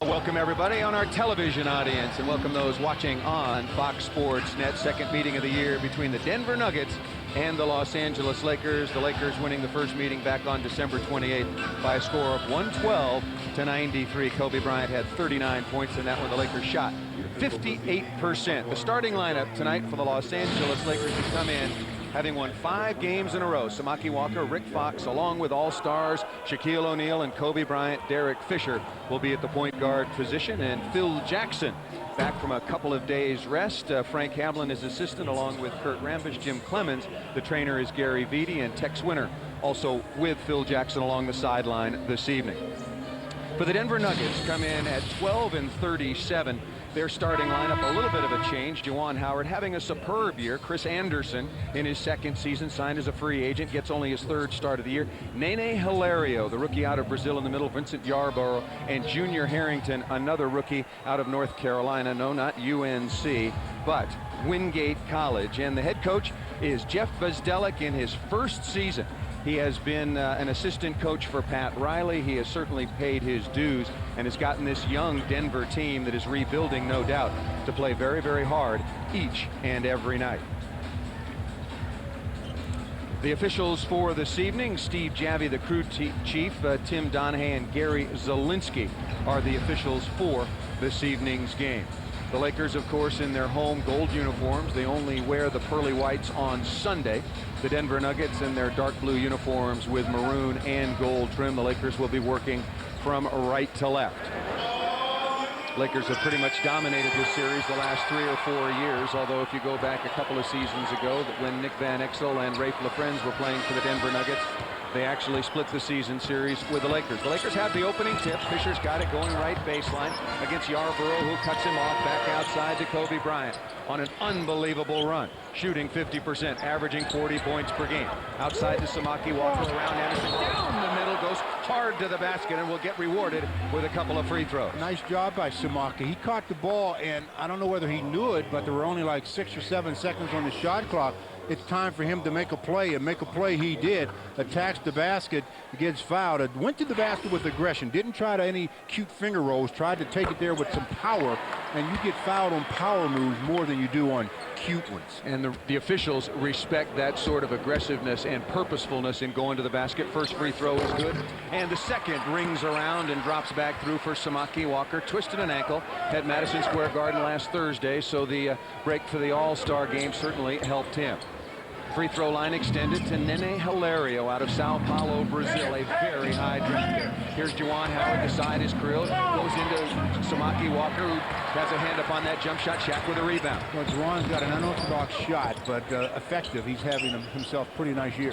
Welcome everybody on our television audience, and welcome those watching on Fox Sports Net. Second meeting of the year between the Denver Nuggets and the Los Angeles Lakers. The Lakers winning the first meeting back on December 28th by a score of 112-93. Kobe Bryant had 39 points in that one. The Lakers shot 58%. The starting lineup tonight for the Los Angeles Lakers has come in having won 5 games in a row. Samaki Walker, Rick Fox, along with all-stars Shaquille O'Neal and Kobe Bryant. Derek Fisher will be at the point guard position, and Phil Jackson back from a couple of days rest. Frank Hamlin is assistant along with Kurt Rambish. Jim Clemens, the trainer, is Gary Vitti, and Tex Winter also with Phil Jackson along the sideline this evening. For the Denver Nuggets, come in at 12-37. Their starting lineup, a little bit of a change. Juwan Howard having a superb year. Chris Anderson, in his second season, signed as a free agent, gets only his 3rd start of the year. Nene Hilario, the rookie out of Brazil in the middle. Vincent Yarbrough and Junior Harrington, another rookie out of North Carolina. No, not UNC, but Wingate College. And the head coach is Jeff Bzdelik in his first season. He has been an assistant coach for Pat Riley. He has certainly paid his dues and has gotten this young Denver team that is rebuilding, no doubt, to play very, very hard each and every night. The officials for this evening: Steve Javie, the crew chief, Tim Donahue, and Gary Zielinski are the officials for this evening's game. The Lakers, of course, in their home gold uniforms. They only wear the pearly whites on Sunday. The Denver Nuggets in their dark blue uniforms with maroon and gold trim. The Lakers will be working from right to left. Lakers have pretty much dominated this series the last 3 or 4 years, although if you go back a couple of seasons ago, when Nick Van Exel and Rafe LaFrentz were playing for the Denver Nuggets, they actually split the season series with the Lakers. The Lakers have the opening tip. Fisher's got it going right baseline against Yarbrough, who cuts him off back outside to Kobe Bryant on an unbelievable run, shooting 50%, averaging 40 points per game. Outside to Samaki Walker, around Anderson, down the middle, goes hard to the basket, and will get rewarded with a couple of free throws. Nice job by Samaki. He caught the ball, and I don't know whether he knew it, but there were only like 6 or 7 seconds on the shot clock. It's time for him to make a play, and make a play he did. Attacks the basket, gets fouled. It went to the basket with aggression. Didn't try to any cute finger rolls. Tried to take it there with some power, and you get fouled on power moves more than you do on cute ones. And the officials respect that sort of aggressiveness and purposefulness in going to the basket. First free throw is good, and the second rings around and drops back through for Samaki Walker. Twisted an ankle at Madison Square Garden last Thursday, so the break for the All-Star game certainly helped him. Free throw line extended to Nene Hilario out of Sao Paulo, Brazil, a very high draft pick. Here's Juwan Howard, the side is Krill, goes into Samaki Walker, who has a hand up on that jump shot. Shaq with a rebound. Well, Juwan's got an unorthodox shot, but effective. He's having himself a pretty nice year.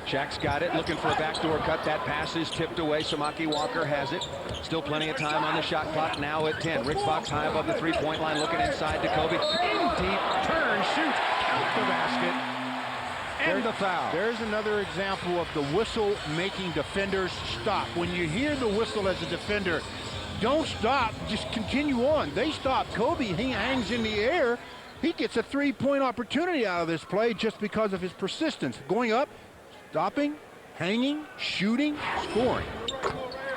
Shaq's got it, looking for a backdoor cut. That pass is tipped away. Samaki Walker has it. Still plenty of time on the shot clock, now at 10. Rick Fox high above the three-point line, looking inside to Kobe. In deep, turn, shoots, count the basket. And the foul. There's another example of the whistle making defenders stop. When you hear the whistle as a defender, don't stop, just continue on. They stop. Kobe, he hangs in the air. He gets a 3-point opportunity out of this play just because of his persistence. Going up, stopping, hanging, shooting, scoring.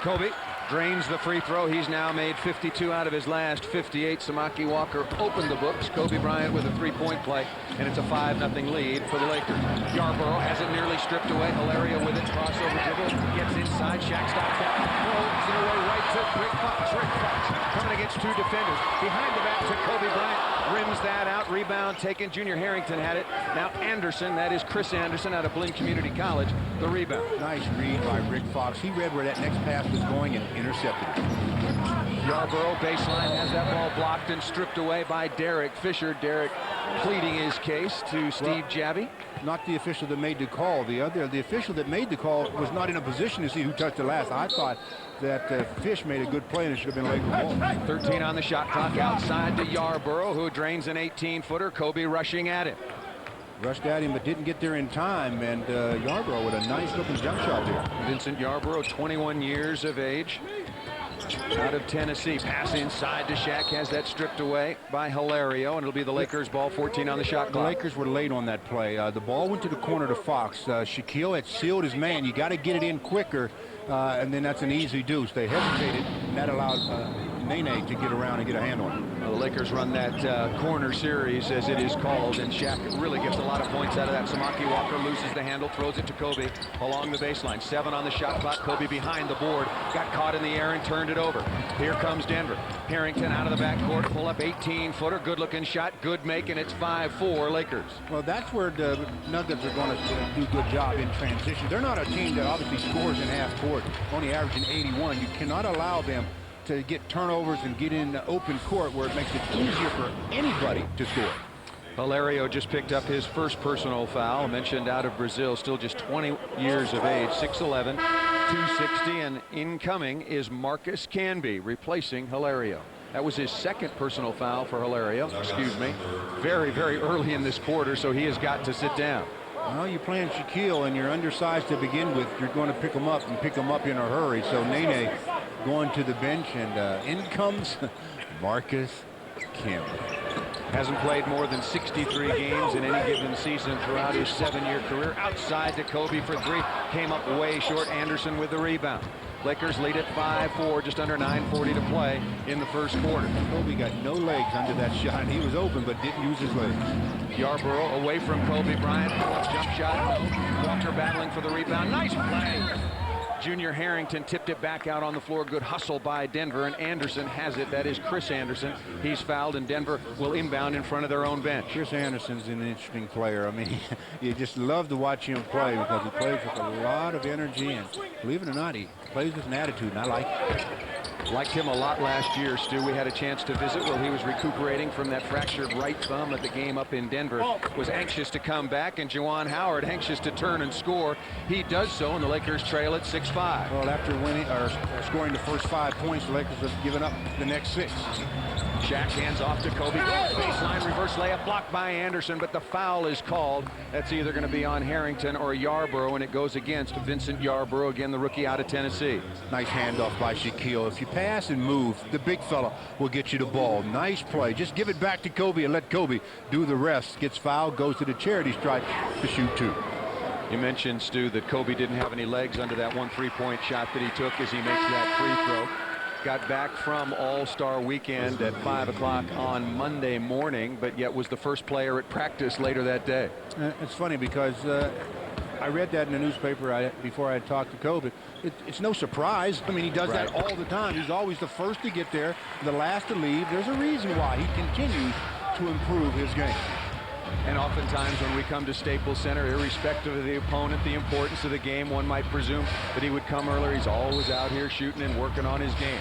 Kobe drains the free throw. He's now made 52 out of his last 58. Samaki Walker opened the books. Kobe Bryant with a 3-point play, and it's a 5-0 lead for the Lakers. Yarbrough has it nearly stripped away. Hilario with it, crossover dribble, gets inside. Shaq stops that, throws it away right to Rick Fox. Rick Fox coming against 2 defenders. Behind the back to Kobe Bryant, rims that out. Rebound taken. Junior Harrington had it. Now Anderson, that is Chris Anderson out of Blinn Community College, the rebound. Nice read by Rick Fox. He read where that next pass was going and intercepted it. Yarbrough baseline has that ball blocked and stripped away by Derek Fisher. Derek pleading his case to Steve Javie. Not the official that made the call. The official that made the call was not in a position to see who touched it last. I thought that Fish made a good play and it should have been late ball. 13 on the shot clock, outside to Yarbrough, who drains an 18-footer. Kobe rushing at him. Rushed at him but didn't get there in time, and Yarbrough with a nice looking jump shot there. Vincent Yarbrough, 21 years of age, out of Tennessee. Pass inside to Shaq, has that stripped away by Hilario, and it'll be the Lakers ball. 14 on the shot clock. The Lakers were late on that play. The ball went to the corner to Fox. Shaquille had sealed his man. You got to get it in quicker, and then that's an easy deuce. They hesitated, and that allowed Nene to get around and get a hand on him. Well, the Lakers run that corner series, as it is called, and Shaq really gets a lot of points out of that. Samaki Walker loses the handle, throws it to Kobe along the baseline. 7 on the shot clock. Kobe behind the board, got caught in the air and turned it over. Here comes Denver. Harrington out of the backcourt, pull up 18-footer, good-looking shot, good make, and it's 5-4 Lakers. Well, that's where the Nuggets are going to do a good job in transition. They're not a team that obviously scores in half court, only averaging 81. You cannot allow them to get turnovers and get in the open court where it makes it easier for anybody to score. Hilario just picked up his first personal foul, mentioned out of Brazil, still just 20 years of age, 6'11", 260, and incoming is Marcus Camby, replacing Hilario. That was his second personal foul for Hilario, excuse me, very, very early in this quarter, so he has got to sit down. Well, you're playing Shaquille and you're undersized to begin with. You're going to pick him up and pick him up in a hurry. So Nene going to the bench, and in comes Marcus Camby. Hasn't played more than 63 games in any given season throughout his 7-year career. Outside to Kobe for 3. Came up way short. Anderson with the rebound. Lakers lead at 5-4, just under 9:40 to play in the first quarter. Kobe got no legs under that shot. He was open but didn't use his legs. Yarbrough away from Kobe Bryant. Jump shot. Walker battling for the rebound. Nice play. Junior Harrington tipped it back out on the floor. Good hustle by Denver, and Anderson has it. That is Chris Anderson. He's fouled, and Denver will inbound in front of their own bench. Chris Anderson's an interesting player. I mean, you just love to watch him play because he plays with a lot of energy, and believe it or not, he plays with an attitude, and I like it. Liked him a lot last year, Stu. We had a chance to visit while he was recuperating from that fractured right thumb at the game up in Denver. Was anxious to come back, and Juwan Howard anxious to turn and score. He does so, and the Lakers trail at 6-5. Well, after winning or scoring the first 5 points, the Lakers have given up the next 6. Shaq hands off to Kobe. Baseline reverse layup blocked by Anderson, but the foul is called. That's either going to be on Harrington or Yarbrough, and it goes against Vincent Yarbrough, again the rookie out of Tennessee. Nice handoff by Shaquille. If you pass and move, the big fella will get you the ball. Nice play. Just give it back to Kobe and let Kobe do the rest. Gets fouled, goes to the charity stripe to shoot 2. You mentioned, Stu, that Kobe didn't have any legs under that 1 3-point shot that he took as he makes that free throw. Got back from All-Star Weekend at 5 o'clock on Monday morning, but yet was the first player at practice later that day. It's funny because I read that in the newspaper before I had talked to Kobe. It's no surprise. I mean, he does that all the time. He's always the first to get there, the last to leave. There's a reason why he continues to improve his game. And oftentimes when we come to Staples Center, irrespective of the opponent, the importance of the game, one might presume that he would come earlier. He's always out here shooting and working on his game.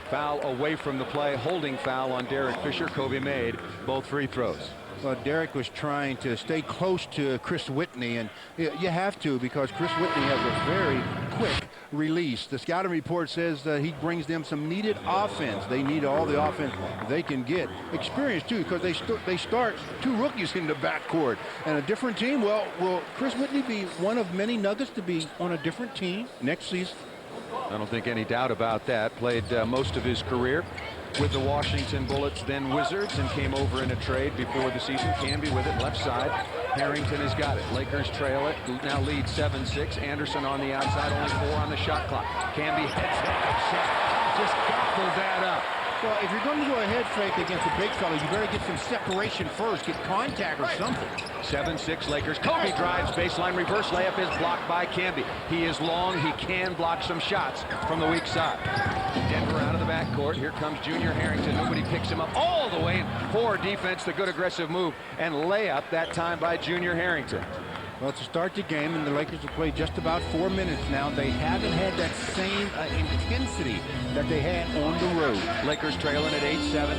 Foul away from the play, holding foul on Derek Fisher. Kobe made both free throws. Well, Derek was trying to stay close to Chris Whitney, and you have to because Chris Whitney has a very quick release. The scouting report says he brings them some needed offense. They need all the offense they can get. Experience, too, because they start 2 rookies in the backcourt. And a different team, well, will Chris Whitney be one of many Nuggets to be on a different team next season? I don't think any doubt about that. Played most of his career with the Washington Bullets, then Wizards, and came over in a trade before the season. Camby with it left side. Harrington has got it. Lakers trail it. Now lead 7-6. Anderson on the outside, only 4 on the shot clock. Camby heads that. Just gobbled that up. Well, if you're going to do a head fake against a big fella, you better get some separation first, get contact or something. 7-6 Lakers. Kobe drives, baseline reverse layup is blocked by Camby. He is long. He can block some shots from the weak side. Denver out of the backcourt. Here comes Junior Harrington. Nobody picks him up all the way. Poor defense, the good aggressive move, and layup that time by Junior Harrington. Well, to start the game, and the Lakers have played just about 4 minutes now, they haven't had that same intensity that they had on the road. Lakers trailing at 8-7.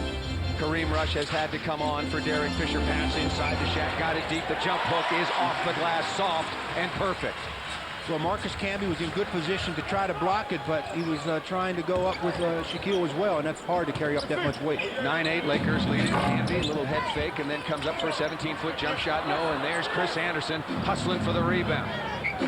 Kareem Rush has had to come on for Derek Fisher. Pass inside to Shaq. Got it deep. The jump hook is off the glass, soft and perfect. Well, Marcus Camby was in good position to try to block it, but he was trying to go up with Shaquille as well, and that's hard to carry up that much weight. 9-8 Lakers leading Camby. Little head fake, and then comes up for a 17-foot jump shot. No, and there's Chris Anderson hustling for the rebound.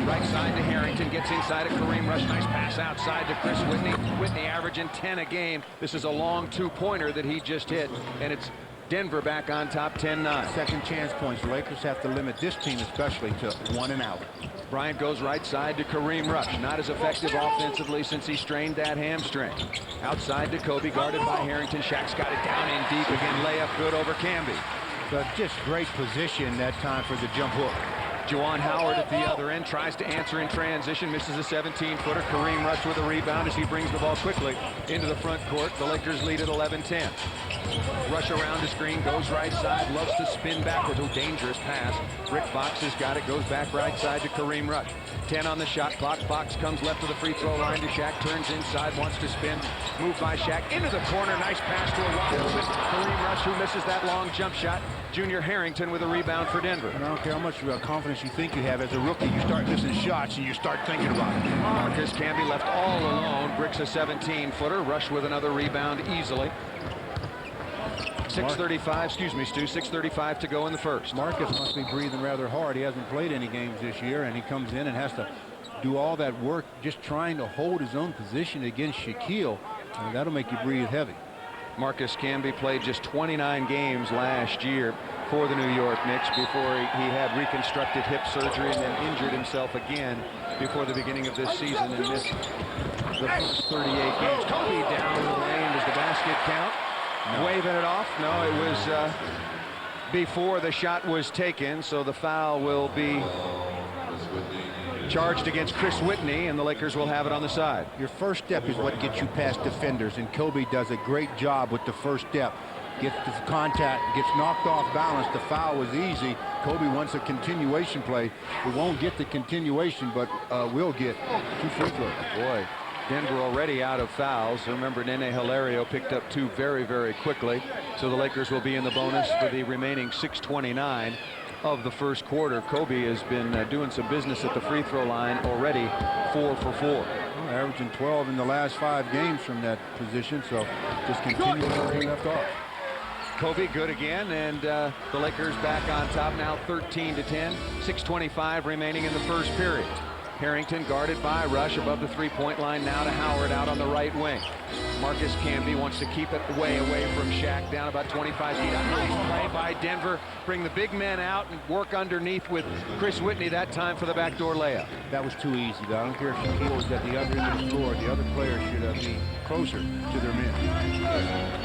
Right side to Harrington, gets inside of Kareem Rush. Nice pass outside to Chris Whitney. Whitney averaging 10 a game. This is a long 2-pointer that he just hit, and it's Denver back on top 10-9. Second chance points. The Lakers have to limit this team especially to 1 and out. Bryant goes right side to Kareem Rush. Not as effective offensively since he strained that hamstring. Outside to Kobe, guarded by Harrington. Shaq's got it down in deep again. Layup good over Camby. But just great position that time for the jump hook. Juwan Howard at the other end tries to answer in transition, misses a 17-footer. Kareem Rush with a rebound as he brings the ball quickly into the front court. The Lakers lead at 11-10. Rush around the screen, goes right side, loves to spin backwards. Oh, dangerous pass. Rick Fox has got it, goes back right side to Kareem Rush. 10 on the shot clock. Fox comes left of the free throw line to Shaq, turns inside, wants to spin. Move by Shaq into the corner. Nice pass to a wide open Kareem Rush, who misses that long jump shot. Junior Harrington with a rebound for Denver. And I don't care how much confidence you think you have as a rookie. You start missing shots and you start thinking about it. Marcus Camby left all alone. Bricks a 17-footer. Rush with another rebound easily. 6:35, excuse me, Stu, 6:35 to go in the first. Marcus must be breathing rather hard. He hasn't played any games this year, and he comes in and has to do all that work just trying to hold his own position against Shaquille. And that'll make you breathe heavy. Marcus Camby played just 29 games last year for the New York Knicks before he had reconstructed hip surgery and then injured himself again before the beginning of this season and missed the first 38 games. Kobe down in the lane. Does the basket count? No. Waving it off. No, it was before the shot was taken, so the foul will be charged against Chris Whitney, and the Lakers will have it on the side. Your first step is what gets you past defenders, and Kobe does a great job with the first step. Gets the contact, gets knocked off balance. The foul was easy. Kobe wants a continuation play. We won't get the continuation, but we'll get 2 free throws. Boy, Denver already out of fouls. Remember, Nene Hilario picked up 2 very, very quickly. So the Lakers will be in the bonus for the remaining 6:29 of the first quarter. Kobe has been doing some business at the free throw line already, 4 for 4. Well, averaging 12 in the last 5 games from that position, so just continue where he left off. Kobe good again, and the Lakers back on top now 13-10. 6:25 remaining in the first period. Harrington guarded by Rush above the three-point line now to Howard out on the right wing. Marcus Camby wants to keep it way away from Shaq, down about 25 feet. A nice play by Denver. Bring the big men out and work underneath with Chris Whitney that time for the backdoor layup. That was too easy, though. I don't care if Shaquille was at the other end of the floor. The other players should be closer to their men.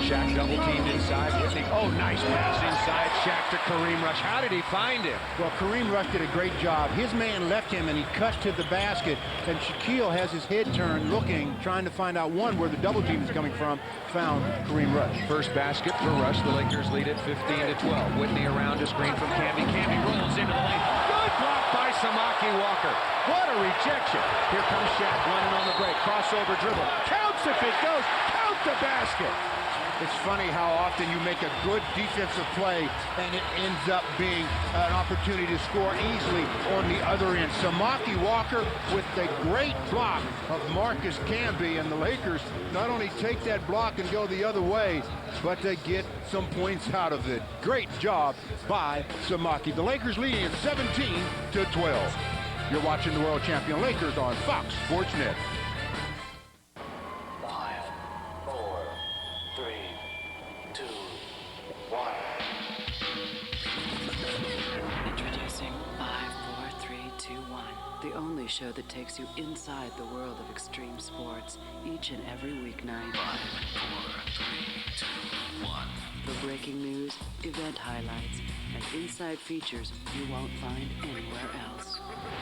Shaq double teamed inside. Whitney, oh, nice pass inside. Shaq to Kareem Rush. How did he find him? Well, Kareem Rush did a great job. His man left him and he cut to the basket, and Shaquille has his head turned looking, trying to find out where the double team is coming from. Found Kareem Rush. First basket for Rush. The Lakers lead it 15-12. Whitney around a screen from Camby. Camby rolls into the lane. Good block by Samaki Walker. What a rejection. Here comes Shaq running on the break. Crossover dribble. Counts if it goes. Count the basket. It's funny how often you make a good defensive play and it ends up being an opportunity to score easily on the other end. Samaki Walker with the great block of Marcus Camby, and the Lakers not only take that block and go the other way, but they get some points out of it. Great job by Samaki. The Lakers leading at 17-12. You're watching the world champion Lakers on Fox Sports Net. The only show that takes you inside the world of extreme sports each and every weeknight. 5, 4, 3, 2, 1. The breaking news, event highlights, and inside features you won't find anywhere else.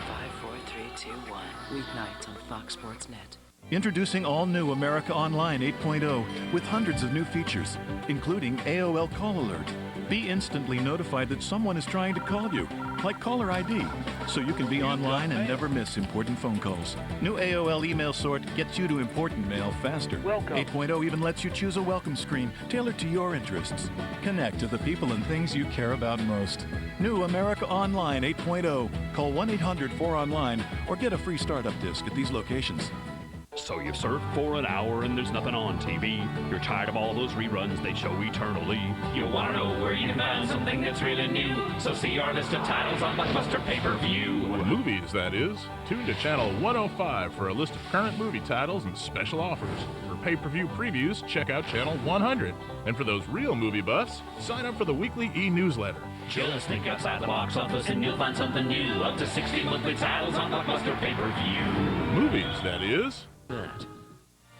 5, 4, 3, 2, 1. Weeknights on Fox Sports Net. Introducing all new America Online 8.0 with hundreds of new features, including AOL Call Alert. Be instantly notified that someone is trying to call you, like caller ID, so you can be online and never miss important phone calls. New AOL email sort gets you to important mail faster. Welcome. 8.0 even lets you choose a welcome screen tailored to your interests. Connect to the people and things you care about most. New America Online 8.0. Call 1-800-4ONLINE or get a free startup disc at these locations. So you've surfed for an hour and there's nothing on TV. You're tired of all those reruns they show eternally. You want to know where you can find something that's really new. So see our list of titles on Blockbuster Pay-Per-View. Movies, that is. Tune to Channel 105 for a list of current movie titles and special offers. For pay-per-view previews, check out Channel 100. And for those real movie buffs, sign up for the weekly e-newsletter. Just think outside the box office and you'll find something new. Up to 60 monthly titles on Blockbuster Pay-Per-View. Movies, that is.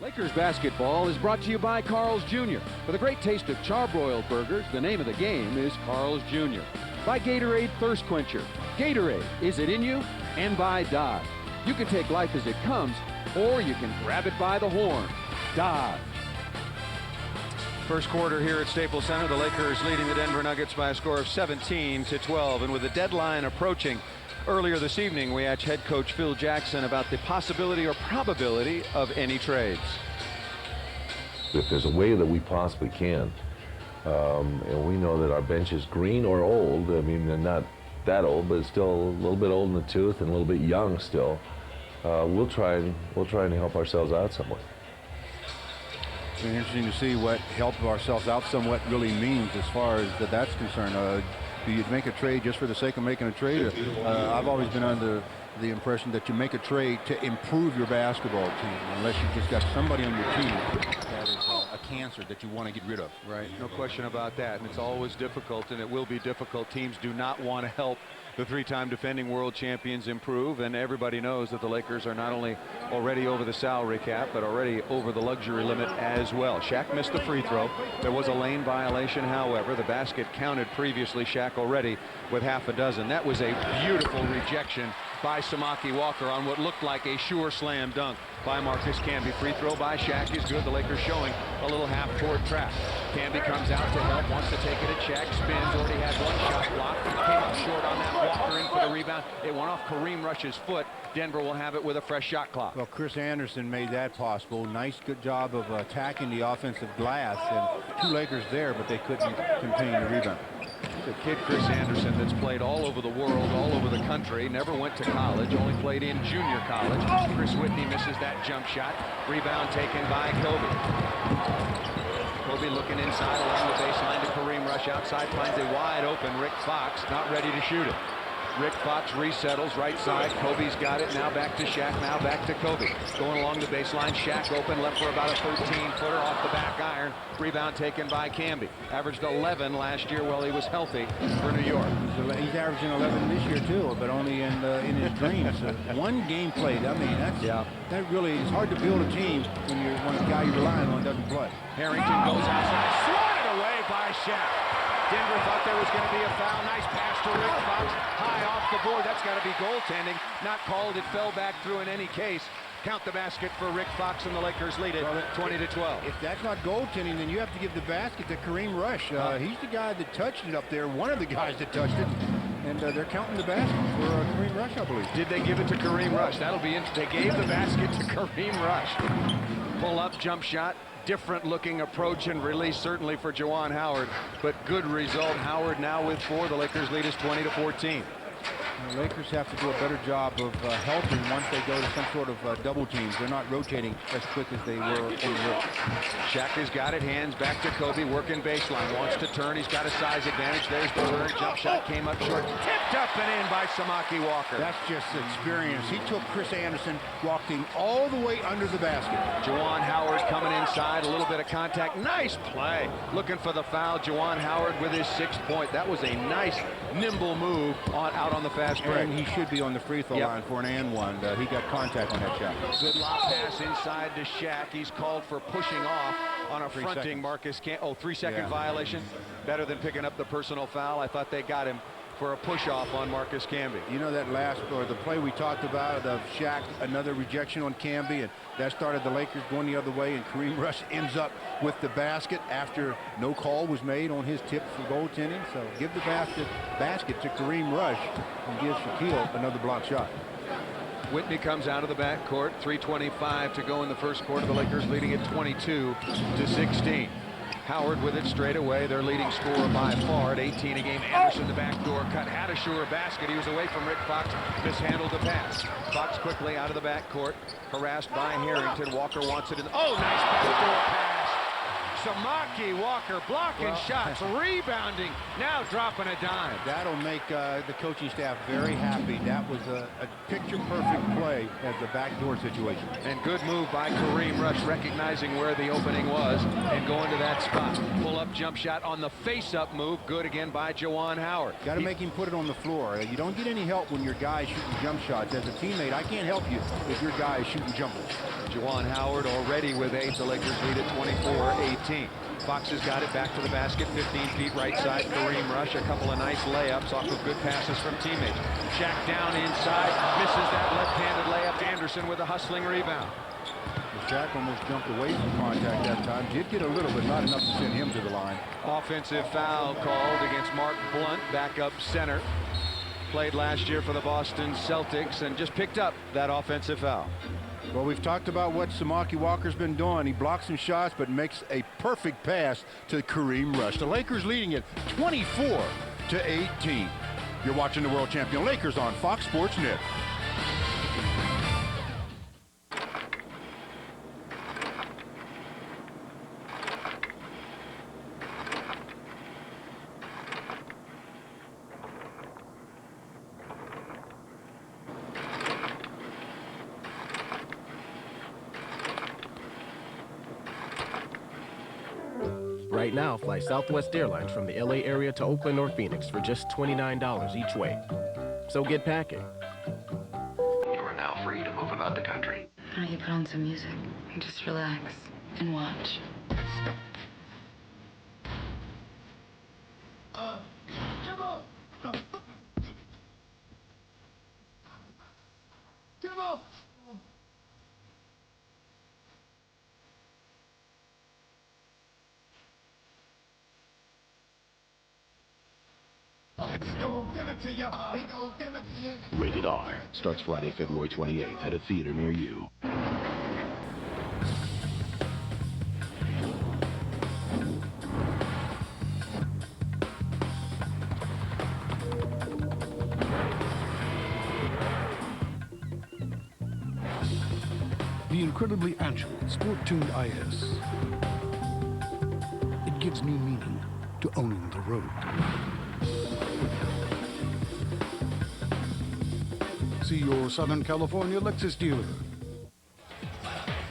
Lakers basketball is brought to you by Carl's Jr. For the great taste of charbroiled burgers, the name of the game is Carl's Jr. By Gatorade Thirst Quencher. Gatorade, is it in you? And by Dodge. You can take life as it comes, or you can grab it by the horn. Dodge. First quarter here at Staples Center, the Lakers leading the Denver Nuggets by a score of 17-12. And with the deadline approaching, earlier this evening, we asked head coach Phil Jackson about the possibility or probability of any trades. If there's a way that we possibly can, and we know that our bench is green or old, I mean, they're not that old, but still a little bit old in the tooth and a little bit young still, we'll try and help ourselves out somewhat. It's been interesting to see what help ourselves out somewhat really means as far as that's concerned. Do you make a trade just for the sake of making a trade? I've always been under the impression that you make a trade to improve your basketball team, unless you just got somebody on your team that is a cancer that you want to get rid of. Right, no question about that. And it's always difficult, and it will be difficult. Teams do not want to help the three-time defending world champions improve, and everybody knows that the Lakers are not only already over the salary cap, but already over the luxury limit as well. Shaq missed the free throw. There was a lane violation, however. The basket counted previously, Shaq already with half a dozen. That was a beautiful rejection by Samaki Walker on what looked like a sure slam dunk by Marcus Camby. Free throw by Shaq is good. The Lakers showing a little half-court trap. Camby comes out to help, wants to take it at Shaq, spins, already had one shot blocked, came up short on that. Walker in for the rebound. It went off Kareem Rush's foot. Denver will have it with a fresh shot clock. Well, Chris Anderson made that possible. Nice, good job of attacking the offensive glass, and two Lakers there, but they couldn't contain the rebound. The kid Chris Anderson that's played all over the world, all over the country, never went to college, only played in junior college. Chris Whitney misses that jump shot. Rebound taken by Kobe. Kobe looking inside along the baseline to Kareem Rush. Outside finds a wide open Rick Fox, not ready to shoot it. Rick Fox resettles right side. Kobe's got it. Now back to Shaq. Now back to Kobe. Going along the baseline. Shaq open left for about a 13-footer off the back iron. Rebound taken by Camby. Averaged 11 last year while he was healthy for New York. He's averaging 11 this year too, but only in his dreams. One game played. I mean, that really is hard to build a team when the guy you're relying on doesn't play. Harrington goes outside. Swatted away by Shaq. Denver thought there was going to be a foul. Nice pass to Rick Fox. High off the board. That's got to be goaltending. Not called. It fell back through in any case. Count the basket for Rick Fox, and the Lakers lead it 20-12. If that's not goaltending, then you have to give the basket to Kareem Rush. He's the guy that touched it up there. One of the guys that touched it. And they're counting the basket for Kareem Rush, I believe. Did they give it to Kareem Rush? That'll be interesting. They gave the basket to Kareem Rush. Pull up, jump shot. Different looking approach and release certainly for Juwan Howard, but good result. Howard now with 4. The Lakers lead is 20-14. The Lakers have to do a better job of helping once they go to some sort of double teams. They're not rotating as quick as they were on the road. Shaq has got it, hands back to Kobe, working baseline, wants to turn, he's got a size advantage. There's the turn, jump shot came up short, tipped up and in by Samaki Walker. That's just experience. He took Chris Anderson, walked him all the way under the basket. Juwan Howard coming inside, a little bit of contact, nice play. Looking for the foul, Juwan Howard with his 6th point. That was a nice, nimble move out on the fast break. And he should be on the free throw line for an and one. He got contact on that shot. Good lob pass inside to Shaq. He's called for pushing off on a fronting Marcus Camby. Oh, 3-second violation. Better than picking up the personal foul. I thought they got him for a push-off on Marcus Camby. You know that the play we talked about of Shaq, another rejection on Camby, and that started the Lakers going the other way, and Kareem Rush ends up with the basket after no call was made on his tip for goaltending. So give the basket to Kareem Rush and give Shaquille another block shot. Whitney comes out of the backcourt. 3:25 to go in the first quarter. The Lakers leading at 22-16. Howard with it straight away. Their leading scorer by far at 18 a game. Anderson, the backdoor cut, had a sure basket. He was away from Rick Fox, mishandled the pass. Fox quickly out of the backcourt, harassed by Harrington. Walker wants it in. Oh, nice backdoor pass. Samaki Walker blocking shots, rebounding, now dropping a dime. That'll make the coaching staff very happy. That was a picture-perfect play as the backdoor situation. And good move by Kareem Rush, recognizing where the opening was and going to that spot. Pull-up jump shot on the face-up move. Good again by Juwan Howard. Got to make him put it on the floor. You don't get any help when your guy is shooting jump shots. As a teammate, I can't help you if your guy is shooting jumpers. Juwan Howard already with 8. The Lakers lead at 24-18. Fox has got it back to the basket, 15 feet right side. Kareem Rush, a couple of nice layups off of good passes from teammates. Shaq down inside, misses that left-handed layup. Anderson with a hustling rebound. Shaq almost jumped away from contact that time. Did get a little, but not enough to send him to the line. Offensive foul called against Mark Blunt, backup center. Played last year for the Boston Celtics and just picked up that offensive foul. Well, we've talked about what Samaki Walker's been doing. He blocks some shots, but makes a perfect pass to Kareem Rush. The Lakers leading it 24-18. You're watching the world champion Lakers on Fox Sports Net. Right now, fly Southwest Airlines from the LA area to Oakland or Phoenix for just $29 each way. So get packing. You are now free to move about the country. Why don't you put on some music and just relax and watch? Rated R. Starts Friday, February 28th at a theater near you. The incredibly agile sport-tuned IS. It gives new meaning to owning the road. See your Southern California Lexus dealer.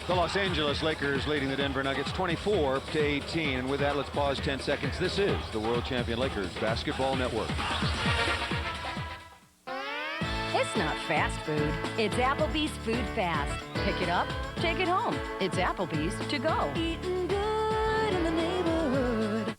The Los Angeles Lakers leading the Denver Nuggets 24-18. And with that, let's pause 10 seconds. This is the world champion Lakers Basketball Network. It's not fast food. It's Applebee's Food Fast. Pick it up, take it home. It's Applebee's to go. Eating good in the neighborhood.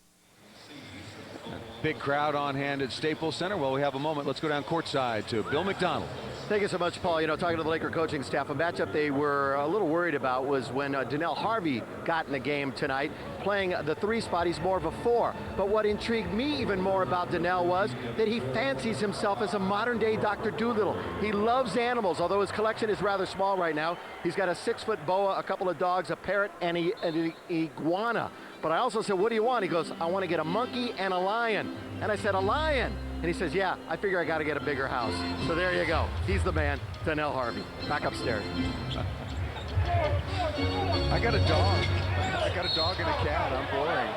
Big crowd on hand at Staples Center. Well, we have a moment. Let's go down courtside to Bill McDonald. Thank you so much, Paul. You know, talking to the Laker coaching staff, a matchup they were a little worried about was when Donnell Harvey got in the game tonight, playing the 3 spot. He's more of a 4. But what intrigued me even more about Donnell was that he fancies himself as a modern-day Dr. Doolittle. He loves animals, although his collection is rather small right now. He's got a 6-foot boa, a couple of dogs, a parrot, and an iguana. But I also said, what do you want? He goes, I want to get a monkey and a lion. And I said, a lion? And he says, yeah, I figure I got to get a bigger house. So there you go. He's the man, Donnell Harvey. Back upstairs. I got a dog. I got a dog and a cat. I'm boring.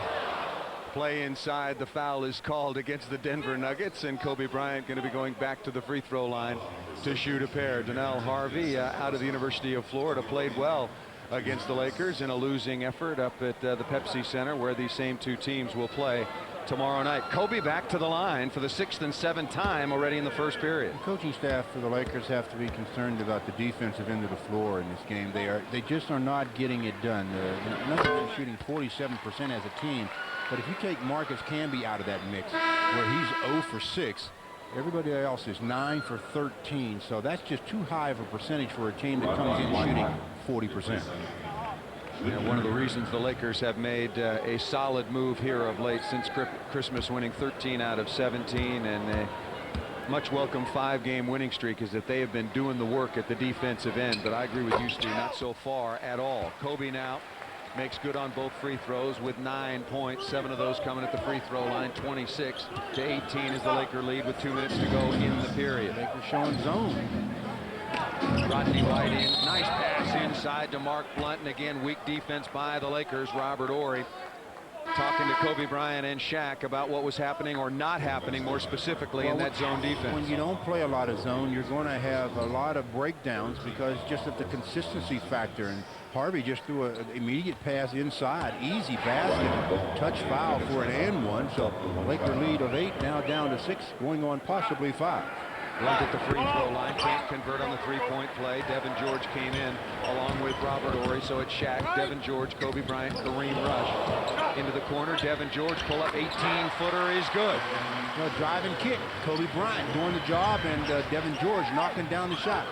Play inside. The foul is called against the Denver Nuggets, and Kobe Bryant going to be going back to the free throw line to shoot a pair. Donnell Harvey out of the University of Florida played well against the Lakers in a losing effort up at the Pepsi Center, where these same 2 teams will play tomorrow night. Kobe back to the line for the 6th and 7th time already in the first period. The coaching staff for the Lakers have to be concerned about the defensive end of the floor in this game. They just are not getting it done. The Nuggets are shooting 47% as a team, but if you take Marcus Camby out of that mix, where he's 0 for 6, everybody else is 9 for 13, so that's just too high of a percentage for a team that comes in shooting 40%. And one of the reasons the Lakers have made a solid move here of late since Christmas, winning 13 out of 17 and a much welcome 5-game winning streak, is that they have been doing the work at the defensive end. But I agree with you, Steve, not so far at all. Kobe now makes good on both free throws with 9 points, 7 of those coming at the free throw line. 26-18 is the Laker lead with 2 minutes to go in the period. Lakers showing zone. Rodney White in, nice pass inside to Mark Blunt, and again weak defense by the Lakers. Robert Horry talking to Kobe Bryant and Shaq about what was happening or not happening more specifically in that zone defense. When you don't play a lot of zone, you're going to have a lot of breakdowns because just of the consistency factor. And Harvey just threw an immediate pass inside, easy basket, touch foul for an and one. So Laker lead of 8, now down to 6, going on possibly 5. Blunt at the free throw line, can't convert on the three-point play. Devin George came in along with Robert Horry, so it's Shaq, Devin George, Kobe Bryant, Kareem Rush. Into the corner, Devin George, pull up 18-footer is good. Drive and kick, Kobe Bryant doing the job, and Devin George knocking down the shot.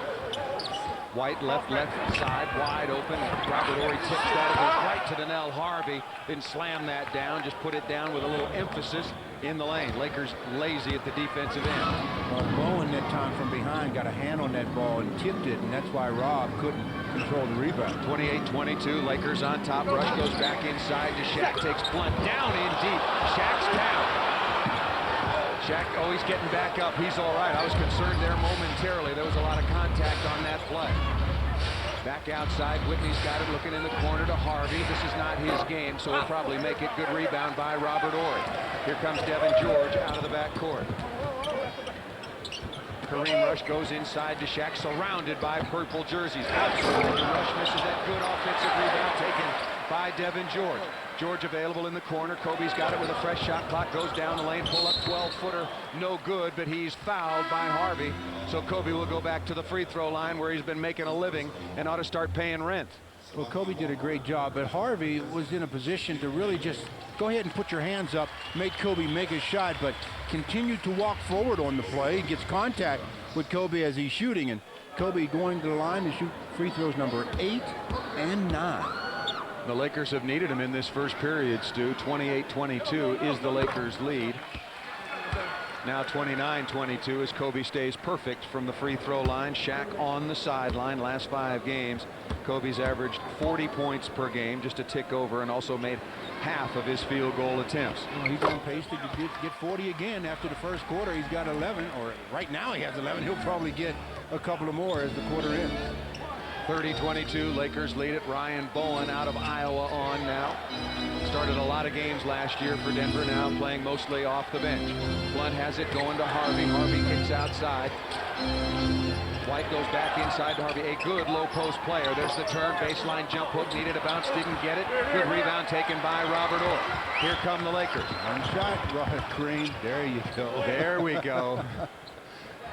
White left side, wide open. Robert Horry tips that, it goes right to Donnell Harvey, then slam that down, just put it down with a little emphasis in the lane. Lakers lazy at the defensive end. Bowen that time from behind got a hand on that ball and tipped it, and that's why Rob couldn't control the rebound. 28-22, Lakers on top. Rush goes back inside to Shaq, takes Blunt down in deep. Shaq's down. Shaq, oh, he's getting back up. He's all right. I was concerned there momentarily. There was a lot of contact on that play. Back outside, Whitney's got it, looking in the corner to Harvey. This is not his game, so he'll probably make it. Good rebound by Robert Horry. Here comes Devin George out of the backcourt. Kareem Rush goes inside to Shaq, surrounded by purple jerseys. Outside, Rush misses that good offensive rebound taken by Devin George. George available in the corner. Kobe's got it with a fresh shot clock. Goes down the lane, pull up 12-footer. No good, but he's fouled by Harvey. So Kobe will go back to the free throw line where he's been making a living and ought to start paying rent. Well, Kobe did a great job, but Harvey was in a position to really just go ahead and put your hands up, make Kobe make a shot, but continue to walk forward on the play. He gets contact with Kobe as he's shooting, and Kobe going to the line to shoot free throws number 8 and 9. The Lakers have needed him in this first period, Stu. 28-22 is the Lakers' lead. Now 29-22 as Kobe stays perfect from the free throw line. Shaq on the sideline. Last 5 games, Kobe's averaged 40 points per game, just a tick over, and also made half of his field goal attempts. Well, he's on pace to get 40 again after the first quarter. He's got 11, or right now he has 11. He'll probably get a couple of more as the quarter ends. 30-22, Lakers lead it. Ryan Bowen out of Iowa on now. Started a lot of games last year for Denver, now playing mostly off the bench. Blunt has it going to Harvey. Harvey kicks outside. White goes back inside to Harvey. A good low post player. There's the turn, baseline jump hook, needed a bounce, didn't get it. Good rebound taken by Robert Horry. Here come the Lakers. One shot, Robert Green. There you go. There we go.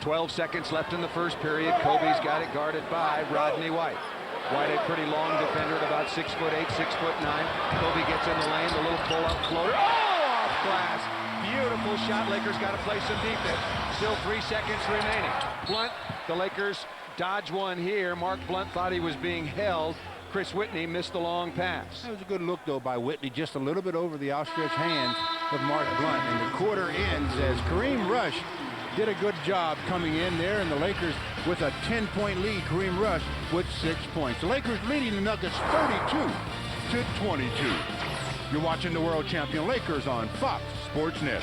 12 seconds left in the first period. Kobe's got it guarded by Rodney White. White, a pretty long defender at about 6'8", 6'9". Kobe gets in the lane, the little pull-up floater. Oh, off glass. Beautiful shot. Lakers got to play some defense. Still 3 seconds remaining. Blunt, the Lakers dodge one here. Mark Blunt thought he was being held. Chris Whitney missed the long pass. That was a good look, though, by Whitney, just a little bit over the outstretched hands of Mark Blunt. And the quarter ends as Kareem Rush did a good job coming in there, and the Lakers with a 10-point lead. Kareem Rush with 6 points. The Lakers leading the Nuggets 32-22. You're watching the world champion Lakers on Fox Sports Net.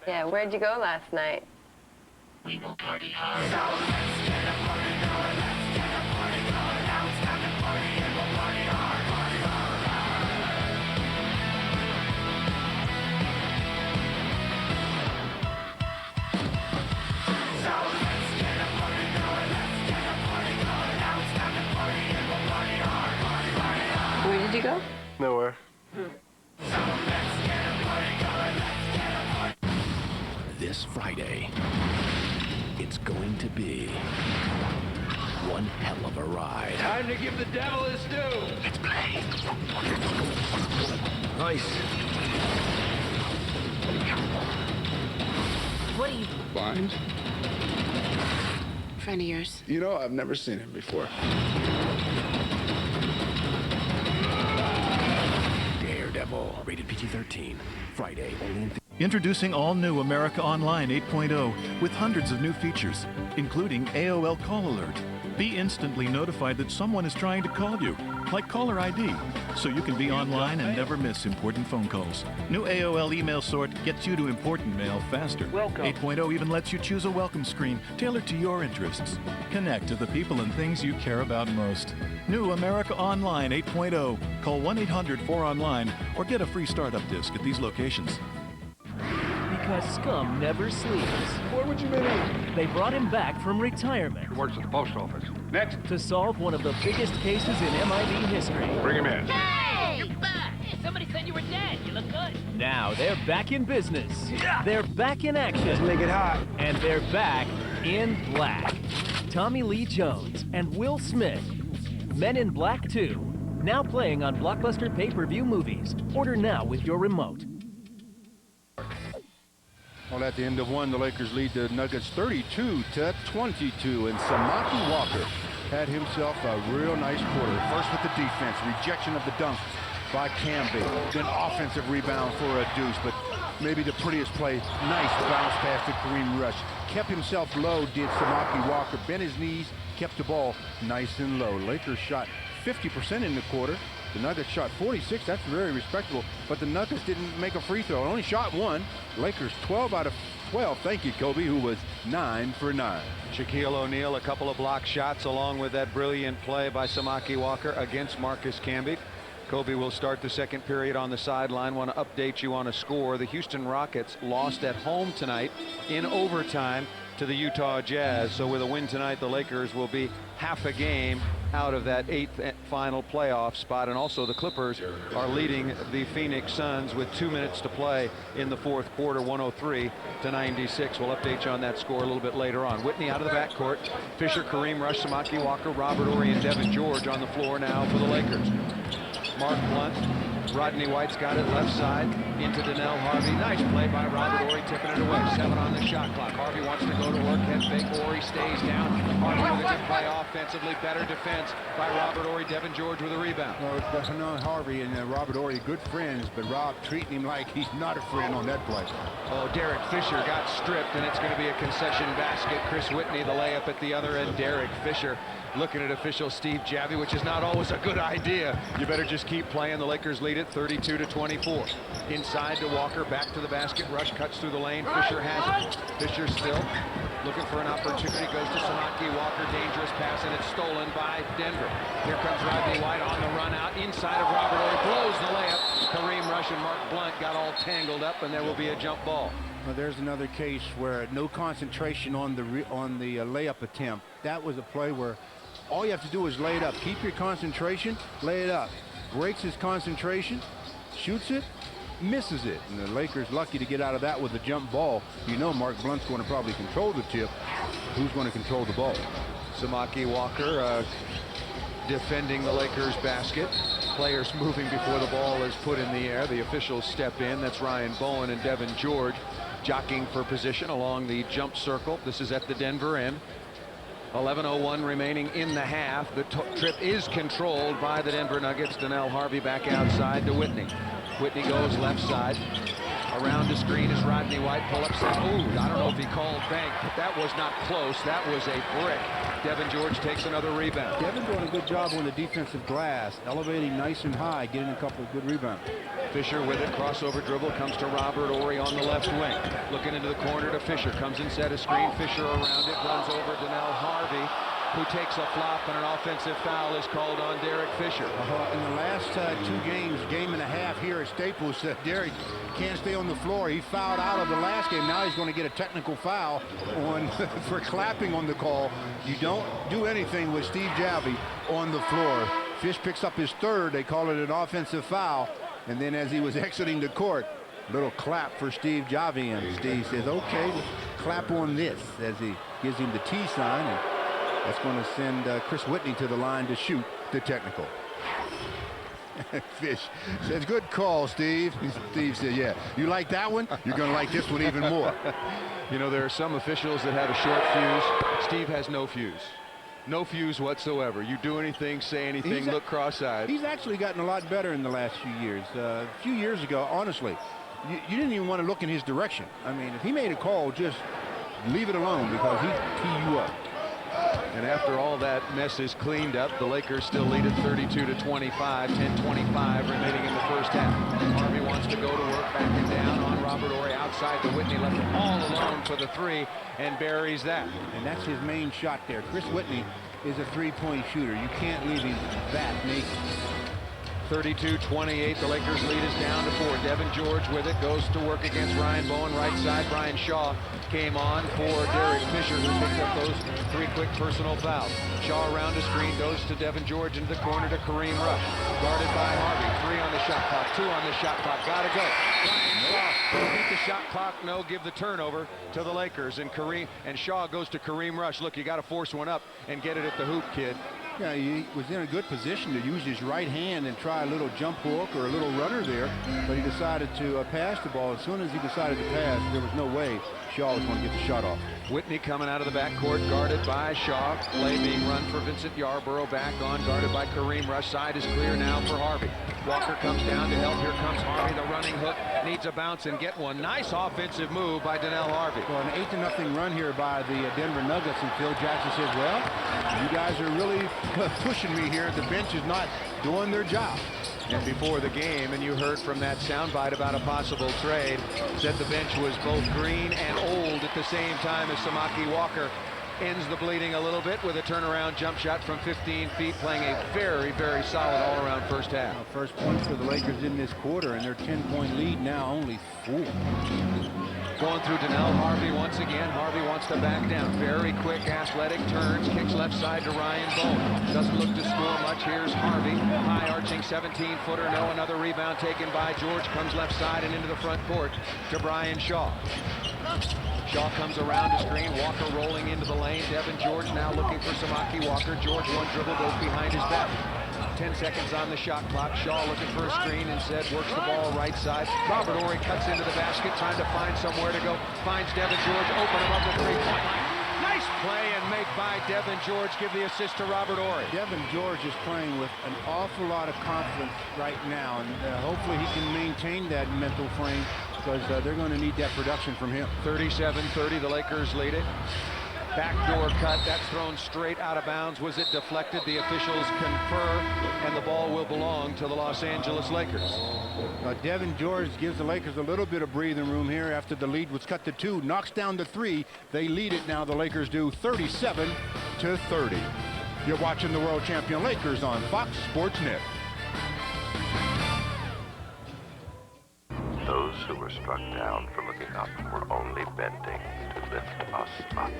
Yeah, where'd you go last night? We will party hard. So let's get a party going. Let's get a party going. Now it's time to party and we'll party hard. Party hard. So let's get a party going. Let's get a party going. Now it's time to party and we'll party hard. Party, party hard. Where did you go? Nowhere. So let's get a party going. Let's get a party. This Friday, it's going to be one hell of a ride. Time to give the devil his due. Let's play. Nice. What are you? Blind? Friend of yours? You know, I've never seen him before. Daredevil, rated PG-13. Friday, only in Introducing all new America Online 8.0 with hundreds of new features, including AOL Call Alert. Be instantly notified that someone is trying to call you, like caller ID, so you can be online and never miss important phone calls. New AOL email sort gets you to important mail faster. Welcome. 8.0 even lets you choose a welcome screen tailored to your interests. Connect to the people and things you care about most. New America Online 8.0. Call 1-800-4ONLINE or get a free startup disc at these locations. Because Scum never sleeps. What would you mean? They brought him back from retirement. He works at the post office. Next. To solve one of the biggest cases in MIB history. Bring him in. Hey! You're back! Somebody said you were dead. You look good. Now they're back in business. They're back in action. Let's make it hot. And they're back in black. Tommy Lee Jones and Will Smith. Men in Black 2. Now playing on Blockbuster pay-per-view movies. Order now with your remote. Well, at the end of one, the Lakers lead the Nuggets 32-22, and Samaki Walker had himself a real nice quarter. First with the defense, rejection of the dunk by Camby, then offensive rebound for a deuce, but maybe the prettiest play, nice bounce pass to Kareem Rush. Kept himself low, did Samaki Walker, bent his knees, kept the ball nice and low. Lakers shot 50% in the quarter. The Nuggets shot 46, that's very respectable, but the Nuggets didn't make a free throw, only shot one. Lakers 12 out of 12, thank you, Kobe, who was 9 for 9. Shaquille O'Neal, a couple of block shots along with that brilliant play by Samaki Walker against Marcus Camby. Kobe will start the second period on the sideline. Want to update you on a score. The Houston Rockets lost at home tonight in overtime to the Utah Jazz. So with a win tonight, the Lakers will be half a game out of that 8th final playoff spot. And also the Clippers are leading the Phoenix Suns with 2 minutes to play in the fourth quarter, 103-96. We'll update you on that score a little bit later on. Whitney out of the backcourt. Fisher, Kareem Rush, Samaki Walker, Robert Horry, and Devin George on the floor now for the Lakers. Mark Blunt, Rodney White's got it left side into Donnell Harvey. Nice play by Robert Horry, tipping it away. 7 on the shot clock. Harvey wants to go to work, head fake. Horry stays down. Harvey with a good play offensively. Better defense by Robert Horry. Devin George with a rebound. Well, Donnell Harvey and Robert Horry, good friends, but Rob treating him like he's not a friend on that play. Oh, Derek Fisher got stripped, and it's going to be a concession basket. Chris Whitney, the layup at the other end. Derek Fisher looking at official Steve Javie, which is not always a good idea. You better just keep playing. The Lakers lead it 32-24. Inside to Walker, back to the basket. Rush cuts through the lane. Fisher has it. Fisher still looking for an opportunity. Goes to Samaki Walker. Dangerous pass, and it's stolen by Denver. Here comes Rodney White on the run out. Inside of Robert Horry. Blows the layup. Kareem Rush and Mark Blunt got all tangled up, and there will be a jump ball. Well, there's another case where no concentration on the layup attempt. That was a play where all you have to do is lay it up. Keep your concentration, lay it up. Breaks his concentration, shoots it, misses it. And the Lakers lucky to get out of that with a jump ball. You know Mark Blunt's going to probably control the tip. Who's going to control the ball? Samaki Walker defending the Lakers basket. Players moving before the ball is put in the air. The officials step in. That's Ryan Bowen and Devin George jockeying for position along the jump circle. This is at the Denver end. 11:01 remaining in the half. The trip is controlled by the Denver Nuggets. Donnell Harvey back outside to Whitney. Whitney goes left side. Around the screen is Rodney White. Pull up set. Ooh, I don't know if he called bank, but that was not close. That was a brick. Devin George takes another rebound. Devin doing a good job on the defensive glass, elevating nice and high, getting a couple of good rebounds. Fisher with it, crossover dribble, comes to Robert Horry on the left wing. Looking into the corner to Fisher, comes inside a screen. Fisher around it, runs over Donnell Harvey, who takes a flop, and an offensive foul is called on Derek Fisher. In the last 2 games, game and a half here at Staples, Derek can't stay on the floor. He fouled out of the last game. Now he's going to get a technical foul on for clapping on the call. You don't do anything with Steve Javie on the floor. Fish picks up his 3rd. They call it an offensive foul. And then as he was exiting the court, little clap for Steve Javie, and Steve says, okay, clap on this, as he gives him the T sign, and that's going to send Chris Whitney to the line to shoot the technical. Fish says, good call, Steve. Steve said, yeah, you like that one? You're going to like this one even more. You know, there are some officials that have a short fuse. Steve has no fuse. No fuse whatsoever. You do anything, say anything, look cross-eyed. He's actually gotten a lot better in the last few years. A few years ago, honestly, you didn't even want to look in his direction. I mean, if he made a call, just leave it alone because he'd tee you up. And after all that mess is cleaned up, the Lakers still lead at 32-25, 10:25 remaining in the first half. Harvey wants to go to work, backing down on Robert Horry outside to Whitney, left him all alone for the three and buries that. And that's his main shot there. Chris Whitney is a three-point shooter. You can't leave him that naked. 32-28, the Lakers lead is down to 4. Devin George with it, goes to work against Ryan Bowen, right side. Brian Shaw came on for Derek Fisher, who picked up those 3 quick personal fouls. Shaw around the screen, goes to Devin George into the corner to Kareem Rush. Guarded by Harvey, 3 on the shot clock, 2 on the shot clock, gotta go. Brian Shaw, beat the shot clock, no, give the turnover to the Lakers. And Shaw goes to Kareem Rush. Look, you gotta force one up and get it at the hoop, kid. Yeah, he was in a good position to use his right hand and try a little jump hook or a little runner there, but he decided to pass the ball. As soon as he decided to pass, there was no way Shaw was going to get the shot off. Whitney coming out of the backcourt, guarded by Shaw. Play being run for Vincent Yarbrough, back on, guarded by Kareem Rush. Side is clear now for Harvey. Walker comes down to help. Here comes Harvey, the running hook. Needs a bounce and get one. Nice offensive move by Donnell Harvey. Well, an 8-0 run here by the Denver Nuggets, and Phil Jackson says, well, you guys are really pushing me here. The bench is not doing their job. And before the game, and you heard from that soundbite about a possible trade, said the bench was both green and old at the same time as Samaki Walker ends the bleeding a little bit with a turnaround jump shot from 15 feet, playing a very, very solid all-around first half. First points for the Lakers in this quarter, and their 10-point lead now only 4. Going through Donnell Harvey once again. Harvey wants to back down. Very quick, athletic turns, kicks left side to Ryan Bowen. Doesn't look to score much. Here's Harvey, high arching 17-footer. No, another rebound taken by George. Comes left side and into the front court to Brian Shaw. Shaw comes around the screen. Walker rolling into the lane. Devin George now looking for Samaki Walker. George one dribble, goes behind his back. 10 seconds on the shot clock. Shaw looking for a screen, instead works the ball right side. Robert Horry cuts into the basket, trying to find somewhere to go. Finds Devin George, open him up the three-point line. Nice play and make by Devin George. Give the assist to Robert Horry. Devin George is playing with an awful lot of confidence right now, and hopefully he can maintain that mental frame, because they're going to need that production from him. 37-30, the Lakers lead it. Backdoor cut, that's thrown straight out of bounds. Was it deflected? The officials confer, and the ball will belong to the Los Angeles Lakers. Devin George gives the Lakers a little bit of breathing room here after the lead was cut to 2. Knocks down to 3. They lead it now, the Lakers do, 37-30. You're watching the world champion Lakers on Fox Sports Net. Those who were struck down for looking up were only bending to lift us up.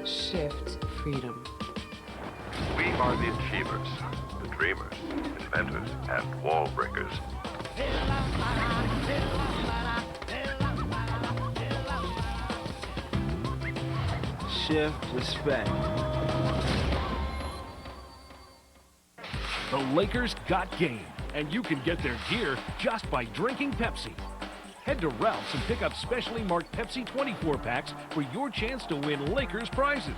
Shift freedom. We are the achievers, the dreamers, inventors, and wall breakers. Shift respect. The Lakers got game, and you can get their gear just by drinking Pepsi. Head to Ralph's and pick up specially marked Pepsi 24 packs for your chance to win Lakers prizes,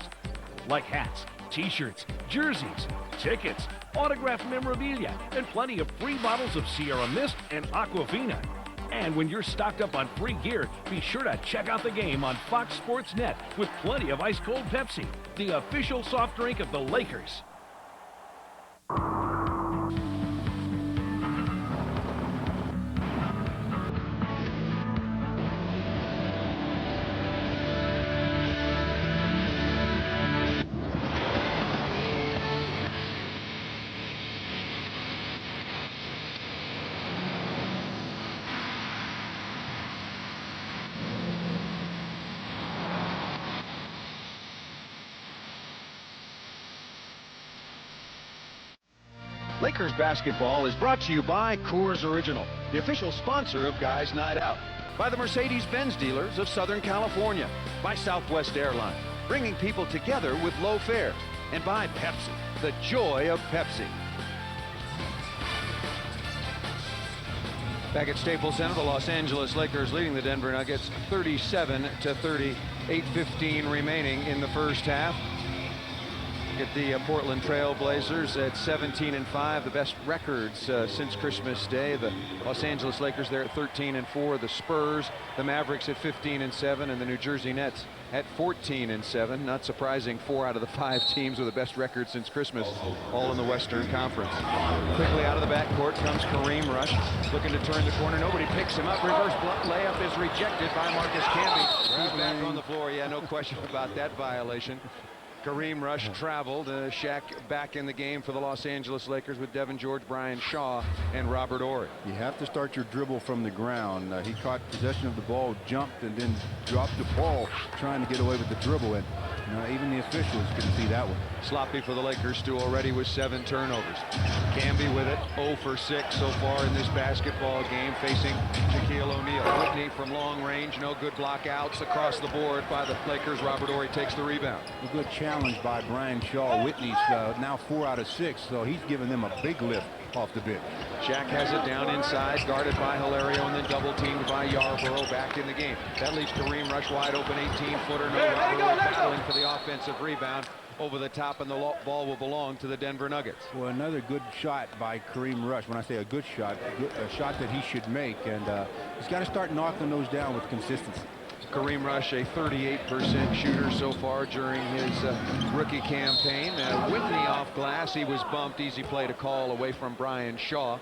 like hats, t-shirts, jerseys, tickets, autographed memorabilia, and plenty of free bottles of Sierra Mist and Aquafina. And when you're stocked up on free gear, be sure to check out the game on Fox Sports Net with plenty of ice-cold Pepsi, the official soft drink of the Lakers. Lakers basketball is brought to you by Coors Original, the official sponsor of Guys Night Out. By the Mercedes-Benz dealers of Southern California. By Southwest Airlines, bringing people together with low fares. And by Pepsi, the joy of Pepsi. Back at Staples Center, the Los Angeles Lakers leading the Denver Nuggets 37-30, 8:15 remaining in the first half. at the Portland Trail Blazers at 17-5, the best records since Christmas Day. The Los Angeles Lakers there at 13-4, the Spurs, the Mavericks at 15-7, and the New Jersey Nets at 14-7. Not surprising, 4 out of the 5 teams with the best record since Christmas, all in the Western Conference. Quickly out of the backcourt comes Kareem Rush, looking to turn the corner. Nobody picks him up. Reverse layup is rejected by Marcus Camby. He's back on the floor. Yeah, no question about that violation. Kareem Rush traveled. Shaq back in the game for the Los Angeles Lakers with Devin George, Brian Shaw, and Robert Horry. You have to start your dribble from the ground. He caught possession of the ball, jumped, and then dropped the ball trying to get away with the dribble. And even the officials couldn't see that one. Sloppy for the Lakers, too, already with 7 turnovers. Camby with it, 0 for 6 so far in this basketball game, facing Shaquille O'Neal. Whitney from long range, no good block outs across the board by the Lakers. Robert Horry takes the rebound. A good challenge by Brian Shaw. Whitney's now 4 out of 6, so he's giving them a big lift off the bench. Shaq has it down inside, guarded by Hilario, and then double teamed by Yarbrough. Back in the game. That leaves Kareem Rush wide open, 18-footer. No Robert Horry battling for the offensive rebound. Over the top, and the ball will belong to the Denver Nuggets. Well, another good shot by Kareem Rush. When I say a good shot, a shot that he should make, and he's got to start knocking those down with consistency. Kareem Rush, a 38% shooter so far during his rookie campaign. Whitney off glass. He was bumped. Easy play to call away from Brian Shaw.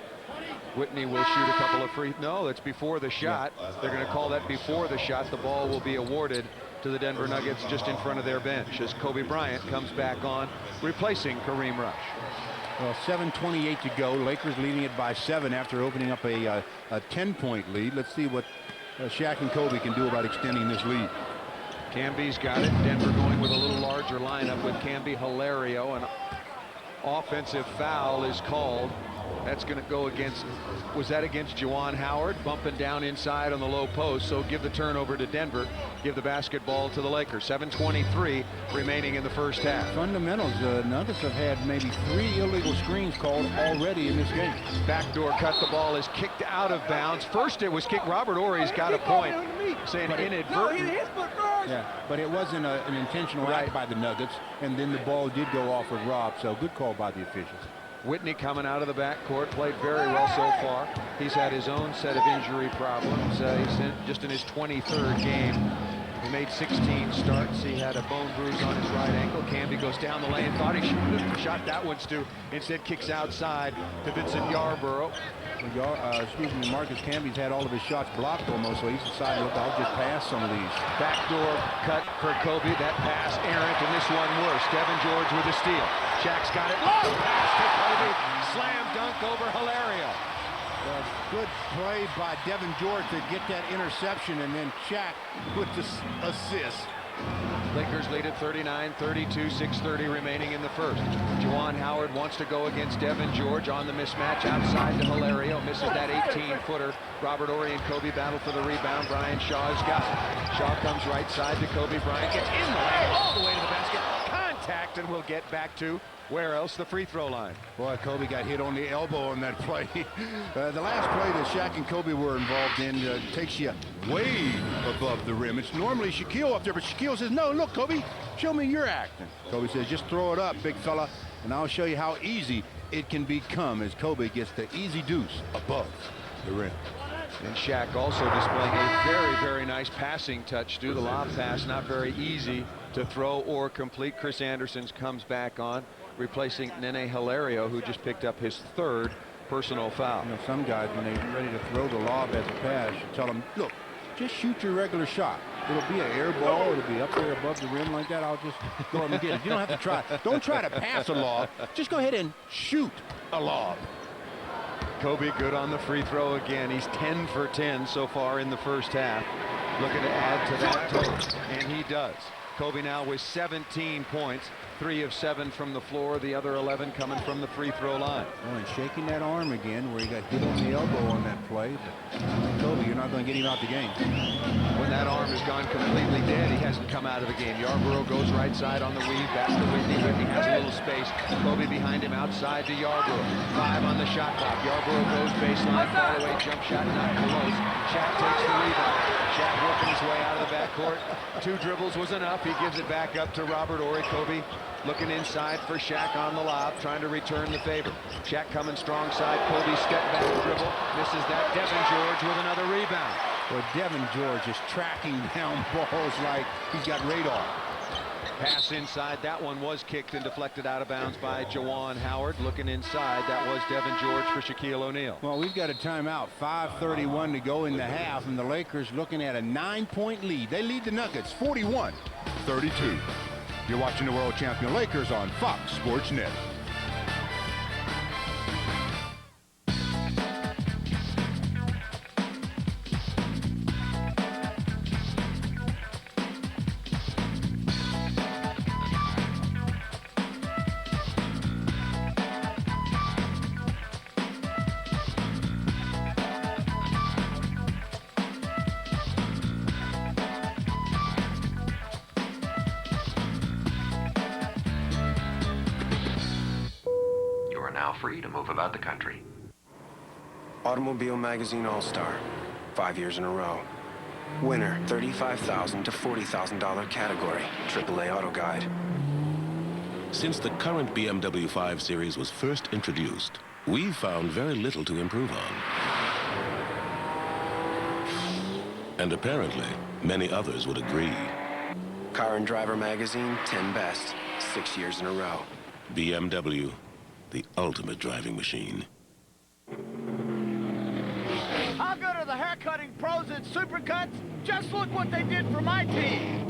Whitney will shoot a couple of free. No, that's before the shot. They're going to call that before the shot. The ball will be awarded to the Denver Nuggets just in front of their bench as Kobe Bryant comes back on, replacing Kareem Rush. Well, 7:28 to go. Lakers leading it by 7 after opening up a 10-point lead. Let's see what Shaq and Kobe can do about extending this lead. Camby's got it. Denver going with a little larger lineup with Camby, Hilario. An offensive foul is called. That's going to go against, was that against Juwan Howard? Bumping down inside on the low post, so give the turnover to Denver. Give the basketball to the Lakers. 7:23 remaining in the first half. Fundamentals, Nuggets have had maybe 3 illegal screens called already in this game. Backdoor cut, the ball is kicked out of bounds. First it was kicked. Robert Horry's got a point, saying inadvertent. Yeah, but it wasn't an intentional act by the Nuggets, and then the ball did go off with Rob, so good call by the officials. Whitney coming out of the backcourt, played very well so far. He's had his own set of injury problems. He's just in his 23rd game. He made 16 starts. He had a bone bruise on his right ankle. Camby goes down the lane. Thought he should have shot that one, Stu. Instead kicks outside to Vincent Yarbrough. Marcus Camby's had all of his shots blocked almost, so he's decided, look, I'll just pass some of these. Backdoor cut for Kobe. That pass errant, and this one worse. Devin George with a steal. Shaq's got it. Long pass to Kobe. Slam dunk over Hilario. Good play by Devin George to get that interception, and then Shaq with the assist. Lakers lead at 39-32, 6:30 remaining in the first. Juwan Howard wants to go against Devin George on the mismatch outside to Hilario. Misses that 18-footer. Robert Horry and Kobe battle for the rebound. Brian Shaw's got it. Shaw comes right side to Kobe Bryant. Gets in the lane all the way to the basket. Contact, and we'll get back to where else? The free throw line. Boy, Kobe got hit on the elbow on that play. The last play that Shaq and Kobe were involved in takes you way above the rim. It's normally Shaquille up there, but Shaquille says, no, look, Kobe, show me your act. And Kobe says, just throw it up, big fella, and I'll show you how easy it can become as Kobe gets the easy deuce above the rim. And Shaq also displaying a very, very nice passing touch. Do the lob pass, not very easy to throw or complete. Chris Anderson's comes back on, replacing Nene Hilario, who just picked up his 3rd personal foul. You know, some guys, when they're ready to throw the lob as a pass, you tell them, look, just shoot your regular shot. It'll be an air ball. It'll be up there above the rim like that. I'll just go up and get it. You don't have to try. Don't try to pass a lob. Just go ahead and shoot a lob. Kobe good on the free throw again. He's 10 for 10 so far in the first half. Looking to add to that total, and he does. Kobe now with 17 points, 3 of 7 from the floor, the other 11 coming from the free throw line. Oh, and shaking that arm again where he got hit on the elbow on that play. But Kobe, you're not going to get him out the game. When that arm has gone completely dead, he hasn't come out of the game. Yarbrough goes right side on the weave, back to Whitney. Whitney has a little space. Kobe behind him outside to Yarbrough. 5 on the shot clock. Yarbrough goes baseline, fall away, jump shot, not close. Shaq takes the rebound. Shaq working his way out of the backcourt. court. 2 dribbles was enough. He gives it back up to Robert Horry. Kobe looking inside for Shaq on the lob, trying to return the favor. Shaq coming strong side. Kobe step back dribble. Misses that. Devin George with another rebound. Well, Devin George is tracking down balls like he's got radar. Pass inside. That one was kicked and deflected out of bounds by Juwan Howard. Looking inside. That was Devin George for Shaquille O'Neal. Well, we've got a timeout. 5:31 to go in the half, and the Lakers looking at a 9-point lead. They lead the Nuggets 41-32. You're watching the world champion Lakers on Fox Sports Net. Free to move about the country. Automobile Magazine All-Star, 5 years in a row. Winner, $35,000 to $40,000 category, AAA Auto Guide. Since the current BMW 5 Series was first introduced, we've found very little to improve on. And apparently, many others would agree. Car and Driver Magazine, 10 best, 6 years in a row. BMW, the ultimate driving machine. I'll go to the haircutting pros at Supercuts. Just look what they did for my team.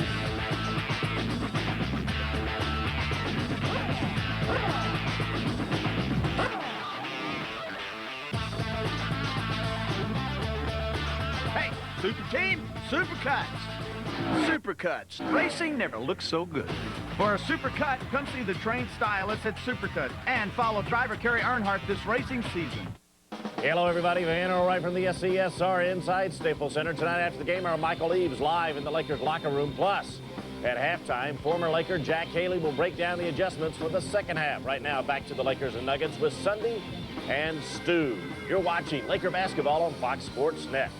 Hey, Super Team, Supercuts. Supercuts. Racing never looks so good. For a Supercut, come see the trained stylists at Supercut and follow driver Kerry Earnhardt this racing season. Hello, everybody. Van O'Reilly from the SCSR inside Staples Center. Tonight after the game, our Michael Eaves live in the Lakers locker room. Plus, at halftime, former Laker Jack Haley will break down the adjustments for the second half. Right now, back to the Lakers and Nuggets with Sunday and Stu. You're watching Laker basketball on Fox Sports Net.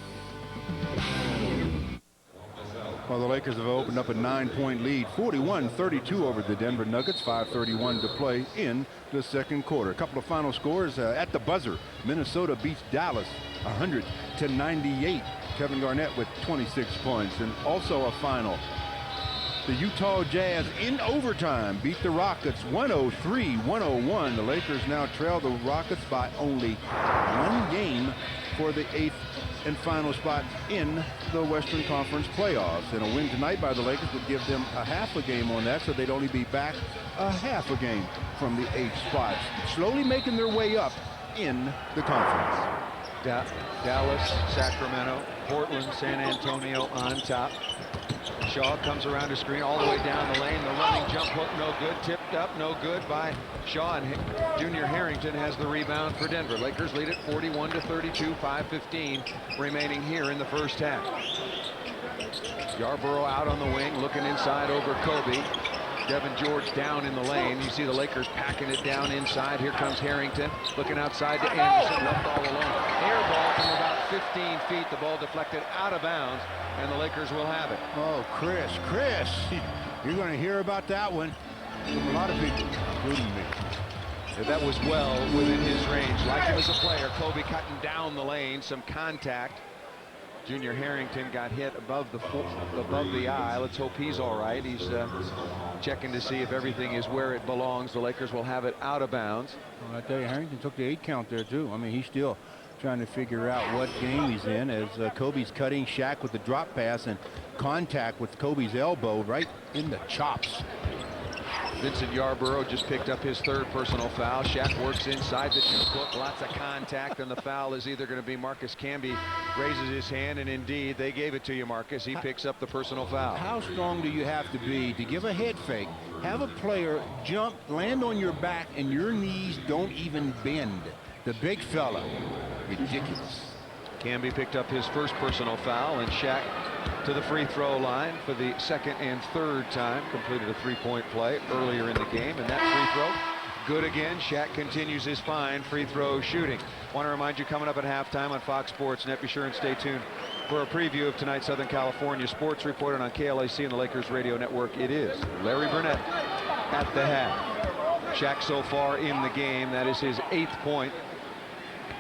Well, the Lakers have opened up a 9-point lead, 41-32 over the Denver Nuggets, 5:31 to play in the second quarter. A couple of final scores at the buzzer. Minnesota beats Dallas 100-98. Kevin Garnett with 26 points. And also a final. The Utah Jazz in overtime beat the Rockets 103-101. The Lakers now trail the Rockets by only 1 game for the 8th and final spot in the Western Conference playoffs. And a win tonight by the Lakers would give them a half a game on that, so they'd only be back a half a game from the 8th spot. Slowly making their way up in the conference. Dallas, Sacramento, Portland, San Antonio on top. Shaw comes around the screen all the way down the lane. The running jump hook, no good. Tipped up, no good by Shaw. And Junior Harrington has the rebound for Denver. Lakers lead it 41-32, 5:15 remaining here in the first half. Yarbrough out on the wing, looking inside over Kobe. Devin George down in the lane. You see the Lakers packing it down inside. Here comes Harrington, looking outside to Anderson, left all alone. Air ball from about 15 feet. The ball deflected out of bounds, and the Lakers will have it. Oh, Chris, you're going to hear about that one from a lot of people, including me. That was well within his range. Like him as a player, Kobe cutting down the lane, some contact. Junior Harrington got hit above the eye. Let's hope he's all right. He's checking to see if everything is where it belongs. The Lakers will have it out of bounds. Well, I tell you, Harrington took the 8 count there, too. I mean, he's still trying to figure out what game he's in as Kobe's cutting Shaq with the drop pass and contact with Kobe's elbow right in the chops. Vincent Yarbrough just picked up his 3rd personal foul. Shaq works inside the book. Lots of contact, and the foul is either going to be Marcus Camby. Raises his hand, and indeed, they gave it to you, Marcus. He picks up the personal foul. How strong do you have to be to give a head fake, have a player jump, land on your back, and your knees don't even bend? The big fella. Ridiculous. Camby picked up his 1st personal foul, and Shaq to the free throw line for the 2nd and 3rd time. Completed a 3-point play earlier in the game, and that free throw good again. Shaq continues his fine free throw shooting. Want to remind you, coming up at halftime on Fox Sports Net, be sure and stay tuned for a preview of tonight's Southern California sports reported on KLAC and the Lakers Radio Network. It is Larry Burnett at the half. Shaq so far in the game, that is his 8th point.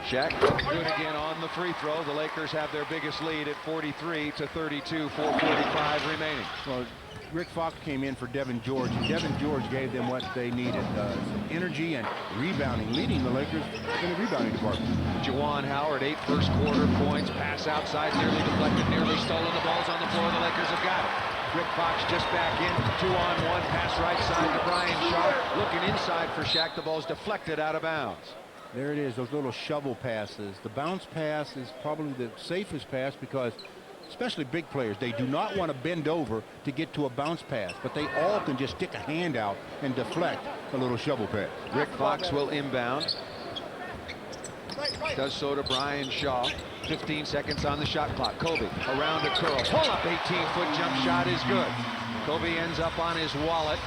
Shaq good again on the free throw. The Lakers have their biggest lead at 43-32, 4:45 remaining. Well, Rick Fox came in for Devin George, and Devin George gave them what they needed, some energy and rebounding, leading the Lakers in the rebounding department. Juwan Howard, 8 first quarter points, pass outside, nearly deflected, nearly stolen. The ball's on the floor. The Lakers have got it. Rick Fox just back in, 2-on-1, pass right side to Brian Shaw, looking inside for Shaq. The ball's deflected out of bounds. There it is, those little shovel passes. The bounce pass is probably the safest pass because, especially big players, they do not want to bend over to get to a bounce pass, but they all can just stick a hand out and deflect a little shovel pass. Rick Fox will inbound. Does so to Brian Shaw. 15 seconds on the shot clock. Kobe around a curl. Pull up, 18-foot jump shot is good. Kobe ends up on his wallet.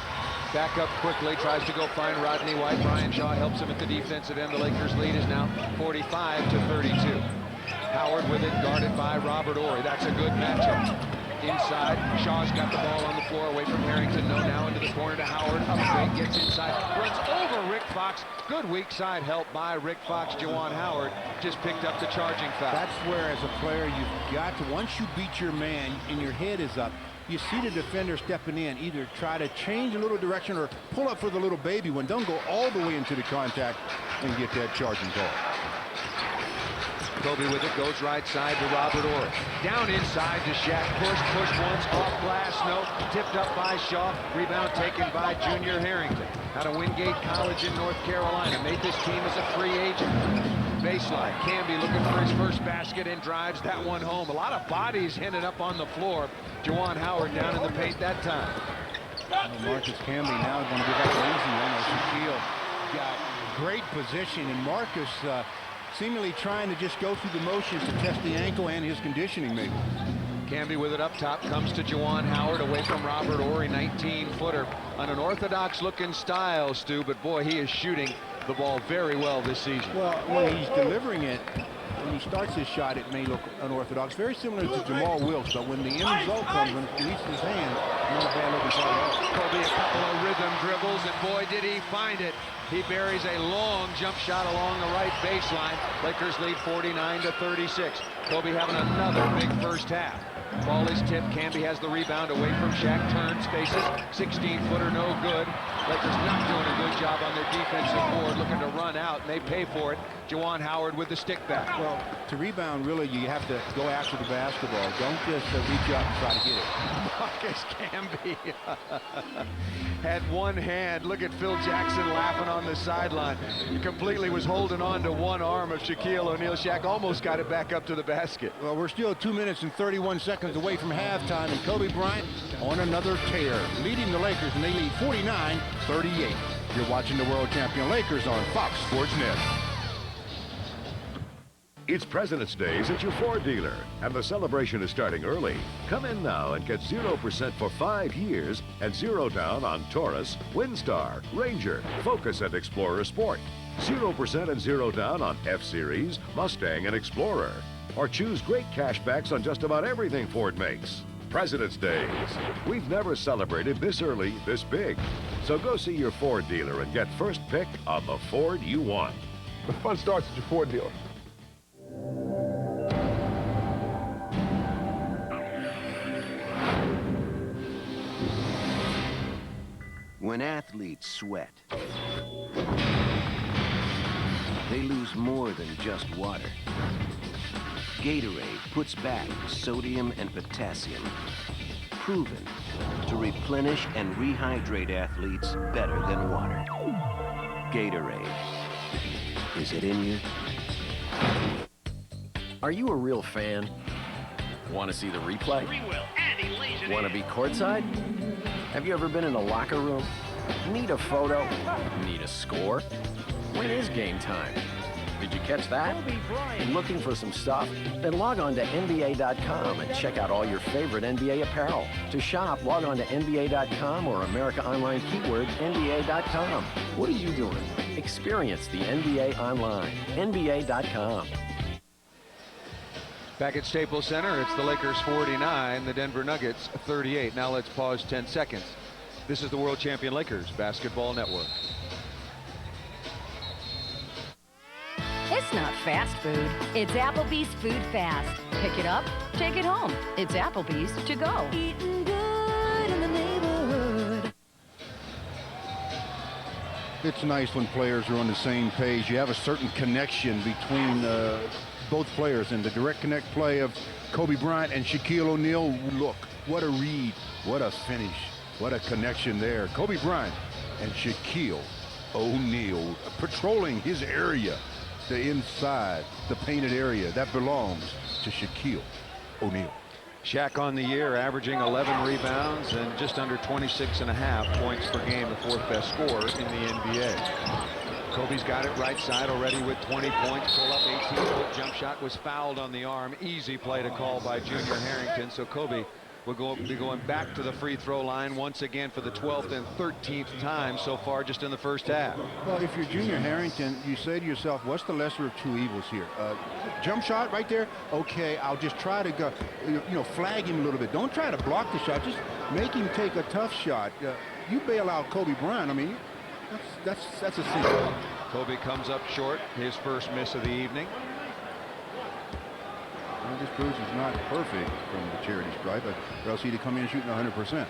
Back up quickly, tries to go find Rodney White. Brian Shaw helps him at the defensive end. The Lakers lead is now 45-32. Howard with it, guarded by Robert Horry. That's a good matchup. Inside, Shaw's got the ball on the floor, away from Harrington. No, now into the corner to Howard. Up straight, gets inside, runs over Rick Fox. Good weak side help by Rick Fox. Juwan Howard just picked up the charging foul. That's where, as a player, you've got to, once you beat your man and your head is up, you see the defender stepping in, either try to change a little direction or pull up for the little baby one. Don't go all the way into the contact and get that charging call. Kobe with it, goes right side to Robert Horry. Down inside to Shaq, push once, off glass, no. Tipped up by Shaw, rebound taken by Junior Harrington. Out of Wingate College in North Carolina, made this team as a free agent. Baseline, Camby looking for his first basket and drives that one home. A lot of bodies ended up on the floor. Juwan Howard down in the paint that time. Marcus Camby now going to give up an easy one. Shaquille got great position, and Marcus seemingly trying to just go through the motions to test the ankle and his conditioning maybe. Camby with it up top, comes to Juwan Howard away from Robert Horry, 19-footer. On an orthodox looking style, Stu, but boy, he is shooting the ball very well this season. Well, when he's delivering it, when he starts his shot, it may look unorthodox, very similar to Jamal Wilkes, but when the end result comes, when he reaches his hand, not a bad looking shot. Kobe a couple of rhythm dribbles, and boy, did he find it. He buries a long jump shot along the right baseline. Lakers lead 49-36. Kobe having another big first half. Ball is tipped. Camby has the rebound away from Shaq. Turns, spaces. 16-footer, no good. Lakers not doing a good job on their defensive board, looking to run out, and they pay for it. Juwan Howard with the stick back. Well, to rebound, really, you have to go after the basketball. Don't just reach up and try to get it. Marcus Camby had one hand. Look at Phil Jackson laughing on the sideline. He completely was holding on to one arm of Shaquille O'Neal. Shaq almost got it back up to the basket. Well, we're still 2 minutes and 31 seconds away from halftime, and Kobe Bryant on another tear, leading the Lakers, and they lead 49-38. You're watching the world champion Lakers on Fox Sports Net. It's President's Days at your Ford dealer, and the celebration is starting early. Come in now and get 0% for 5 years and 0 down on Taurus, Windstar, Ranger, Focus, and Explorer Sport. 0% and 0 down on F-Series, Mustang, and Explorer. Or choose great cashbacks on just about everything Ford makes. President's Days. We've never celebrated this early, this big. So go see your Ford dealer and get first pick on the Ford you want. The fun starts at your Ford dealer. When athletes sweat, they lose more than just water. Gatorade puts back sodium and potassium, proven to replenish and rehydrate athletes better than water. Gatorade. Is it in you? Are you a real fan? Want to see the replay? Want to be courtside? Have you ever been in a locker room? Need a photo? Need a score? When is game time? Did you catch that? Looking for some stuff? Then log on to NBA.com and check out all your favorite NBA apparel. To shop, log on to NBA.com or America Online keyword NBA.com. What are you doing? Experience the NBA online. NBA.com. Back at Staples Center, it's the Lakers 49, the Denver Nuggets 38. Now let's pause 10 seconds. This is the world champion Lakers Basketball Network. It's not fast food. It's Applebee's Food Fast. Pick it up, take it home. It's Applebee's to go. Eating good in the neighborhood. It's nice when players are on the same page. You have a certain connection between both players, and the direct connect play of Kobe Bryant and Shaquille O'Neal. Look, what a read, what a finish, what a connection there. Kobe Bryant and Shaquille O'Neal patrolling his area, the inside, the painted area that belongs to Shaquille O'Neal. Shaq on the year averaging 11 rebounds and just under 26.5 points per game, the fourth best scorer in the NBA. Kobe's got it right side already with 20 points. Pull up 18-foot jump shot was fouled on the arm. Easy play to call by Junior Harrington. So Kobe will be going back to the free throw line once again for the 12th and 13th time so far just in the first half. Well, if you're Junior Harrington, you say to yourself, what's the lesser of two evils here? Jump shot right there. Okay, I'll just try to go, flag him a little bit. Don't try to block the shot. Just make him take a tough shot. You bail out Kobe Bryant. I mean, that's a single. Kobe comes up short, his first miss of the evening. Well, this proves he's not perfect from the charity stripe, but or else he'd come in shooting 100%. Missed them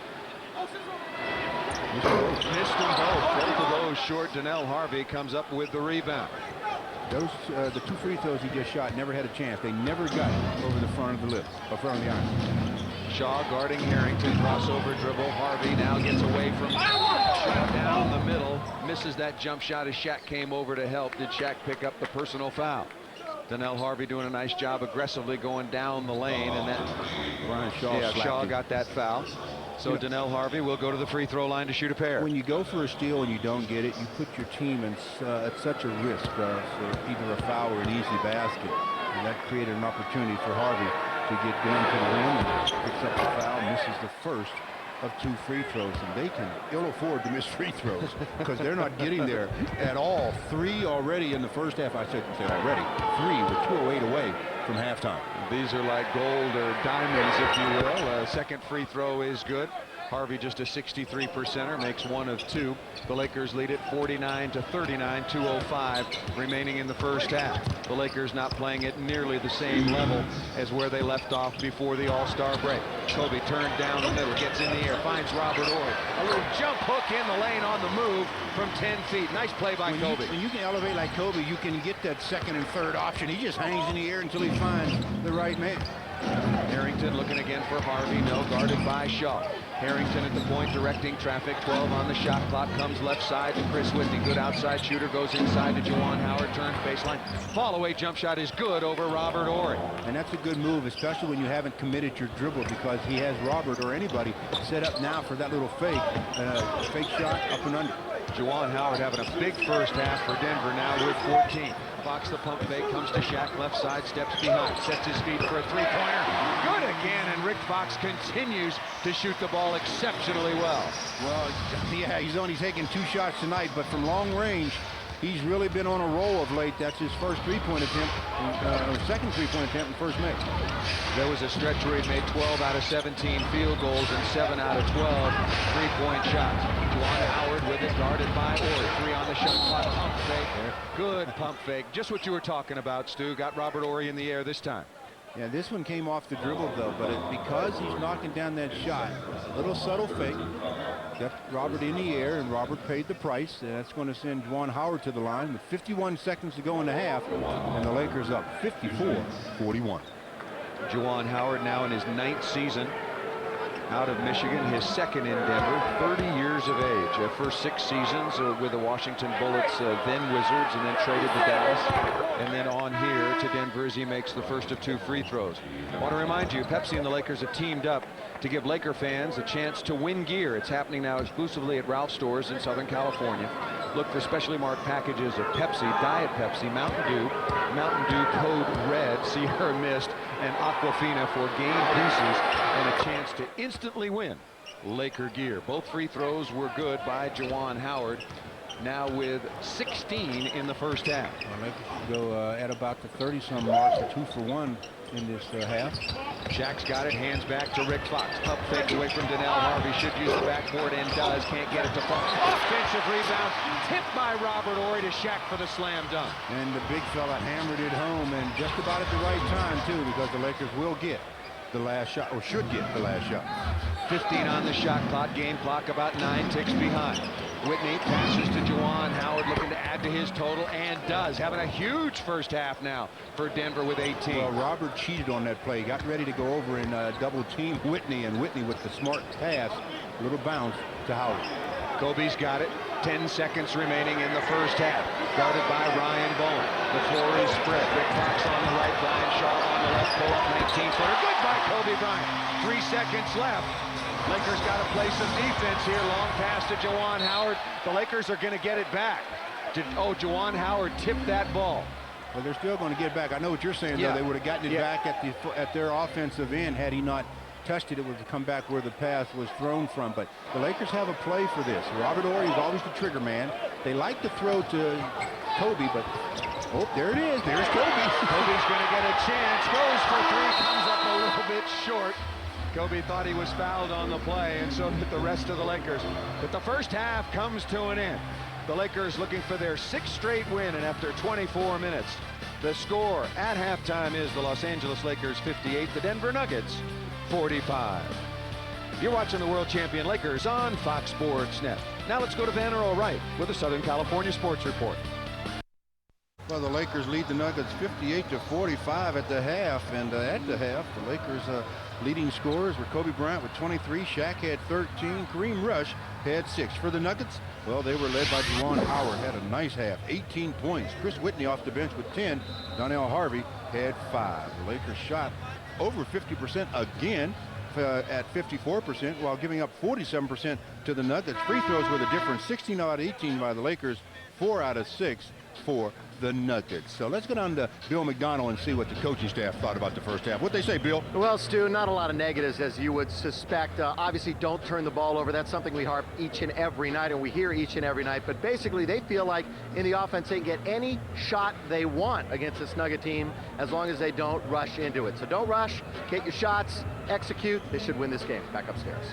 both. Both of those short. Donnell Harvey comes up with the rebound. Those the two free throws he just shot never had a chance. They never got over the front of the lip, or front of the iron. Shaw guarding Harrington, crossover dribble. Harvey now gets away from shot down the middle. Misses that jump shot as Shaq came over to help. Did Shaq pick up the personal foul? Donnell Harvey doing a nice job aggressively going down the lane, and that Shaw got that foul. So Donnell Harvey will go to the free throw line to shoot a pair. When you go for a steal and you don't get it, you put your team in at such a risk for either a foul or an easy basket, and that created an opportunity for Harvey to get down to the rim and picks up the foul, misses the first of two free throws, and they can ill afford to miss free throws because they're not getting there at all. 3 already in the first half. I said already 3 with 2:08 away from halftime. These are like gold or diamonds, if you will. Second free throw is good. Harvey just a 63%er, makes 1 of 2. The Lakers lead it 49-39, 2:05 remaining in the first half. The Lakers not playing at nearly the same level as where they left off before the All-Star break. Kobe turned down the middle, gets in the air, finds Robert Horry. A little jump hook in the lane on the move from 10 feet. Nice play by Kobe. When you can elevate like Kobe, you can get that second and third option. He just hangs in the air until he finds the right man. Harrington looking again for Harvey. No, guarded by Shaw. Harrington at the point directing traffic. 12 on the shot clock. Comes left side to Chris Whitney. Good outside shooter. Goes inside to Juwan Howard. Turns baseline. Fall away jump shot is good over Robert Horry. And that's a good move, especially when you haven't committed your dribble, because he has Robert or anybody set up now for that little fake. Fake shot up and under. Juwan Howard having a big first half for Denver now with 14. Fox the pump fake, comes to Shaq, left side, steps behind, sets his feet for a three-pointer. Good again, and Rick Fox continues to shoot the ball exceptionally well. Well, yeah, he's only taken 2 shots tonight, but from long range, he's really been on a roll of late. That's his first three-point attempt, second three-point attempt and first make. There was a stretch where he made 12 out of 17 field goals and 7 out of 12 three-point shots. Juwan Howard with it, guarded by Horry. 3 on the shot clock, pump fake. Good pump fake. Just what you were talking about, Stu. Got Robert Horry in the air this time. Yeah, this one came off the dribble, though, but because he's knocking down that shot, a little subtle fake, got Robert in the air, and Robert paid the price, and that's going to send Juwan Howard to the line with 51 seconds to go in the half, and the Lakers up 54-41. Juwan Howard now in his 9th season out of Michigan, his second in Denver, 30 years of age. First 6 seasons with the Washington Bullets, then Wizards, and then traded to Dallas, and then on here to Denver as he makes the first of 2 free throws. I want to remind you, Pepsi and the Lakers have teamed up to give Laker fans a chance to win gear. It's happening now exclusively at Ralph's stores in Southern California. Look for specially marked packages of Pepsi, Diet Pepsi, Mountain Dew Code Red, Sierra Mist, and Aquafina for game pieces and a chance to instantly win Laker gear. Both free throws were good by Juwan Howard, now with 16 in the first half. Well, Lakers go at about the 30-some mark, the 2 for 1 in this half. Shaq's got it, hands back to Rick Fox. Up fake away from Donnell Harvey, should use the backboard and does. Can't get it to Fox. Offensive rebound, tipped by Robert Horry to Shaq for the slam dunk. And the big fella hammered it home, and just about at the right time, too, because the Lakers will get the last shot, or should get the last shot. 15 on the shot clock, game clock about 9 ticks behind. Whitney passes to Juwan Howard, looking to add to his total, and does. Having a huge first half now for Denver with 18. Well, Robert cheated on that play. Got ready to go over and double team Whitney, and Whitney with the smart pass, little bounce to Howard. Kobe's got it. 10 seconds remaining in the first half. Guarded by Ryan Bowen. The floor is spread. Rick Fox on the right, Brian Shaw on the left. Pull up 19-footer. Good by Kobe Bryant. 3 seconds left. Lakers got to play some defense here. Long pass to Juwan Howard. The Lakers are going to get it back. Juwan Howard tipped that ball. Well, they're still going to get it back. I know what you're saying, though. They would have gotten it back at their offensive end had he not touched it. It would have come back where the pass was thrown from. But the Lakers have a play for this. Robert Horry is always the trigger man. They like to throw to Kobe, but oh, there it is. There's Kobe. Kobe's going to get a chance. Goes for 3. Comes up a little bit short. Kobe thought he was fouled on the play, and so did the rest of the Lakers. But the first half comes to an end. The Lakers looking for their 6th straight win, and after 24 minutes, the score at halftime is the Los Angeles Lakers 58, the Denver Nuggets 45. You're watching the world champion Lakers on Fox Sports Net. Now let's go to Van Earl Wright with a Southern California Sports Report. Well, the Lakers lead the Nuggets 58-45 at the half, and at the half, the Lakers leading scorers were Kobe Bryant with 23, Shaq had 13, Kareem Rush had 6. For the Nuggets, well, they were led by Juwan Howard, had a nice half, 18 points. Chris Whitney off the bench with 10, Donnell Harvey had 5. The Lakers shot over 50% again at 54%, while giving up 47% to the Nuggets. Free throws were the difference, 16 out of 18 by the Lakers, 4 out of 6 for the Nuggets. So let's go down to Bill McDonald and see what the coaching staff thought about the first half. What'd they say, Bill? Well, Stu, not a lot of negatives, as you would suspect. Obviously, don't turn the ball over. That's something we harp each and every night, and we hear each and every night. But basically, they feel like in the offense, they can get any shot they want against this Nugget team as long as they don't rush into it. So don't rush, get your shots, execute. They should win this game. Back upstairs.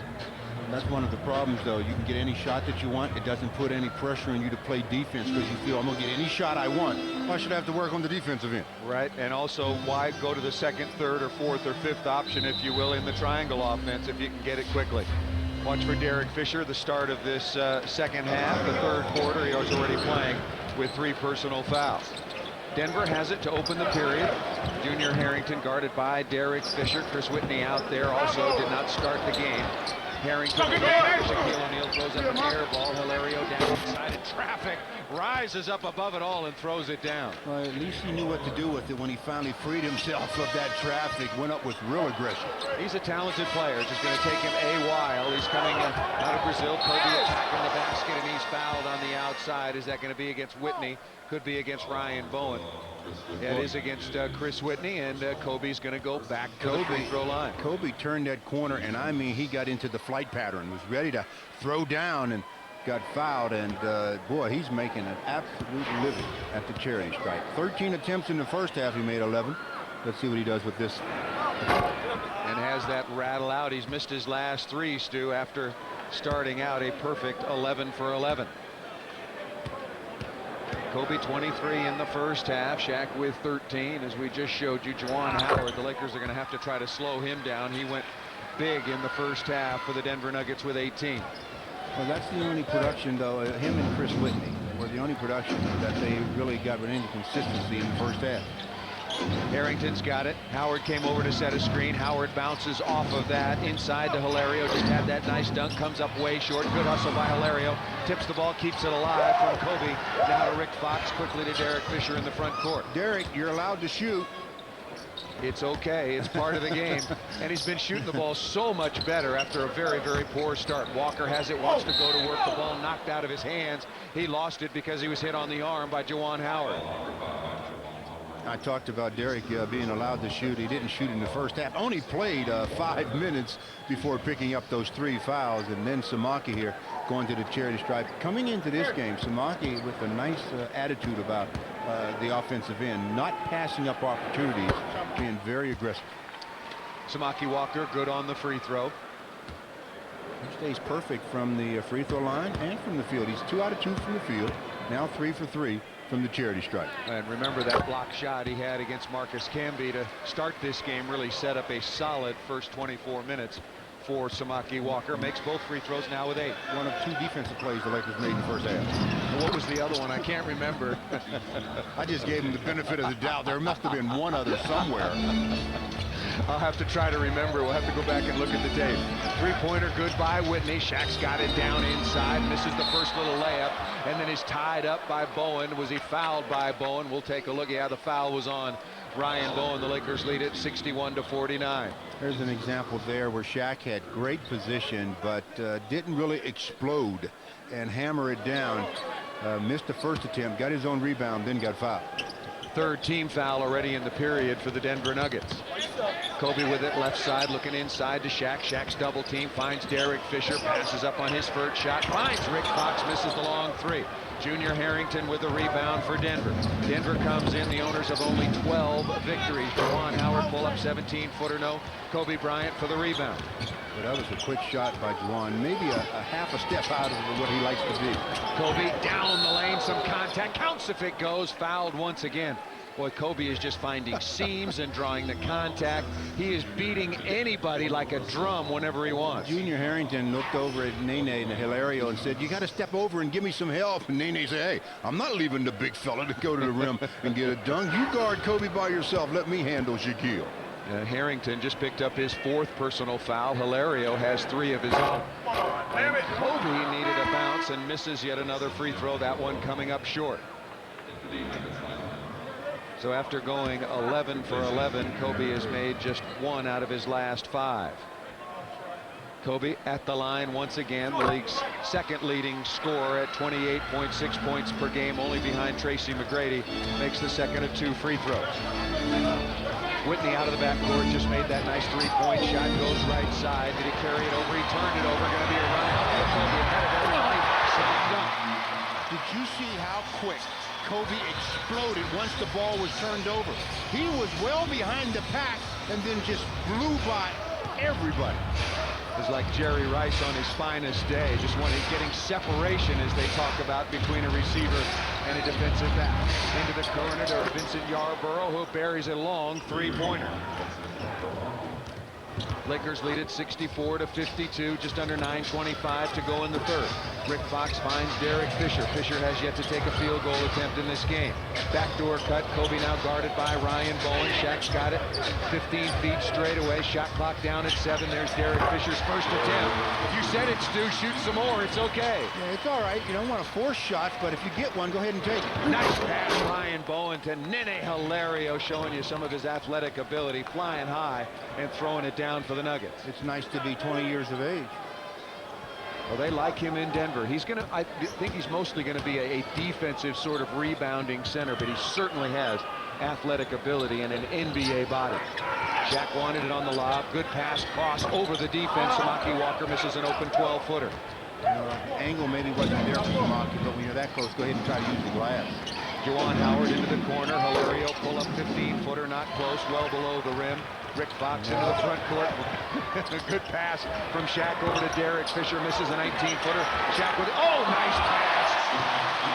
That's one of the problems, though. You can get any shot that you want. It doesn't put any pressure on you to play defense because you feel I'm going to get any shot I want. Why should I have to work on the defensive end? Right, and also why go to the 2nd, 3rd, or 4th, or 5th option, if you will, in the triangle offense if you can get it quickly. Watch for Derek Fisher, the start of this second half, the 3rd quarter. He was already playing with 3 personal fouls. Denver has it to open the period. Junior Harrington guarded by Derek Fisher. Chris Whitney out there also did not start the game. Harrington, Shaquille O'Neal throws up an air ball. Hilario down inside in traffic, rises up above it all and throws it down. Well, at least he knew what to do with it when he finally freed himself of that traffic, went up with real aggression. He's a talented player. It's just going to take him a while. He's coming out of Brazil. Kobe attacking the basket, and he's fouled on the outside. Is that going to be against Whitney? Could be against Ryan Bowen. Yeah, it is against Chris Whitney, and Kobe's going to go back to the free throw line. Kobe turned that corner, and I mean, he got into the flight pattern, was ready to throw down, and got fouled. And boy, he's making an absolute living at the charity stripe. 13 attempts in the first half, he made 11. Let's see what he does with this. And has that rattle out. He's missed his last 3, Stu, after starting out a perfect 11 for 11. Kobe 23 in the first half, Shaq with 13. As we just showed you, Juwan Howard, the Lakers are going to have to try to slow him down. He went big in the first half for the Denver Nuggets with 18. Well, that's the only production, though. Him and Chris Whitney were the only production that they really got with any consistency in the first half. Harrington's got it. Howard came over to set a screen. Howard bounces off of that inside to Hilario. Just had that nice dunk. Comes up way short. Good hustle by Hilario. Tips the ball, keeps it alive from Kobe. Now to Rick Fox, quickly to Derek Fisher in the front court. Derek, you're allowed to shoot. It's okay. It's part of the game. And he's been shooting the ball so much better after a very, very poor start. Walker has it, wants to go to work. The ball knocked out of his hands. He lost it because he was hit on the arm by Juwan Howard. I talked about Derek being allowed to shoot. He didn't shoot in the first half. Only played 5 minutes before picking up those 3 fouls. And then Samaki here going to the charity stripe. Coming into this game, Samaki with a nice attitude about the offensive end, not passing up opportunities, being very aggressive. Samaki Walker good on the free throw. He stays perfect from the free throw line and from the field. He's 2 out of 2 from the field. Now 3 for 3 from the charity stripe. And remember that block shot he had against Marcus Camby to start this game really set up a solid first 24 minutes for Samaki Walker. Makes both free throws now with 8. One of 2 defensive plays the Lakers made in the first half. And what was the other one? I can't remember. I just gave him the benefit of the doubt. There must have been one other somewhere. I'll have to try to remember. We'll have to go back and look at the tape. 3-pointer good by Whitney. Shaq's got it down inside. Misses the first little layup. And then is tied up by Bowen. Was he fouled by Bowen? We'll take a look. Yeah, the foul was on Ryan Bowen. The Lakers lead it 61-49. There's an example there where Shaq had great position, but didn't really explode and hammer it down. Missed the first attempt, got his own rebound, then got fouled. 3rd team foul already in the period for the Denver Nuggets. Kobe with it left side, looking inside to Shaq. Shaq's double team, finds Derek Fisher, passes up on his first shot, finds Rick Fox, misses the long 3. Junior Harrington with the rebound for Denver. Denver comes in, the owners of only 12 victories. Juwan Howard pull up 17-footer, no. Kobe Bryant for the rebound. But that was a quick shot by Juwan, maybe a half a step out of what he likes to be. Kobe down the lane, some contact, counts if it goes, fouled once again. Boy, Kobe is just finding seams and drawing the contact. He is beating anybody like a drum whenever he wants. Junior Harrington looked over at Nene and Hilario and said, "You got to step over and give me some help." And Nene said, "Hey, I'm not leaving the big fella to go to the rim and get a dunk. You guard Kobe by yourself. Let me handle Shaquille." Harrington just picked up his 4th personal foul. Hilario has 3 of his own. And Kobe needed a bounce and misses yet another free throw. That one coming up short. So after going 11 for 11, Kobe has made just 1 out of his last 5. Kobe at the line once again, the league's 2nd leading scorer at 28.6 points per game, only behind Tracy McGrady, makes the 2nd of 2 free throws. Whitney out of the backcourt, just made that nice 3-point shot, goes right side. Did he carry it over? He turned it over. Going to be a run out for Kobe ahead of everybody. Slam dunk. Did you see how quick Kobe exploded once the ball was turned over? He was well behind the pack and then just blew by everybody. It's like Jerry Rice on his finest day, just getting separation, as they talk about, between a receiver and a defensive back. Into the corner to Vincent Yarbrough, who buries a long 3-pointer. Lakers lead it 64-52, just under 9:25 to go in the 3rd. Rick Fox finds Derek Fisher. Fisher has yet to take a field goal attempt in this game. Backdoor cut. Kobe now guarded by Ryan Bowen. Shaq's got it. 15 feet straight away. Shot clock down at 7. There's Derek Fisher's first attempt. If you said it, Stu, shoot some more. It's okay. Yeah, it's all right. You don't want to force shots, but if you get one, go ahead and take it. Nice pass, Ryan Bowen to Nene Hilario, showing you some of his athletic ability, flying high and throwing it down for the Nuggets. It's nice to be 20 years of age. Well, they like him in Denver. I think he's mostly going to be a defensive sort of rebounding center, but he certainly has athletic ability and an NBA body. Shaq wanted it on the lob. Good pass, cross over the defense. Samaki Walker misses an open 12-footer. Angle maybe wasn't there for Samaki, but when you're that close, go ahead and try to use the glass. Juwan Howard into the corner. Hilario pull up 15-footer, not close, well below the rim. Rick Fox into the front court. A good pass from Shaq over to Derek Fisher. Misses a 19-footer. Shaq with, nice pass.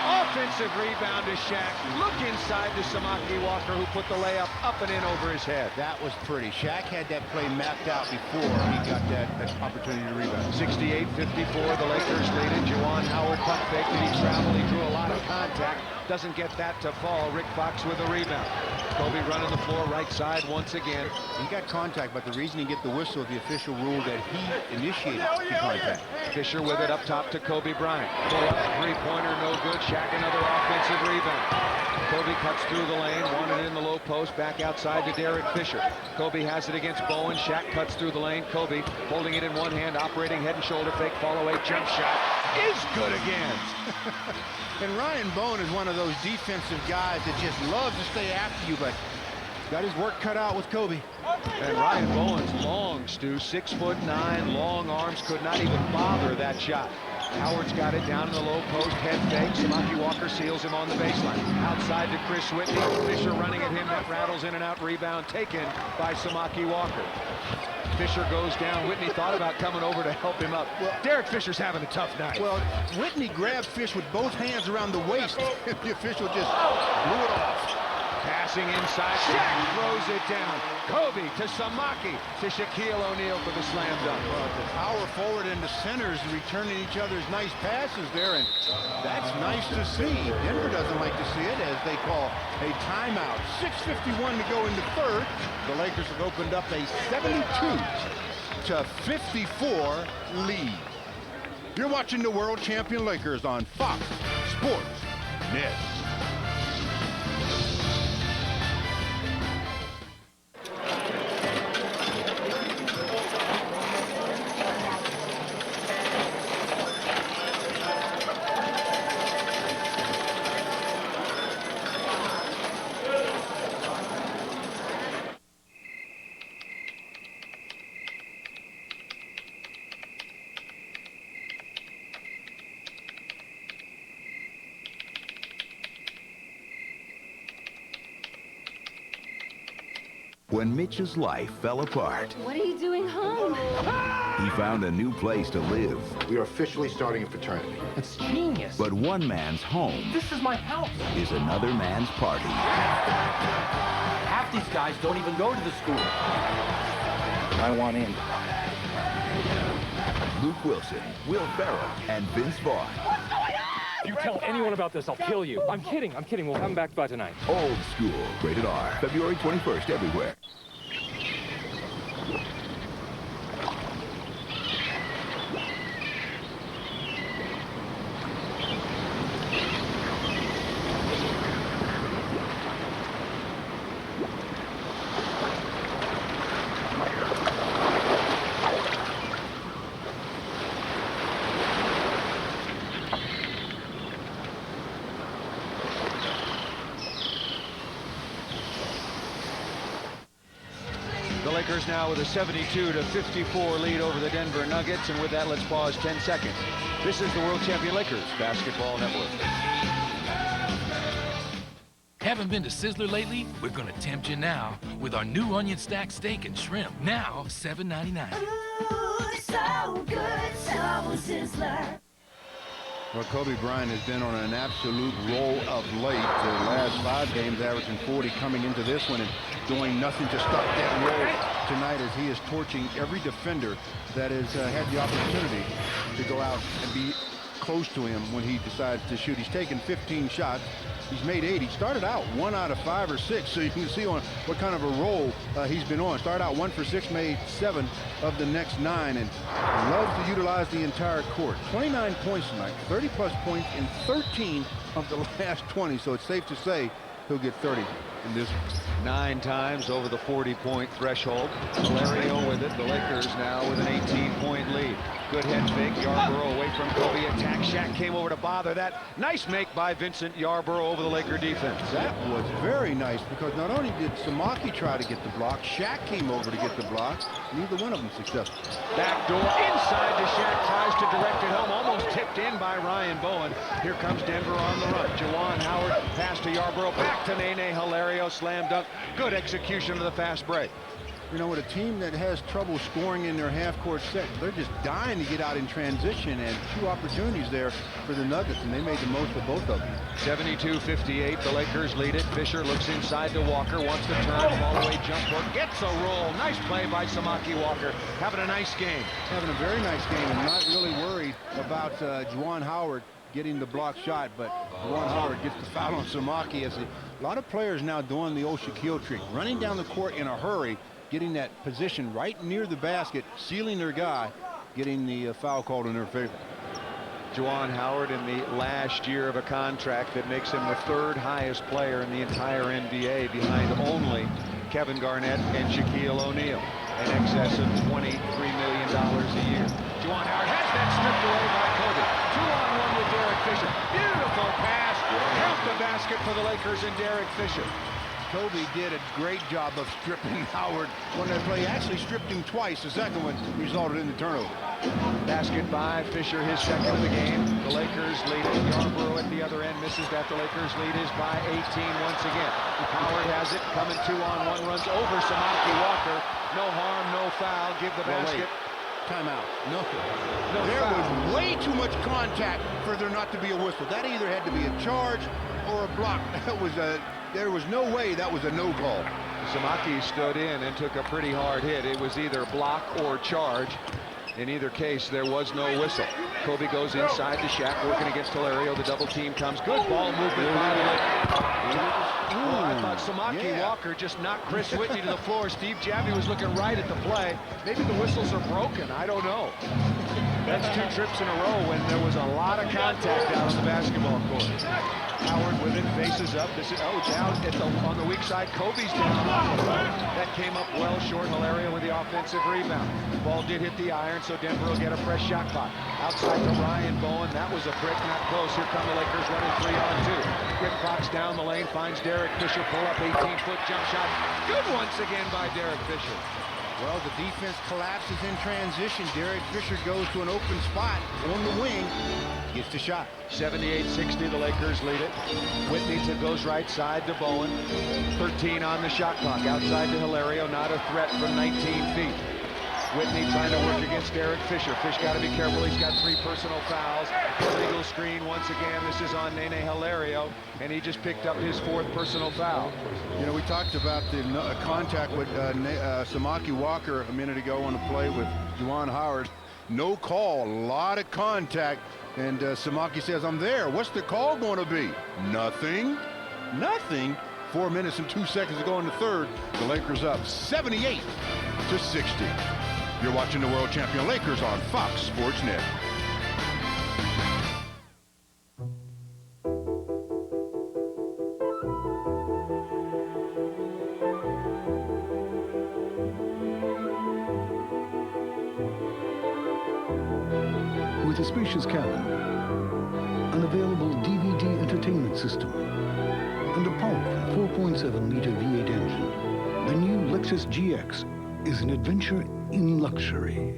Offensive rebound to Shaq. Look inside to Samaki Walker, who put the layup up and in over his head. That was pretty. Shaq had that play mapped out before he got that opportunity to rebound. 68-54, the Lakers lead it. Juwan Howard puck fake. Did he travel? He drew a lot of contact. Doesn't get that to fall. Rick Fox with a rebound. Kobe running the floor right side once again. He got contact, but the reason he get the whistle, the official rule that he initiated the contact. Fisher with it up top to Kobe Bryant. Pull up 3-pointer. Three-pointer, no good. Shaq, another offensive rebound. Kobe cuts through the lane, wanted in the low post, back outside to Derek Fisher. Kobe has it against Bowen. Shaq cuts through the lane. Kobe holding it in one hand, operating head and shoulder fake, follow-away jump shot is good again. And Ryan Bowen is one of those defensive guys that just loves to stay after you, but got his work cut out with Kobe. And Ryan Bowen's long, Stu, 6'9", long arms, could not even bother that shot. Howard's got it down in the low post, head fake. Samaki Walker seals him on the baseline. Outside to Chris Whitney. Fisher running at him, that rattles in and out, rebound taken by Samaki Walker. Fisher goes down. Whitney thought about coming over to help him up. Well, Derek Fisher's having a tough night. Well, Whitney grabbed Fish with both hands around the waist. The official just blew it off. Passing inside, Shaq throws it down. Kobe to Samaki to Shaquille O'Neal for the slam dunk. Well, the power forward and the centers returning each other's nice passes there, and that's nice to see. Denver doesn't like to see it, as they call a timeout. 6:51 to go in the third. The Lakers have opened up a 72-54 lead. You're watching the world champion Lakers on Fox Sports Net. When Mitch's life fell apart, What are you doing home? he found a new place to live. We are officially starting a fraternity. It's genius. But one man's home This is my house. is another man's party. Half these guys don't even go to the school. I want in. Luke Wilson, Will Ferrell, and Vince Vaughn. If you tell anyone about this, I'll kill you. I'm kidding. We'll come back by tonight. Old School, rated R, February 21st everywhere. Lakers now with a 72-54 lead over the Denver Nuggets, and with that, let's pause 10 seconds. This is the World Champion Lakers Basketball Network. Haven't been to Sizzler lately? We're gonna tempt you now with our new onion stack steak and shrimp. Now $7.99. Ooh, so good, so Sizzler. Well, Kobe Bryant has been on an absolute roll of late. The last 5 games averaging 40, coming into this one and doing nothing to stop that roll tonight, as he is torching every defender that has had the opportunity to go out and be close to him when he decides to shoot. He's taken 15 shots. He's made 8. He started out 1 out of 5 or 6, so you can see on what kind of a roll he's been on. Started out 1 for 6, made 7 of the next 9, and loves to utilize the entire court. 29 points tonight, 30-plus points in 13 of the last 20, so it's safe to say he'll get 30 in this one. 9 times over the 40-point threshold. Hilario with it. The Lakers now with an 18-point lead. Good head fake. Yarbrough away from Kobe. Attack. Shaq came over to bother that. Nice make by Vincent Yarbrough over the Laker defense. That was very nice, because not only did Samaki try to get the block, Shaq came over to get the block. Neither one of them successful. Backdoor inside to Shaq. Tries to direct it home. Almost tipped in by Ryan Bowen. Here comes Denver on the run. Juwan Howard. Pass to Yarbrough. Back to Nene Hilario. Slam dunk. Good execution of the fast break. You know, with a team that has trouble scoring in their half-court set, they're just dying to get out in transition, and 2 opportunities there for the Nuggets, and they made the most of both of them. 72-58, the Lakers lead it. Fisher looks inside to Walker, wants to turn, fall-away jump hook, gets a roll. Nice play by Samaki Walker. Having a nice game. Having a very nice game, and not really worried about Juwan Howard getting the block shot, but Juwan Howard gets the foul on Samaki. As a lot of players now doing the old Shaquille trick, running down the court in a hurry, getting that position right near the basket, sealing their guy, getting the foul called in their favor. Juwan Howard in the last year of a contract that makes him the 3rd highest player in the entire NBA, behind only Kevin Garnett and Shaquille O'Neal, in excess of $23 million a year. Juwan Howard has that stripped away by Kobe. 2-on-1 with Derek Fisher. Beautiful pass. Count the basket for the Lakers and Derek Fisher. Kobe did a great job of stripping Howard on that play. He actually stripped him twice. The second one resulted in the turnover. Basket by Fisher, his 2nd of the game. The Lakers lead it. Yarbrough at the other end misses that. The Lakers lead is by 18 once again. Howard has it, coming 2-on-1, runs over Samaki Walker. No harm, no foul. Give the basket. Timeout. No there was way too much contact for there not to be a whistle. That either had to be a charge or a block. There was no way that was a no call. Samaki stood in and took a pretty hard hit. It was either block or charge. In either case, there was no whistle. Kobe goes inside to Shaq, working against Hilario. The double team comes. Good ball movement by the Lakers. I thought Samaki Walker just knocked Chris Whitney to the floor. Steve Javy was looking right at the play. Maybe the whistles are broken. I don't know. That's 2 trips in a row when there was a lot of contact out on the basketball court. Howard with it, faces up. This is down on the weak side. Kobe's down. That came up well short. Hilario with the offensive rebound. Ball did hit the iron, so Denver will get a fresh shot clock. Outside to Ryan Bowen. That was a brick, not close. Here come the Lakers running 3-on-2. Quick clocks down the lane, finds Derek Fisher. Pull up 18-foot jump shot. Good once again by Derek Fisher. Well, the defense collapses in transition. Derek Fisher goes to an open spot on the wing. Gets the shot. 78-60, the Lakers lead it. Whitney goes right side to Bowen. 13 on the shot clock. Outside to Hilario, not a threat from 19 feet. Whitney trying to work against Derek Fisher. Fish got to be careful. He's got 3 personal fouls. Illegal screen once again. This is on Nene Hilario, and he just picked up his 4th personal foul. You know, we talked about the contact with Samaki Walker a minute ago on the play with Juwan Howard. No call, a lot of contact, and Samaki says, "I'm there. What's the call going to be?" Nothing. Nothing. 4 minutes and 2 seconds to go in the 3rd. The Lakers up 78-60. You're watching the world champion Lakers on Fox Sports Net. With a spacious cabin, an available DVD entertainment system, and a powerful 4.7-liter V8 engine, the new Lexus GX is an adventure in luxury.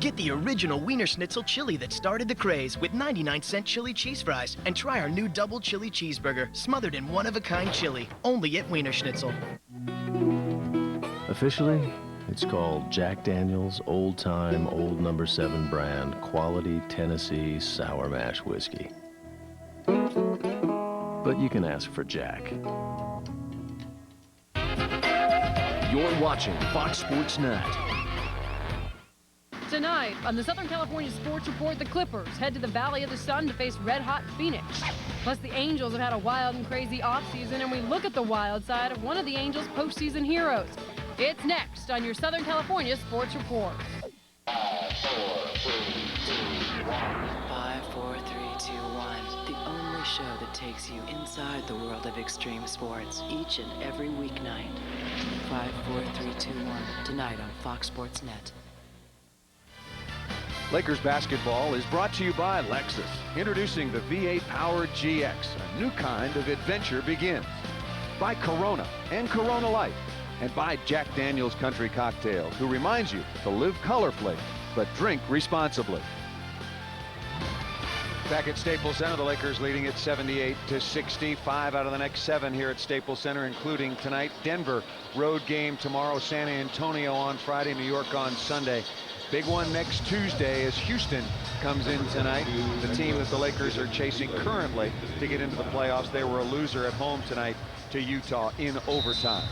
Get the original Wiener Schnitzel chili that started the craze with 99-cent chili cheese fries, and try our new double chili cheeseburger smothered in one-of-a-kind chili, only at Wiener Schnitzel. Officially, it's called Jack Daniel's Old Time Old No. 7 brand Quality Tennessee Sour Mash Whiskey. But you can ask for Jack. You're watching Fox Sports Net. Tonight, on the Southern California Sports Report, the Clippers head to the Valley of the Sun to face red-hot Phoenix. Plus, the Angels have had a wild and crazy offseason, and we look at the wild side of one of the Angels' postseason heroes. It's next on your Southern California Sports Report. 5, 4, 3, 2, 1. 5, 4, 3, 2, 1. The only show that takes you inside the world of extreme sports each and every weeknight. 5, 4, 3, 2, 1. Tonight on Fox Sports Net. Lakers basketball is brought to you by Lexus. Introducing the V8-powered GX. A new kind of adventure begins. By Corona and Corona Light. And by Jack Daniel's Country Cocktails, who reminds you to live colorfully, but drink responsibly. Back at Staples Center, the Lakers leading at 78-60. 5 out of the next 7 here at Staples Center, including tonight. Denver road game tomorrow, San Antonio on Friday, New York on Sunday. Big one next Tuesday as Houston comes in tonight. The team that the Lakers are chasing currently to get into the playoffs. They were a loser at home tonight to Utah in overtime.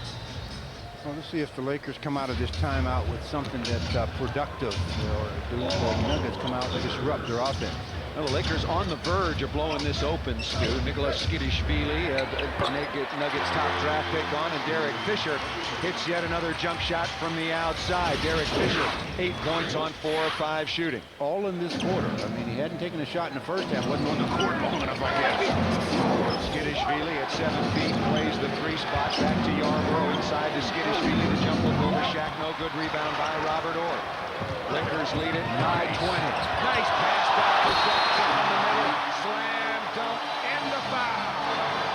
Well, let's see if the Lakers come out of this timeout with something that's productive, or do the Nuggets come out and disrupt their offense. Well, the Lakers on the verge of blowing this open, Stu. Nicholas Skidishvili, Nuggets top draft pick on, and Derek Fisher hits yet another jump shot from the outside. Derek Fisher, 8 points on 4 of 5 shooting. All in this quarter. I mean, he hadn't taken a shot in the first half. Wasn't on the court long enough, I guess. Skidishvili at 7 feet plays the 3 spot back to Yarbrough. Inside to Skidishvili. The jump will go to Shaq. No good rebound by Robert Orr. Lakers lead it by 20. Nice pass back to Shaq down the middle. Slam dunk and the foul.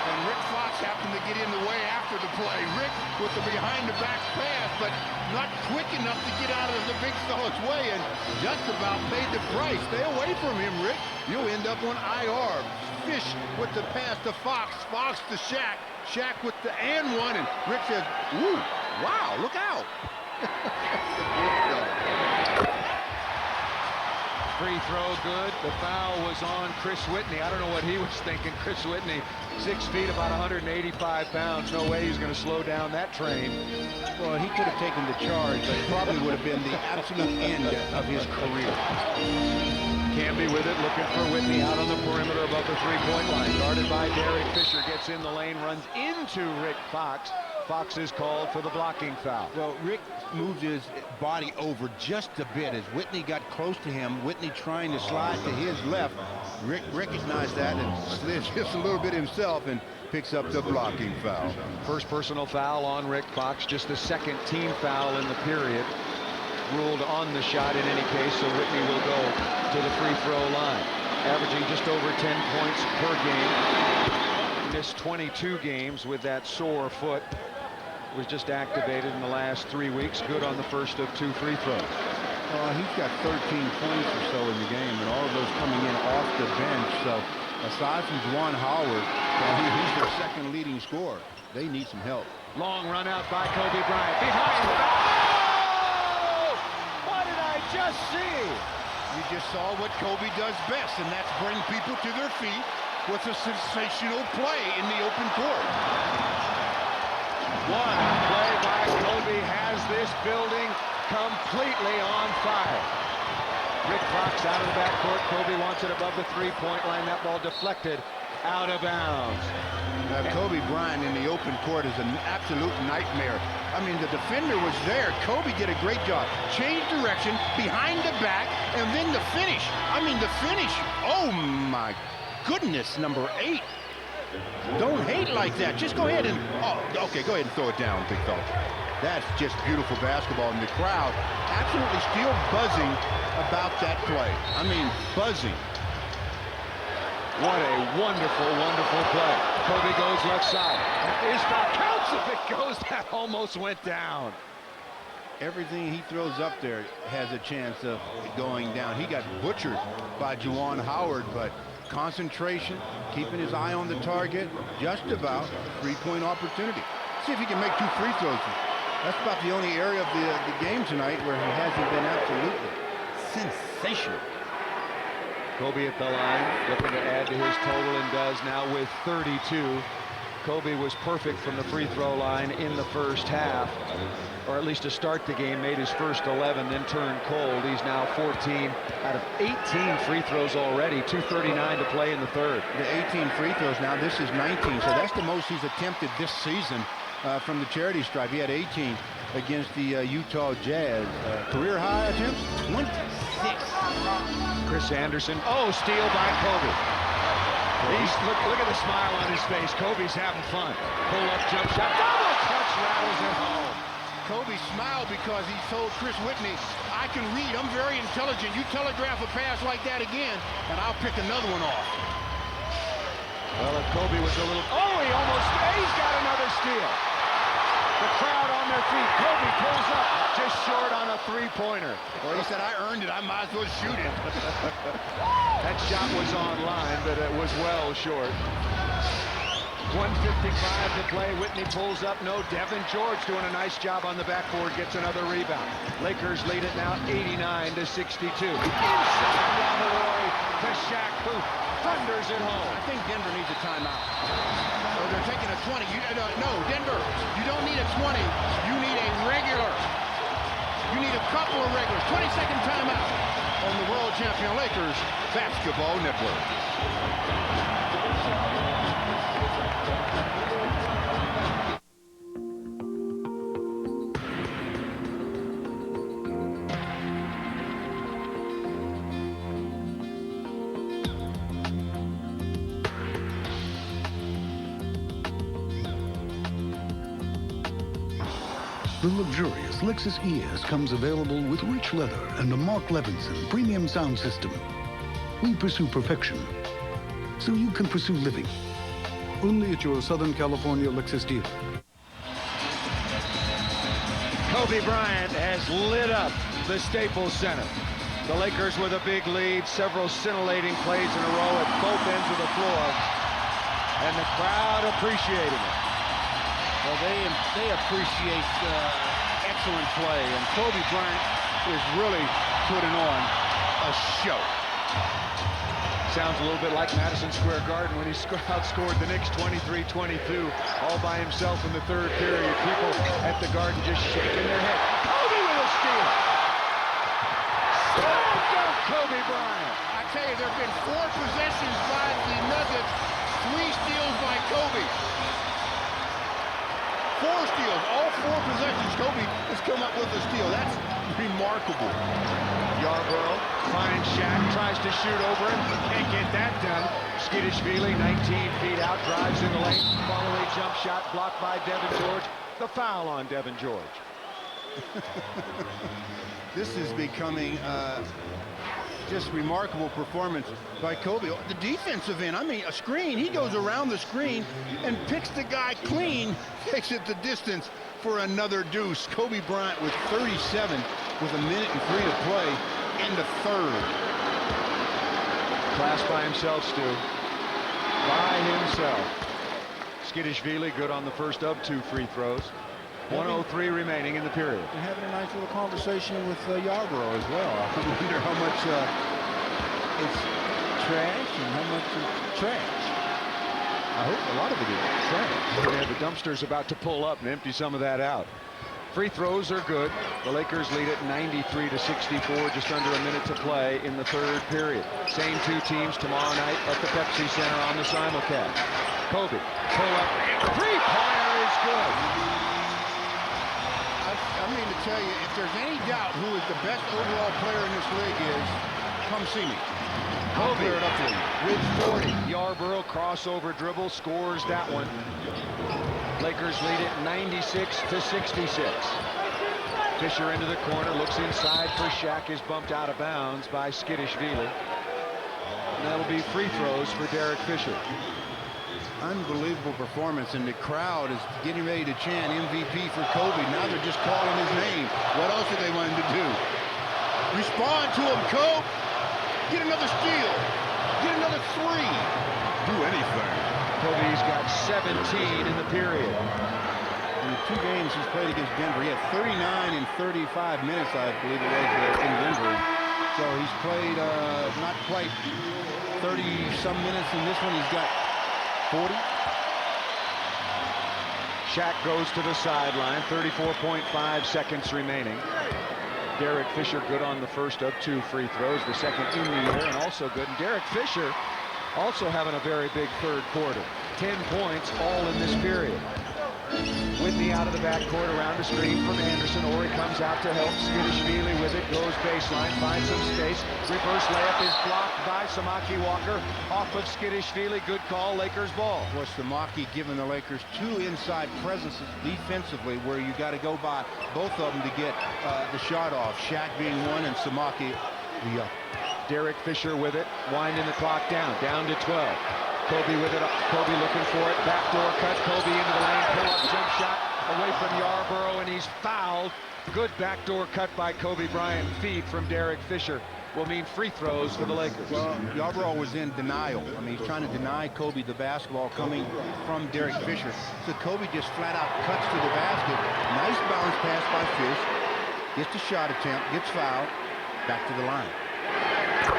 And Rick Fox happened to get in the way after the play. Rick with the behind-the-back pass, but not quick enough to get out of the big fella's way, and just about paid the price. Stay away from him, Rick. You'll end up on IR. Fish with the pass to Fox. Fox to Shaq. Shaq with the and one, and Rick says, "Ooh, wow, look out." Free throw good. The foul was on Chris Whitney. I don't know what he was thinking. Chris Whitney, 6 feet, about 185 pounds. No way he's going to slow down that train. Well, he could have taken the charge, but it probably would have been the absolute end of his career. Camby with it, looking for Whitney out on the perimeter above the three-point line. Guarded by Derek Fisher, gets in the lane, runs into Rick Fox. Fox is called for the blocking foul. Well, Rick moved his body over just a bit as Whitney got close to him. Whitney trying to slide to his left. Rick recognized that and slid just a little bit himself and picks up the blocking foul. First personal foul on Rick Fox, just the second team foul in the period. Ruled on the shot in any case, so Whitney will go to the free throw line. Averaging just over 10 points per game. Missed 22 games with that sore foot. Was just activated in the last 3 weeks. Good on the first of 2 free throws. He's got 13 points or so in the game, and all of those coming in off the bench. So aside from Juwan Howard, he's their second leading scorer. They need some help. Long run out by Kobe Bryant. Behind the back. What did I just see? You just saw what Kobe does best, and that's bring people to their feet with a sensational play in the open court. One play by Kobe has this building completely on fire. Rick Fox out of the backcourt. Kobe wants it above the three-point line. That ball deflected out of bounds. Now, Kobe Bryant in the open court is an absolute nightmare. I mean, the defender was there. Kobe did a great job. Change direction, behind the back, and then the finish. I mean, the finish. Oh, my goodness, number 8. Don't hate like that. Just go ahead and, okay, go ahead and throw it down, big fella. That's just beautiful basketball, and the crowd absolutely still buzzing about that play. I mean, buzzing. What a wonderful, wonderful play. Kobe goes left side. His foul counts if it goes. That almost went down. Everything he throws up there has a chance of going down. He got butchered by Juwan Howard, but concentration, keeping his eye on the target, just about three-point opportunity. See if he can make 2 free throws. That's about the only area of the game tonight where he hasn't been absolutely sensational. Kobe at the line, looking to add to his total, and does now with 32. Kobe was perfect from the free throw line in the first half, or at least to start the game. Made his first 11, then turned cold. He's now 14 out of 18 free throws already. 2:39 to play in the third. The 18 free throws now. This is 19, so that's the most he's attempted this season from the charity stripe. He had 18 against the Utah Jazz. Career high attempts, 26. Chris Anderson. Oh, steal by Kobe. Look at the smile on his face. Kobe's having fun. Pull-up jump shot. Double clutch, rattles it home. Kobe smiled because he told Chris Whitney, I can read. I'm very intelligent. You telegraph a pass like that again, and I'll pick another one off. Well, if Kobe was a little... Oh, he's got another steal. The crowd on their feet. Kobe pulls up just short on a three-pointer. Well, he said, I earned it. I might as well shoot it. That shot was online, but it was well short. 1:55 to play. Whitney pulls up. No, Devin George doing a nice job on the backboard. Gets another rebound. Lakers lead it now 89-62. Inside Robert to Shaq, who thunders it home. I think Denver needs a timeout. Oh, they're taking a 20. No, Denver, you don't need a 20. You need a regular. You need a couple of regulars. 20-second timeout. on the World Champion Lakers Basketball Network. The luxurious Lexus ES comes available with rich leather and a Mark Levinson premium sound system. We pursue perfection, so you can pursue living. Only at your Southern California Lexus dealer. Kobe Bryant has lit up the Staples Center. The Lakers with a big lead, several scintillating plays in a row at both ends of the floor, and the crowd appreciating it. Well, they appreciate excellent play, and Kobe Bryant is really putting on a show. Sounds a little bit like Madison Square Garden when he outscored the Knicks 23-22, all by himself in the third period. People at the Garden just shaking their head. Kobe with a steal. Slam dunk, Kobe Bryant. I tell you, there have been 4 possessions by the Nuggets, 3 steals by Kobe. 4 steals, all 4 possessions. Kobe has come up with a steal. That's remarkable. Yarbrough finds Shaq, tries to shoot over him, can't get that done. Skidishvili, 19 feet out, drives in the lane, follow-away jump shot blocked by Devin George. The foul on Devin George. This is becoming just remarkable performance by Kobe. The defensive end, I mean, a screen, he goes around the screen and picks the guy clean, takes it the distance for another deuce. Kobe Bryant with 37 with 1 minute and 3 to play in the third. Class by himself, Stu. By himself. Skidishvili good on the first of 2 free throws. 1:03 remaining in the period. We're having a nice little conversation with Yarbrough as well. I wonder how much it's trash and how much it's trash. I hope a lot of it is trash. Yeah, the dumpster's about to pull up and empty some of that out. Free throws are good. The Lakers lead it 93-64, just under a minute to play in the third period. Same 2 teams tomorrow night at the Pepsi Center on the simulcast. Kobe, pull up, three-pointer is good. I mean to tell you, if there's any doubt who is the best overall player in this league is, come see me. I'll clear it up for you. With 40, Yarbrough crossover dribble, scores that one. Lakers lead it 96-66. Fisher into the corner, looks inside for Shaq, is bumped out of bounds by Skidishvili. And that'll be free throws for Derek Fisher. Unbelievable performance, and the crowd is getting ready to chant MVP for Kobe. Now they're just calling his name. What else do they want him to do? Respond to him, Kobe. Get another steal. Get another 3. Do anything. Kobe's got 17 in the period. In the 2 games he's played against Denver, he had 39 and 35 minutes, I believe it was, in Denver. So he's played not quite 30-some minutes in this one. He's got 40. Shaq goes to the sideline, 34.5 seconds remaining. Derek Fisher good on the first of 2 free throws, the second in the year, and also good. And Derek Fisher also having a very big third quarter. 10 points all in this period. Whitney out of the backcourt around the screen from Anderson. Ori comes out to help. Skidishvili with it, goes baseline, finds some space. Reverse layup is blocked by Samaki Walker. Off of Skidishvili, good call, Lakers ball. Was Samaki giving the Lakers 2 inside presences defensively where you got to go by both of them to get the shot off. Shaq being one and Samaki the other. Derek Fisher with it, winding the clock down to 12. Kobe with it, Kobe looking for it, backdoor cut, Kobe into the lane, pull-up jump shot away from Yarbrough, and he's fouled. Good backdoor cut by Kobe Bryant. Feed from Derek Fisher will mean free throws for the Lakers. Well, Yarbrough was in denial. I mean, he's trying to deny Kobe the basketball coming from Derek Fisher. So Kobe just flat out cuts to the basket. Nice bounce pass by Fish. Gets the shot attempt, gets fouled, back to the line.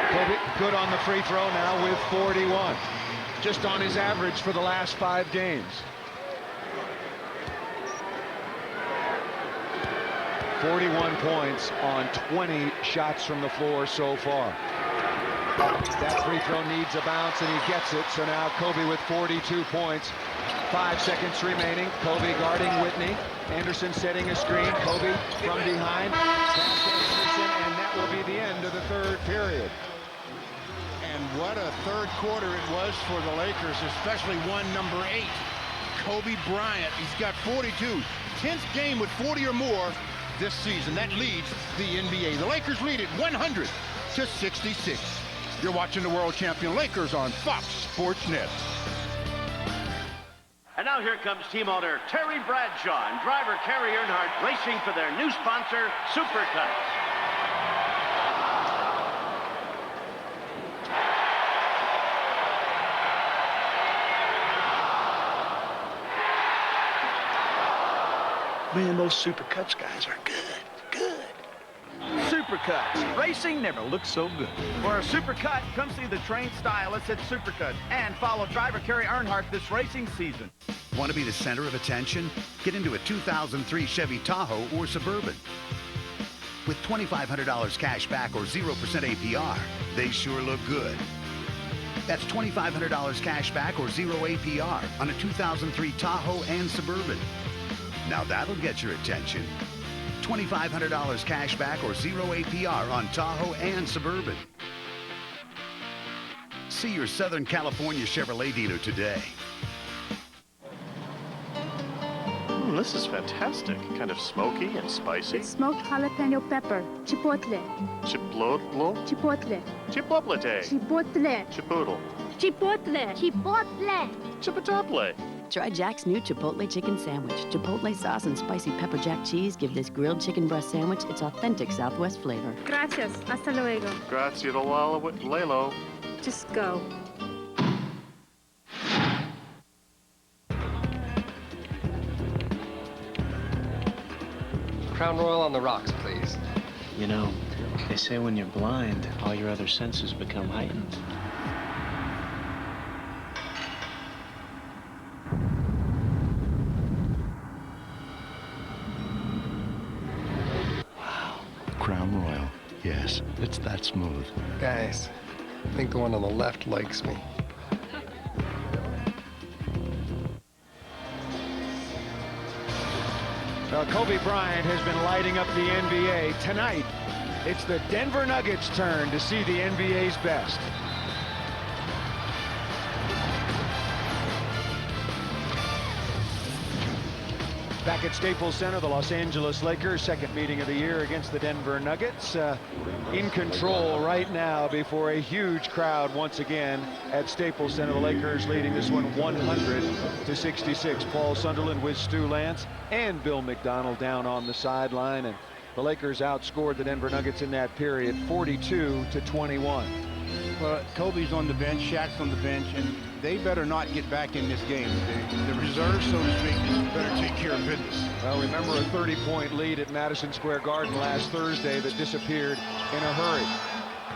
Kobe good on the free throw now with 41. Just on his average for the last 5 games. 41 points on 20 shots from the floor so far. That free throw needs a bounce, and he gets it. So now Kobe with 42 points. 5 seconds remaining. Kobe guarding Whitney. Anderson setting a screen. Kobe from behind. Past Anderson, and that will be the end of the third period. And what a third quarter it was for the Lakers, especially one number 8, Kobe Bryant. He's got 42. 10th game with 40 or more this season. That leads the NBA. The Lakers lead it 100-66. You're watching the world champion Lakers on Fox Sports Net. And now here comes team owner Terry Bradshaw and driver Kerry Earnhardt racing for their new sponsor, Supercuts. Man, those Supercuts guys are good. Supercuts. Racing never looks so good. For a Supercut, come see the trained stylists at Supercuts and follow driver Kerry Earnhardt this racing season. Want to be the center of attention? Get into a 2003 Chevy Tahoe or Suburban. With $2,500 cash back or 0% APR, they sure look good. That's $2,500 cash back or 0 APR on a 2003 Tahoe and Suburban. Now that'll get your attention. $2,500 cash back or 0 APR on Tahoe and Suburban. See your Southern California Chevrolet dealer today. This is fantastic. Kind of smoky and spicy. It's smoked jalapeno pepper. Chipotle. Chipotle? Chipotle. Chipotle. Chipotle. Chipotle. Chipotle. Chipotle. Chipotle. Try Jack's new Chipotle chicken sandwich. Chipotle sauce and spicy pepper jack cheese give this grilled chicken breast sandwich its authentic Southwest flavor. Gracias. Hasta luego. Grazie Lelo. Just go. Crown Royal on the rocks, please. You know, they say when you're blind, all your other senses become heightened. Crown Royal. Yes, it's that smooth. Guys, I think the one on the left likes me. Kobe Bryant has been lighting up the NBA. Tonight, it's the Denver Nuggets' turn to see the NBA's best. Back at Staples Center, the Los Angeles Lakers, second meeting of the year against the Denver Nuggets. In control right now before a huge crowd once again at Staples Center. The Lakers leading this one 100-66. Paul Sunderland with Stu Lance and Bill McDonald down on the sideline. And the Lakers outscored the Denver Nuggets in that period 42-21. Well, Kobe's on the bench, Shaq's on the bench, and they better not get back in this game. The reserves, so to speak, better take care of business. Well, remember a 30-point lead at Madison Square Garden last Thursday that disappeared in a hurry.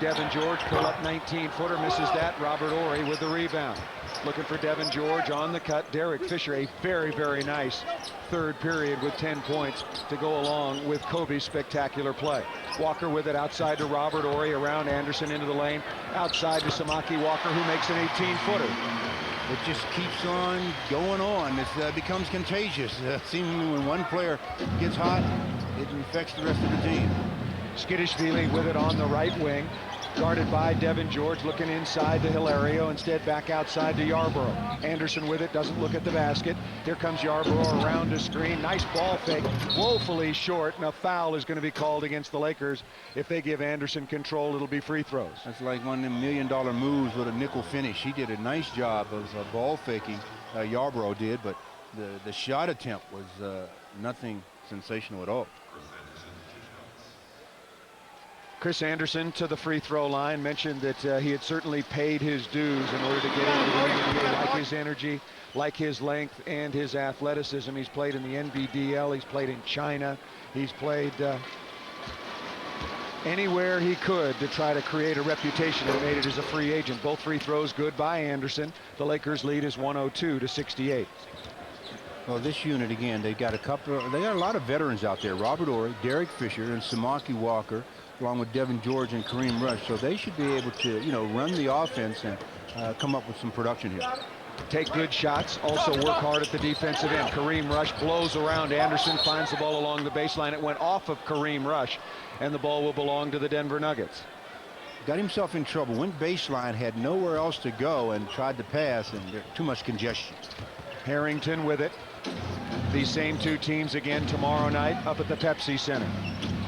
Devin George pull up 19-footer, misses that. Robert Horry with the rebound. Looking for Devin George on the cut. Derek Fisher, a very, very nice third period with 10 points to go along with Kobe's spectacular play. Walker with it outside to Robert Horry, around Anderson into the lane. Outside to Samaki Walker, who makes an 18-footer. It just keeps on going on. It becomes contagious. Seemingly when one player gets hot, it infects the rest of the team. Skidishvili with it on the right wing. Guarded by Devin George, looking inside to Hilario, instead back outside to Yarbrough. Anderson with it, doesn't look at the basket. Here comes Yarbrough around the screen. Nice ball fake, woefully short, and a foul is going to be called against the Lakers. If they give Anderson control, it'll be free throws. That's like one of them million-dollar moves with a nickel finish. He did a nice job of ball faking, Yarbrough did, but the shot attempt was nothing sensational at all. Chris Anderson to the free throw line, mentioned that he had certainly paid his dues in order to get into the NBA, like his energy, like his length and his athleticism. He's played in the NBDL, he's played in China, he's played anywhere he could to try to create a reputation and made it as a free agent. Both free throws good by Anderson. The Lakers lead is 102-68. Well, this unit, again, they got a lot of veterans out there. Robert Ory, Derek Fisher, and Samaki Walker, along with Devin George and Kareem Rush. So they should be able to, you know, run the offense and come up with some production here. Take good shots, also work hard at the defensive end. Kareem Rush blows around Anderson, finds the ball along the baseline. It went off of Kareem Rush, and the ball will belong to the Denver Nuggets. Got himself in trouble, went baseline, had nowhere else to go, and tried to pass, and there's too much congestion. Harrington with it. These same two teams again tomorrow night up at the Pepsi Center.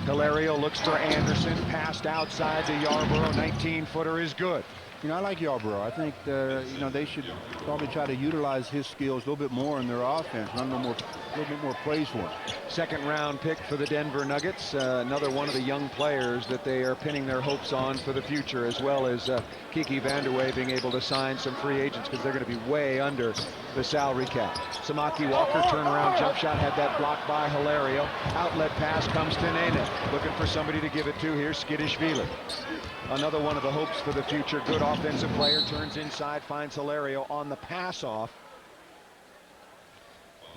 Hilario looks for Anderson, passed outside to Yarbrough. 19-footer is good. You know, I like Yarbrough. I think, you know, they should probably try to utilize his skills a little bit more in their offense, run a little bit more plays for him. Second-round pick for the Denver Nuggets. Another one of the young players that they are pinning their hopes on for the future, as well as Kiki Vandeweghe being able to sign some free agents because they're going to be way under the salary cap. Samaki Walker, turnaround jump shot, had that blocked by Hilario. Outlet pass comes to Nene. Looking for somebody to give it to here, Skidishvili. Another one of the hopes for the future. Good offensive player, turns inside, finds Hilario on the pass off.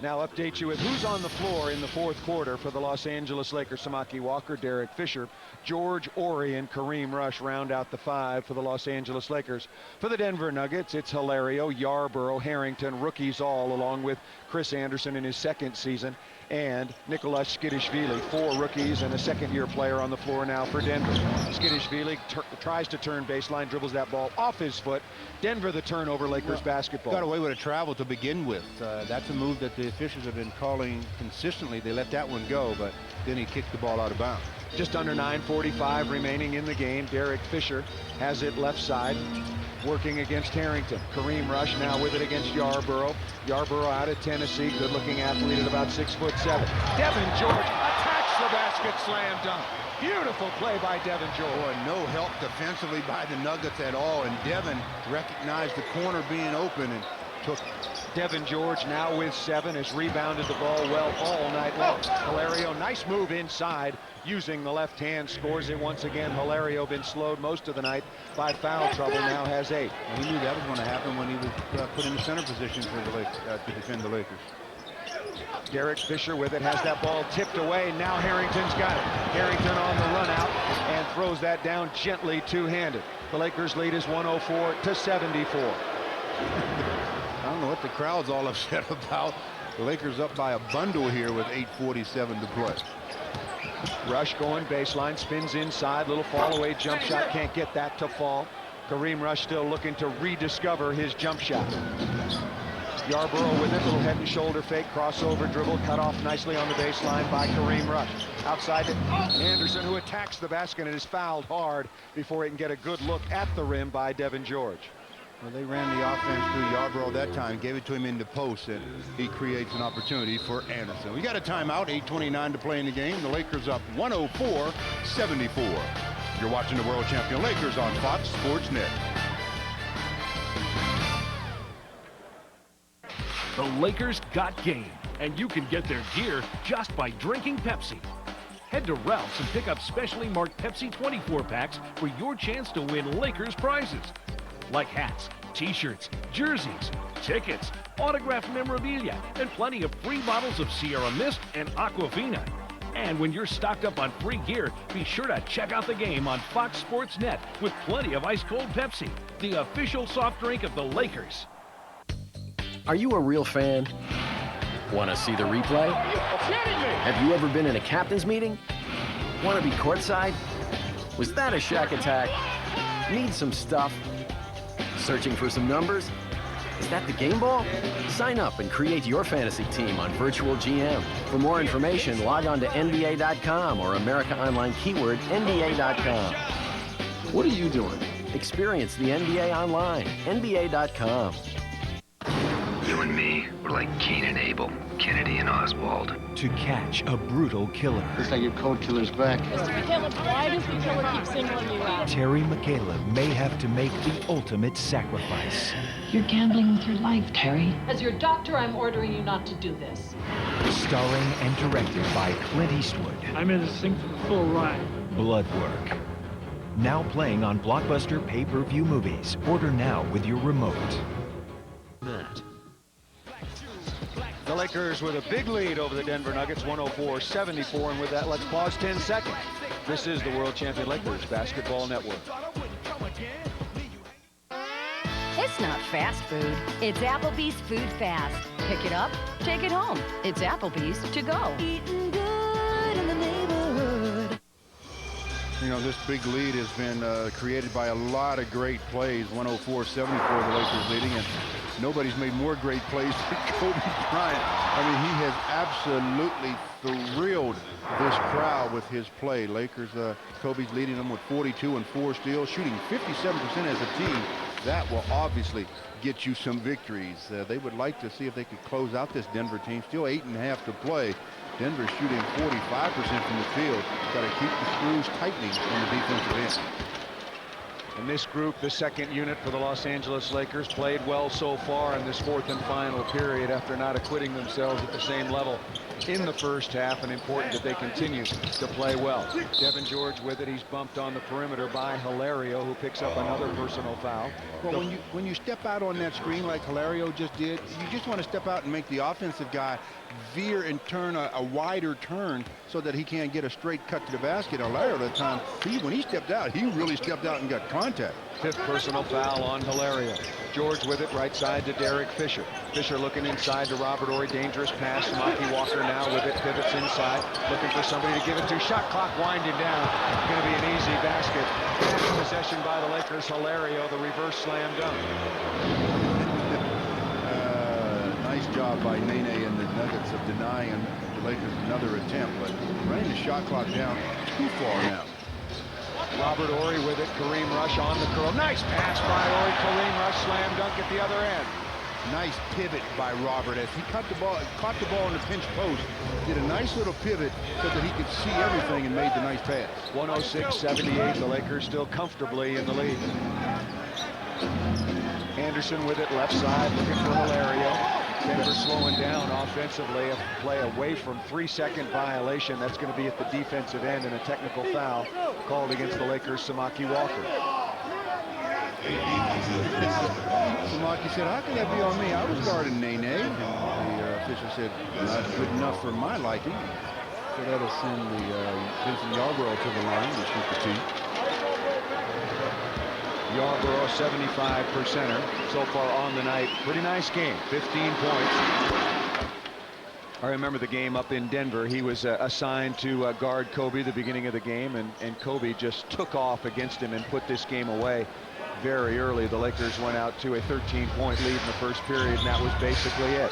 Now update you with who's on the floor in the fourth quarter for the Los Angeles Lakers. Samaki Walker, Derek Fisher, George Ory, and Kareem Rush round out the five for the Los Angeles Lakers. For the Denver Nuggets, it's Hilario, Yarbrough, Harrington, rookies all, along with Chris Anderson in his second season, and Nicholas Skidishvili, 4 rookies and a second-year player on the floor now for Denver. Skidishvili tries to turn baseline, dribbles that ball off his foot. Denver the turnover, Lakers basketball. Got away with a travel to begin with. That's a move that the officials have been calling consistently. They let that one go, but then he kicked the ball out of bounds. Just under 9:45 remaining in the game. Derek Fisher has it left side, working against Harrington. Kareem Rush now with it against Yarbrough. Yarbrough out of Tennessee, good-looking athlete at about 6'7". Devin George attacks the basket, slam dunk. Beautiful play by Devin George. Boy, no help defensively by the Nuggets at all, and Devin recognized the corner being open and took it. Devin George now with 7, has rebounded the ball well all night long. Hilario, nice move inside, using the left hand, scores it once again. Hilario been slowed most of the night by foul trouble, now has 8. He knew that was going to happen when he was put in the center position for the Lakers, to defend the Lakers. Derek Fisher with it, has that ball tipped away. Now Harrington's got it. Harrington on the run out and throws that down gently two-handed. The Lakers lead is 104-74. I don't know what the crowd's all upset about. The Lakers up by a bundle here with 8:47 to play. Rush going baseline, spins inside, little fall away jump shot, can't get that to fall. Kareem Rush still looking to rediscover his jump shot. Yarbrough with it, little head and shoulder fake, crossover dribble, cut off nicely on the baseline by Kareem Rush. Outside to Anderson, who attacks the basket and is fouled hard before he can get a good look at the rim by Devin George. Well, they ran the offense through Yarbrough that time, gave it to him in the post, and he creates an opportunity for Anderson. We got a timeout, 8:29 to play in the game. The Lakers up 104-74. You're watching the world champion Lakers on Fox Sports Net. The Lakers got game, and you can get their gear just by drinking Pepsi. Head to Ralph's and pick up specially marked Pepsi 24 packs for your chance to win Lakers prizes. Like hats, t-shirts, jerseys, tickets, autographed memorabilia, and plenty of free bottles of Sierra Mist and Aquafina. And when you're stocked up on free gear, be sure to check out the game on Fox Sports Net with plenty of ice-cold Pepsi, the official soft drink of the Lakers. Are you a real fan? Want to see the replay? Have you ever been in a captain's meeting? Want to be courtside? Was that a Shaq attack? Need some stuff? Searching for some numbers? Is that the game ball? Sign up and create your fantasy team on Virtual GM. For more information, log on to NBA.com or America Online keyword NBA.com. What are you doing? Experience the NBA online. NBA.com. You and me, we're like Cain and Abel, Kennedy and Oswald. To catch a brutal killer. Looks like your code killer's back. Mr. McCaleb, why does the killer keep singling you out? Terry McCaleb may have to make the ultimate sacrifice. You're gambling with your life, Terry. As your doctor, I'm ordering you not to do this. Starring and directed by Clint Eastwood. I'm in this thing for the full ride. Bloodwork. Now playing on Blockbuster pay-per-view movies. Order now with your remote. The The Lakers with a big lead over the Denver Nuggets, 104-74, and with that, let's pause 10 seconds. This is the World Champion Lakers Basketball Network. It's not fast food. It's Applebee's Food Fast. Pick it up, take it home. It's Applebee's to go. Eating good in the neighborhood. You know, this big lead has been created by a lot of great plays. 104-74, the Lakers leading, and nobody's made more great plays than Kobe Bryant. I mean, he has absolutely thrilled this crowd with his play. Lakers, Kobe's leading them with 42 and 4 steals, shooting 57% as a team. That will obviously get you some victories. They would like to see if they could close out this Denver team. Still 8.5 to play. Denver shooting 45% from the field. Got to keep the screws tightening on the defensive end. And this group, the second unit for the Los Angeles Lakers, played well so far in this fourth and final period after not acquitting themselves at the same level in the first half, and important that they continue to play well. Devin George with it. He's bumped on the perimeter by Hilario, who picks up another personal foul. Well, when you step out on that screen like Hilario just did, you just want to step out and make the offensive guy veer and turn a wider turn so that he can't get a straight cut to the basket. Hilario at the time, when he stepped out, he really stepped out and got contact. Fifth personal foul on Hilario. George with it, right side to Derek Fisher. Fisher looking inside to Robert Horry. Dangerous pass. Maki Walker now with it. Pivots inside. Looking for somebody to give it to. Shot clock winding down. Going to be an easy basket. Cash possession by the Lakers. Hilario, the reverse slam dunk. Nice job by Nene and the Nuggets of denying the Lakers another attempt, but running the shot clock down too far now. Robert Horry with it. Kareem Rush on the curl. Nice pass by Horry. Kareem Rush slam dunk at the other end. Nice pivot by Robert as he caught the ball in the pinch post. Did a nice little pivot so that he could see everything and made the nice pass. 106-78. The Lakers still comfortably in the lead. Anderson with it, left side, looking for Hilario. Denver slowing down offensively. A play away from 3-second violation. That's going to be at the defensive end, and a technical foul called against the Lakers, Samaki Walker. Samaki said, how can that be on me? I was guarding Nene. The official said, not good enough for my liking. So that'll send the Vincent Yarbrough to the line to shoot the tee. Yarbrough, 75%er so far on the night. Pretty nice game. 15 points. I remember the game up in Denver. He was assigned to guard Kobe at the beginning of the game, and Kobe just took off against him and put this game away very early. The Lakers went out to a 13-point lead in the first period, and that was basically it.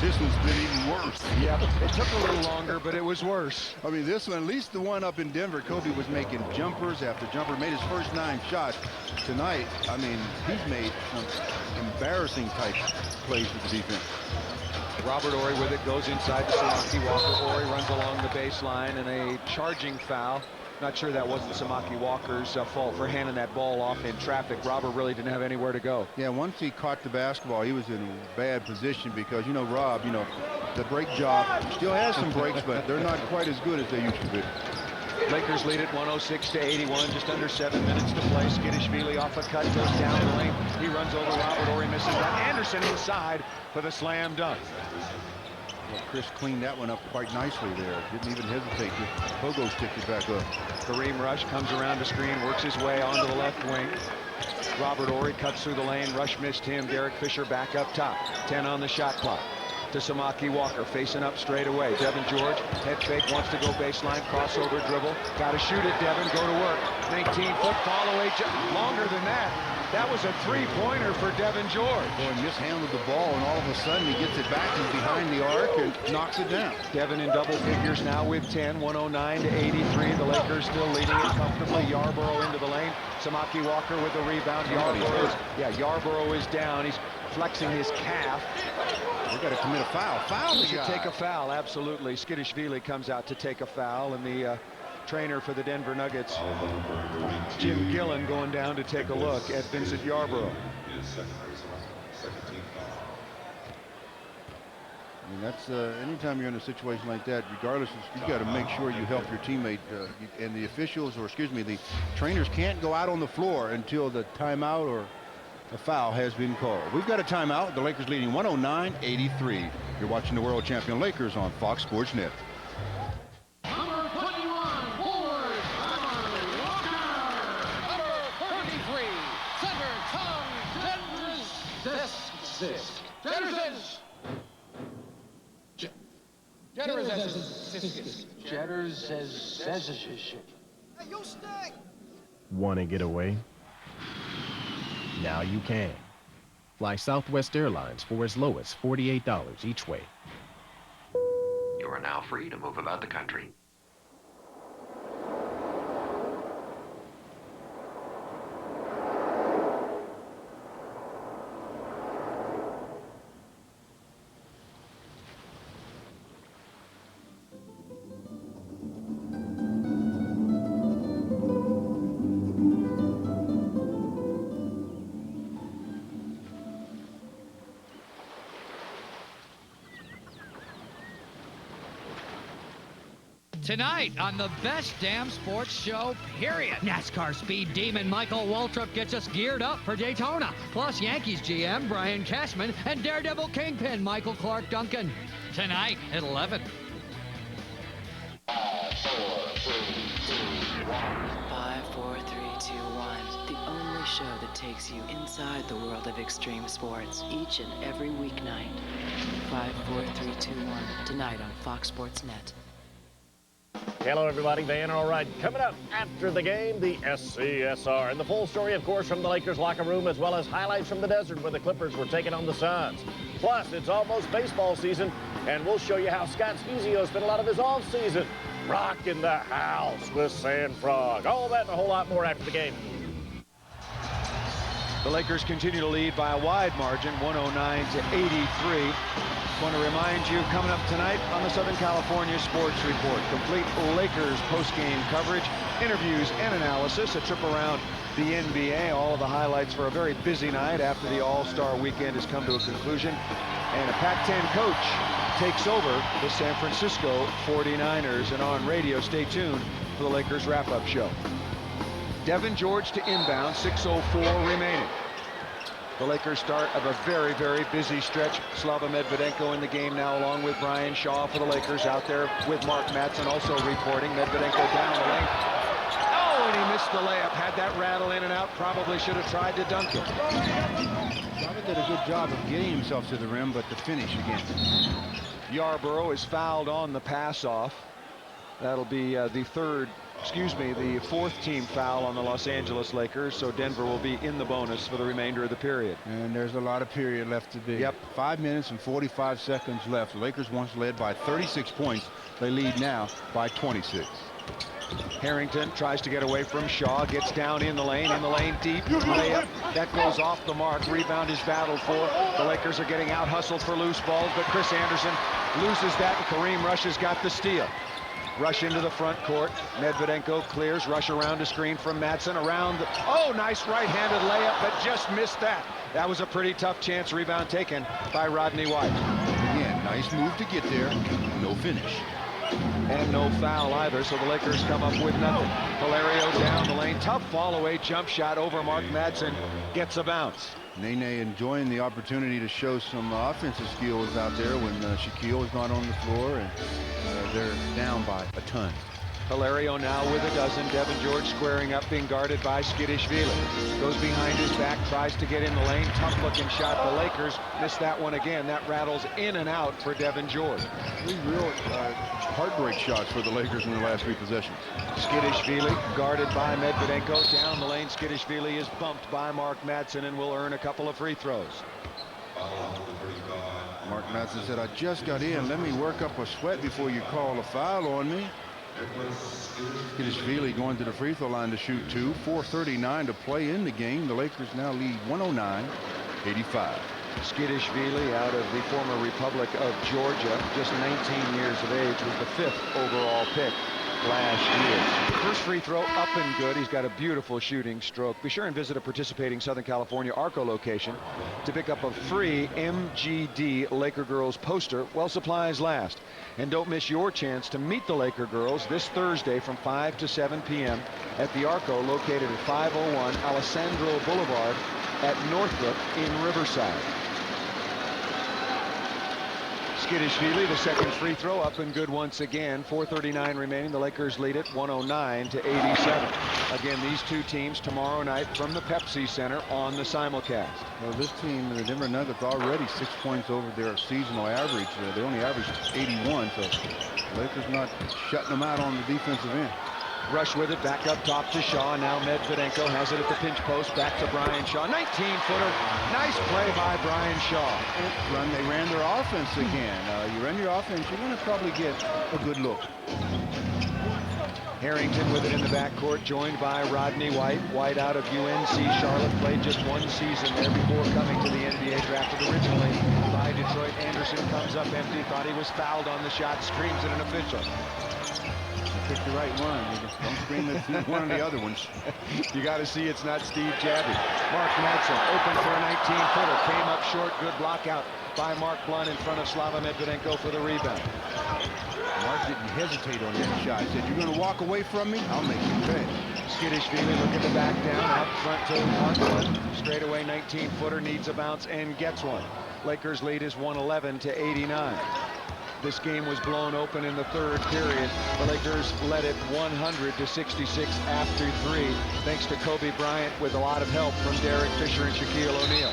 This one's been even worse. Yep, it took a little longer, but it was worse. I mean, this one, at least the one up in Denver, Kobe was making jumpers after jumper, made his first 9 shots. Tonight, I mean, he's made some embarrassing type plays with the defense. Robert Horry with it, goes inside to Samaki Walker. Horry runs along the baseline, and a charging foul. Not sure that wasn't Samaki Walker's fault for handing that ball off in traffic. Robert really didn't have anywhere to go. Yeah, once he caught the basketball, he was in a bad position because, you know, Rob, you know, the break job still has some breaks, but they're not quite as good as they used to be. Lakers lead it 106-81, just under 7 minutes to play. Skidishvili off a cut, goes down the lane. He runs over Robert Horry, misses that. Anderson inside for the slam dunk. Well, Chris cleaned that one up quite nicely there. Didn't even hesitate. Just pogo sticked it back up. Kareem Rush comes around the screen, works his way onto the left wing. Robert Horry cuts through the lane. Rush missed him. Derek Fisher back up top. 10 on the shot clock. To Samaki Walker, facing up straight away. Devin George, head fake, wants to go baseline, crossover dribble. Got to shoot it, Devin, go to work. 19-foot fall away, longer than that. That was a three-pointer for Devin George. Boy, mishandled the ball, and all of a sudden he gets it back. He's behind the arc and knocks it down. Devin in double figures now with 10, 109-83. The Lakers still leading it comfortably. Yarbrough into the lane. Samaki Walker with the rebound. Yarbrough is down. He's flexing his calf. They got to commit a foul. Foul the guy. Take a foul, absolutely. Skidishvili comes out to take a foul, and the trainer for the Denver Nuggets, Jim Gillen, going down to take a look at Vincent Yarbrough. I mean, that's anytime you're in a situation like that, regardless, you got to make sure you help your teammate, and the officials, or excuse me, the trainers can't go out on the floor until the timeout or A foul has been called. We've got a timeout. The Lakers leading 109-83. You're watching the world champion Lakers on Fox Sports Net. Number 21, forward, Number 33, center, Tom Hey, you stink! Want to get away? Now you can. Fly Southwest Airlines for as low as $48 each way. You are now free to move about the country. Tonight on the best damn sports show, period. NASCAR speed demon Michael Waltrip gets us geared up for Daytona. Plus Yankees GM Brian Cashman and Daredevil Kingpin Michael Clark Duncan. Tonight at 11. 5, 4, 3, 2, 1. The only show that takes you inside the world of extreme sports each and every weeknight. 5, 4, 3, 2, 1. Tonight on Fox Sports Net. Hello, everybody. Van Allright coming up after the game, the SCSR. And the full story, of course, from the Lakers locker room, as well as highlights from the desert where the Clippers were taking on the Suns. Plus, it's almost baseball season, and we'll show you how Scott Spezio spent a lot of his offseason rocking the house with San Frog. All that and a whole lot more after the game. The Lakers continue to lead by a wide margin, 109-83. Want to remind you, coming up tonight on the Southern California Sports Report, complete Lakers post-game coverage, interviews and analysis, a trip around the NBA, all of the highlights for a very busy night after the All-Star weekend has come to a conclusion, and a Pac-10 coach takes over the San Francisco 49ers. And on radio, stay tuned for the Lakers wrap-up show. Devin George to inbound, 6:04 remaining. The Lakers start of a very, very busy stretch. Slava Medvedenko in the game now, along with Brian Shaw for the Lakers, out there with Mark Madsen also reporting. Medvedenko down the lane. Oh, and he missed the layup. Had that rattle in and out. Probably should have tried to dunk it. Slava did a good job of getting himself to the rim, but the finish again. Yarbrough is fouled on the pass off. That'll be the fourth team foul on the Los Angeles Lakers, so Denver will be in the bonus for the remainder of the period. And there's a lot of period left to be. Yep. 5 minutes and 45 seconds left. The Lakers once led by 36 points. They lead now by 26. Harrington tries to get away from Shaw, gets down in the lane deep, layup, that goes off the mark. Rebound is battled for. The Lakers are getting out hustled for loose balls, but Chris Anderson loses that, and Kareem Rush has got the steal. Rush into the front court. Medvedenko clears. Rush around a screen from Madsen. Oh, nice right-handed layup, but just missed that. That was a pretty tough chance. Rebound taken by Rodney White. Again, nice move to get there. No finish. And no foul either, so the Lakers come up with nothing. Valerio down the lane. Tough fall-away jump shot over Mark Madsen. Gets a bounce. Nene enjoying the opportunity to show some offensive skills out there when Shaquille is not on the floor, and they're down by a ton. Hilario now with a dozen. Devin George squaring up, being guarded by Skidishvili. Goes behind his back, tries to get in the lane. Tough looking shot. The Lakers missed that one again. That rattles in and out for Devin George. 3 real heartbreak shots for the Lakers in the last 3 possessions. Skidishvili guarded by Medvedenko. Down the lane, Skidishvili is bumped by Mark Madsen and will earn a couple of free throws. Mark Madsen said, I just got in. Let me work up a sweat before you call a foul on me. Skidishvili going to the free throw line to shoot 2. 4:39 to play in the game. The Lakers now lead 109-85. Skidishvili, out of the former Republic of Georgia, just 19 years of age, was the 5th overall pick last year. First free throw up and good. He's got a beautiful shooting stroke. Be sure and visit a participating Southern California Arco location to pick up a free MGD Laker Girls poster while supplies last. And don't miss your chance to meet the Laker Girls this Thursday from 5 to 7 p.m. at the Arco, located at 501 Alessandro Boulevard at Northbrook in Riverside. Skidishvili, the second free throw, up and good once again. 4:39 remaining. The Lakers lead it 109-87. Again, these two teams tomorrow night from the Pepsi Center on the simulcast. Well, this team, the Denver Nuggets, already 6 points over their seasonal average. They only averaged 81, so the Lakers not shutting them out on the defensive end. Rush with it, back up top to Shaw. Now Medvedenko has it at the pinch post, back to Brian Shaw. 19-footer, nice play by Brian Shaw. They ran their offense again. You run your offense, you're going to probably get a good look. Harrington with it in the backcourt, joined by Rodney White. White out of UNC Charlotte, played just one season there before coming to the NBA, drafted originally by Detroit. Anderson comes up empty, thought he was fouled on the shot, screams at an official. Pick the right one. You just don't scream at one of the other ones. You got to see it's not Steve Jabby. Mark Madsen open for a 19-footer. Came up short. Good block out by Mark Blunt in front of Slava Medvedenko for the rebound. Mark didn't hesitate on that shot. He said, "You're going to walk away from me? I'll make you pay." Skidishvili looking to back down. Out front to Mark Blunt. Straight away 19-footer. Needs a bounce and gets one. Lakers lead is 111-89. This game was blown open in the third period. The Lakers led it 100-66 after 3, thanks to Kobe Bryant with a lot of help from Derek Fisher and Shaquille O'Neal.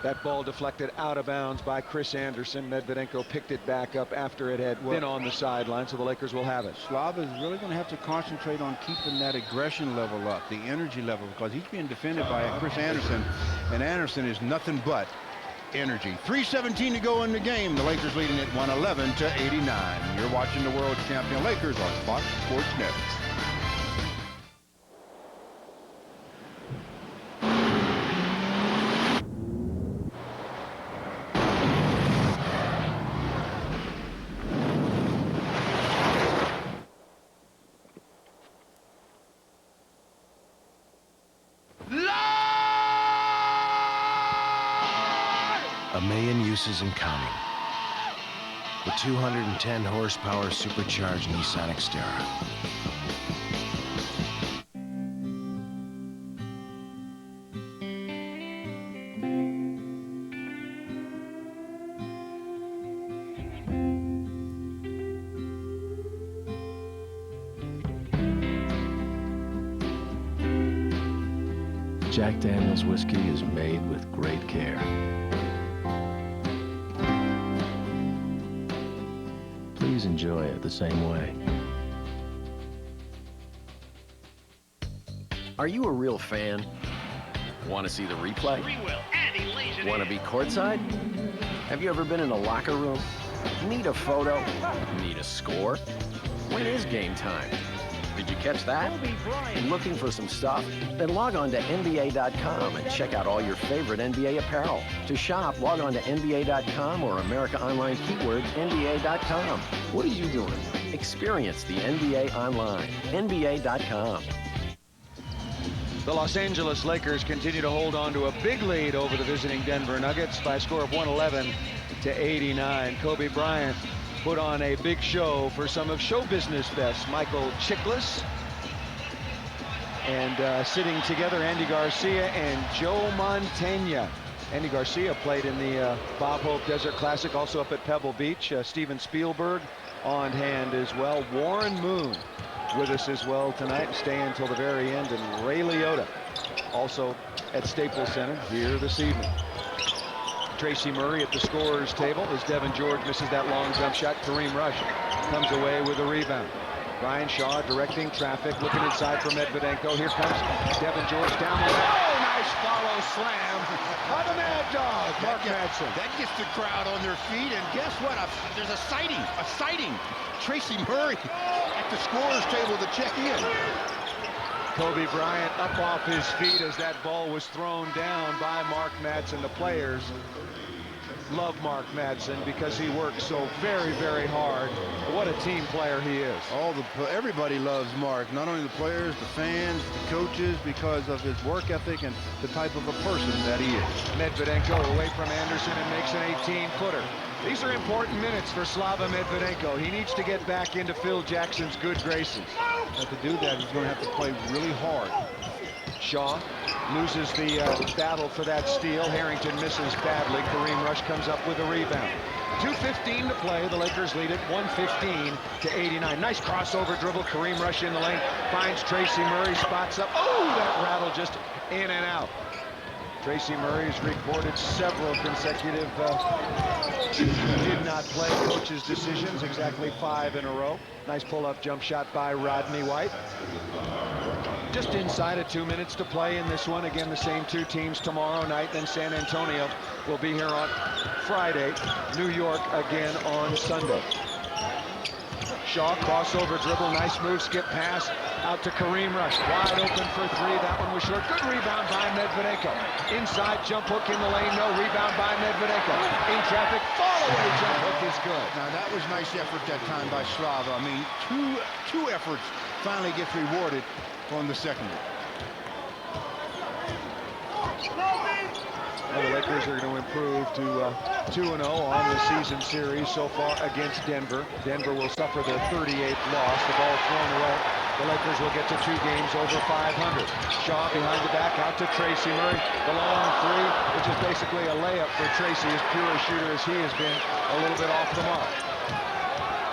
That ball deflected out of bounds by Chris Anderson. Medvedenko picked it back up after it had been on the sideline, so the Lakers will have it. Slava is really going to have to concentrate on keeping that aggression level up, the energy level, because he's being defended by Chris Anderson, and Anderson is nothing but energy. 3:17 to go in the game. The Lakers leading it 111-89. You're watching the world champion Lakers on Fox Sports Net. A million uses and counting. The 210 horsepower supercharged Nissan Xterra. Jack Daniel's whiskey is made with great care. Please enjoy it the same way. Are you a real fan? Want to see the replay? Want to be courtside? Have you ever been in a locker room? Need a photo? Need a score? When is game time? Did you catch that? Looking for some stuff? Then log on to NBA.com and check out all your favorite NBA apparel. To shop, log on to NBA.com or America Online keyword NBA.com. What are you doing? Experience the NBA online. NBA.com. The Los Angeles Lakers continue to hold on to a big lead over the visiting Denver Nuggets by a score of 111-89. Kobe Bryant put on a big show for some of show business best Michael Chiklis. And sitting together, Andy Garcia and Joe Montana. Andy Garcia played in the Bob Hope Desert Classic, also up at Pebble Beach. Steven Spielberg on hand as well. Warren Moon with us as well tonight, staying until the very end. And Ray Liotta also at Staples Center here this evening. Tracy Murray at the scorer's table as Devin George misses that long jump shot. Kareem Rush comes away with a rebound. Brian Shaw directing traffic, looking inside for Medvedenko. Here comes Devin George down the lane. Oh, nice follow slam by the Mad Dog, Mark Madsen. That gets the crowd on their feet, and guess what? There's a sighting. Tracy Murray at the scorer's table to check in. Kobe Bryant up off his feet as that ball was thrown down by Mark Madsen. The players love Mark Madsen because he works so very, very hard. What a team player he is. Everybody loves Mark, not only the players, the fans, the coaches, because of his work ethic and the type of a person that he is. Medvedenko away from Anderson and makes an 18-footer. These are important minutes for Slava Medvedenko. He needs to get back into Phil Jackson's good graces. But to do that, he's going to have to play really hard. Shaw loses the battle for that steal. Harrington misses badly. Kareem Rush comes up with a rebound. 2:15 to play. The Lakers lead it 115 to 89. Nice crossover dribble. Kareem Rush in the lane. Finds Tracy Murray. Spots up. Oh, that rattle just in and out. Tracy Murray has recorded several consecutive did not play coach's decisions, exactly 5 in a row. Nice pull-up jump shot by Rodney White. Just inside of 2 minutes to play in this one. Again, the same two teams tomorrow night. Then San Antonio will be here on Friday. New York again on Sunday. Shaw, crossover dribble, nice move, skip pass out to Kareem Rush. Wide open for 3. That one was short. Good rebound by Medvedenko. Inside jump hook in the lane. No rebound by Medvedenko. In traffic, fall away jump hook is good. Now that was nice effort that time by Slava. I mean, two efforts finally gets rewarded on the second one. Well, the Lakers are going to improve to 2-0 on the season series so far against Denver. Denver will suffer their 38th loss. The ball thrown away. The Lakers will get to 2 games over 500. Shaw behind the back out to Tracy Murray. The long 3, which is basically a layup for Tracy, as pure a shooter as he has been, a little bit off the mark.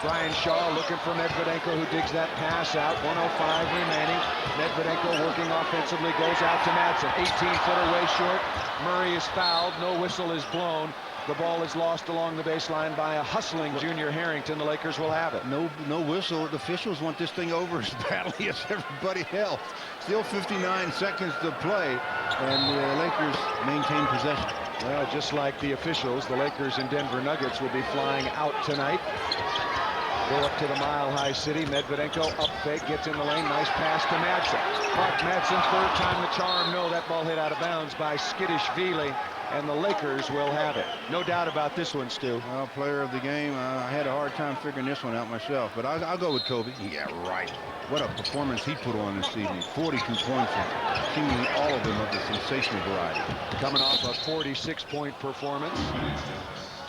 Brian Shaw looking for Medvedenko, who digs that pass out. 1:05 remaining. Medvedenko working offensively, goes out to Madsen. 18-footer way short. Murray is fouled. No whistle is blown. The ball is lost along the baseline by a hustling Junior Harrington. The Lakers will have it. No whistle. The officials want this thing over as badly as everybody else. Still 59 seconds to play, and the Lakers maintain possession. Well, just like the officials, the Lakers and Denver Nuggets will be flying out tonight. Go up to the Mile High City. Medvedenko up fake, gets in the lane. Nice pass to Madsen. Mark Madsen, 3rd time the charm. No, that ball hit out of bounds by Skidishvili, and the Lakers will have it. No doubt about this one, Stu. Well, player of the game. I had a hard time figuring this one out myself, but I'll go with Kobe. Yeah, right. What a performance he put on this evening. 42 points, seemingly all of them of the sensational variety. Coming off a 46-point performance.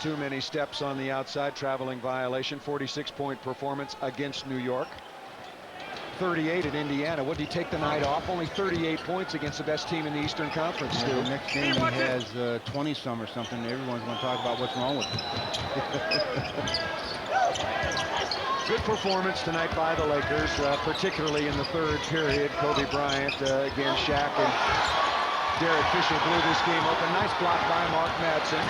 Too many steps on the outside, traveling violation. 46-point performance against New York. 38 at Indiana. What did he take the night off? Only 38 points against the best team in the Eastern Conference. Yeah, the next game he has 20-some or something. Everyone's going to talk about what's wrong with him. Good performance tonight by the Lakers, particularly in the 3rd period. Kobe Bryant, again, Shaq and Derek Fisher blew this game open. Nice block by Mark Madsen.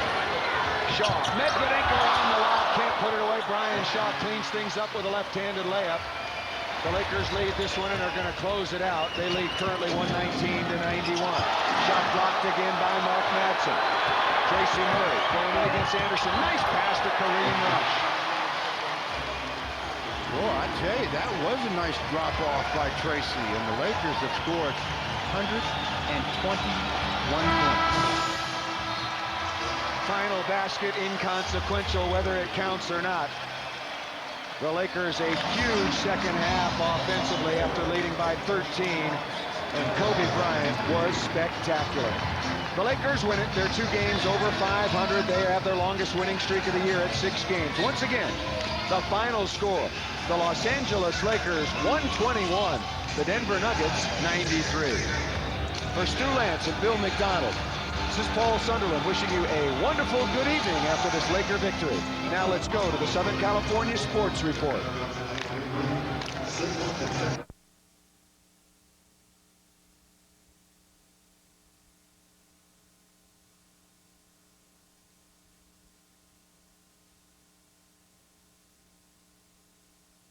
Shaw, Medvedenko on the lob, can't put it away. Brian Shaw cleans things up with a left-handed layup. The Lakers lead this one and are going to close it out. They lead currently 119 to 91. Shot blocked again by Mark Madsen. Tracy Murray going in against Anderson. Nice pass to Kareem Rush. Boy, I tell you, that was a nice drop-off by Tracy, and the Lakers have scored 121 points. Final basket, inconsequential whether it counts or not. The Lakers a huge second half offensively after leading by 13, and Kobe Bryant was spectacular. The Lakers win it. They're 2 games over 500. They have their longest winning streak of the year at 6 games. Once again, the final score, the Los Angeles Lakers 121, the Denver Nuggets 93. For Stu Lance and Bill McDonald, this is Paul Sunderland wishing you a wonderful good evening after this Laker victory. Now let's go to the Southern California Sports Report.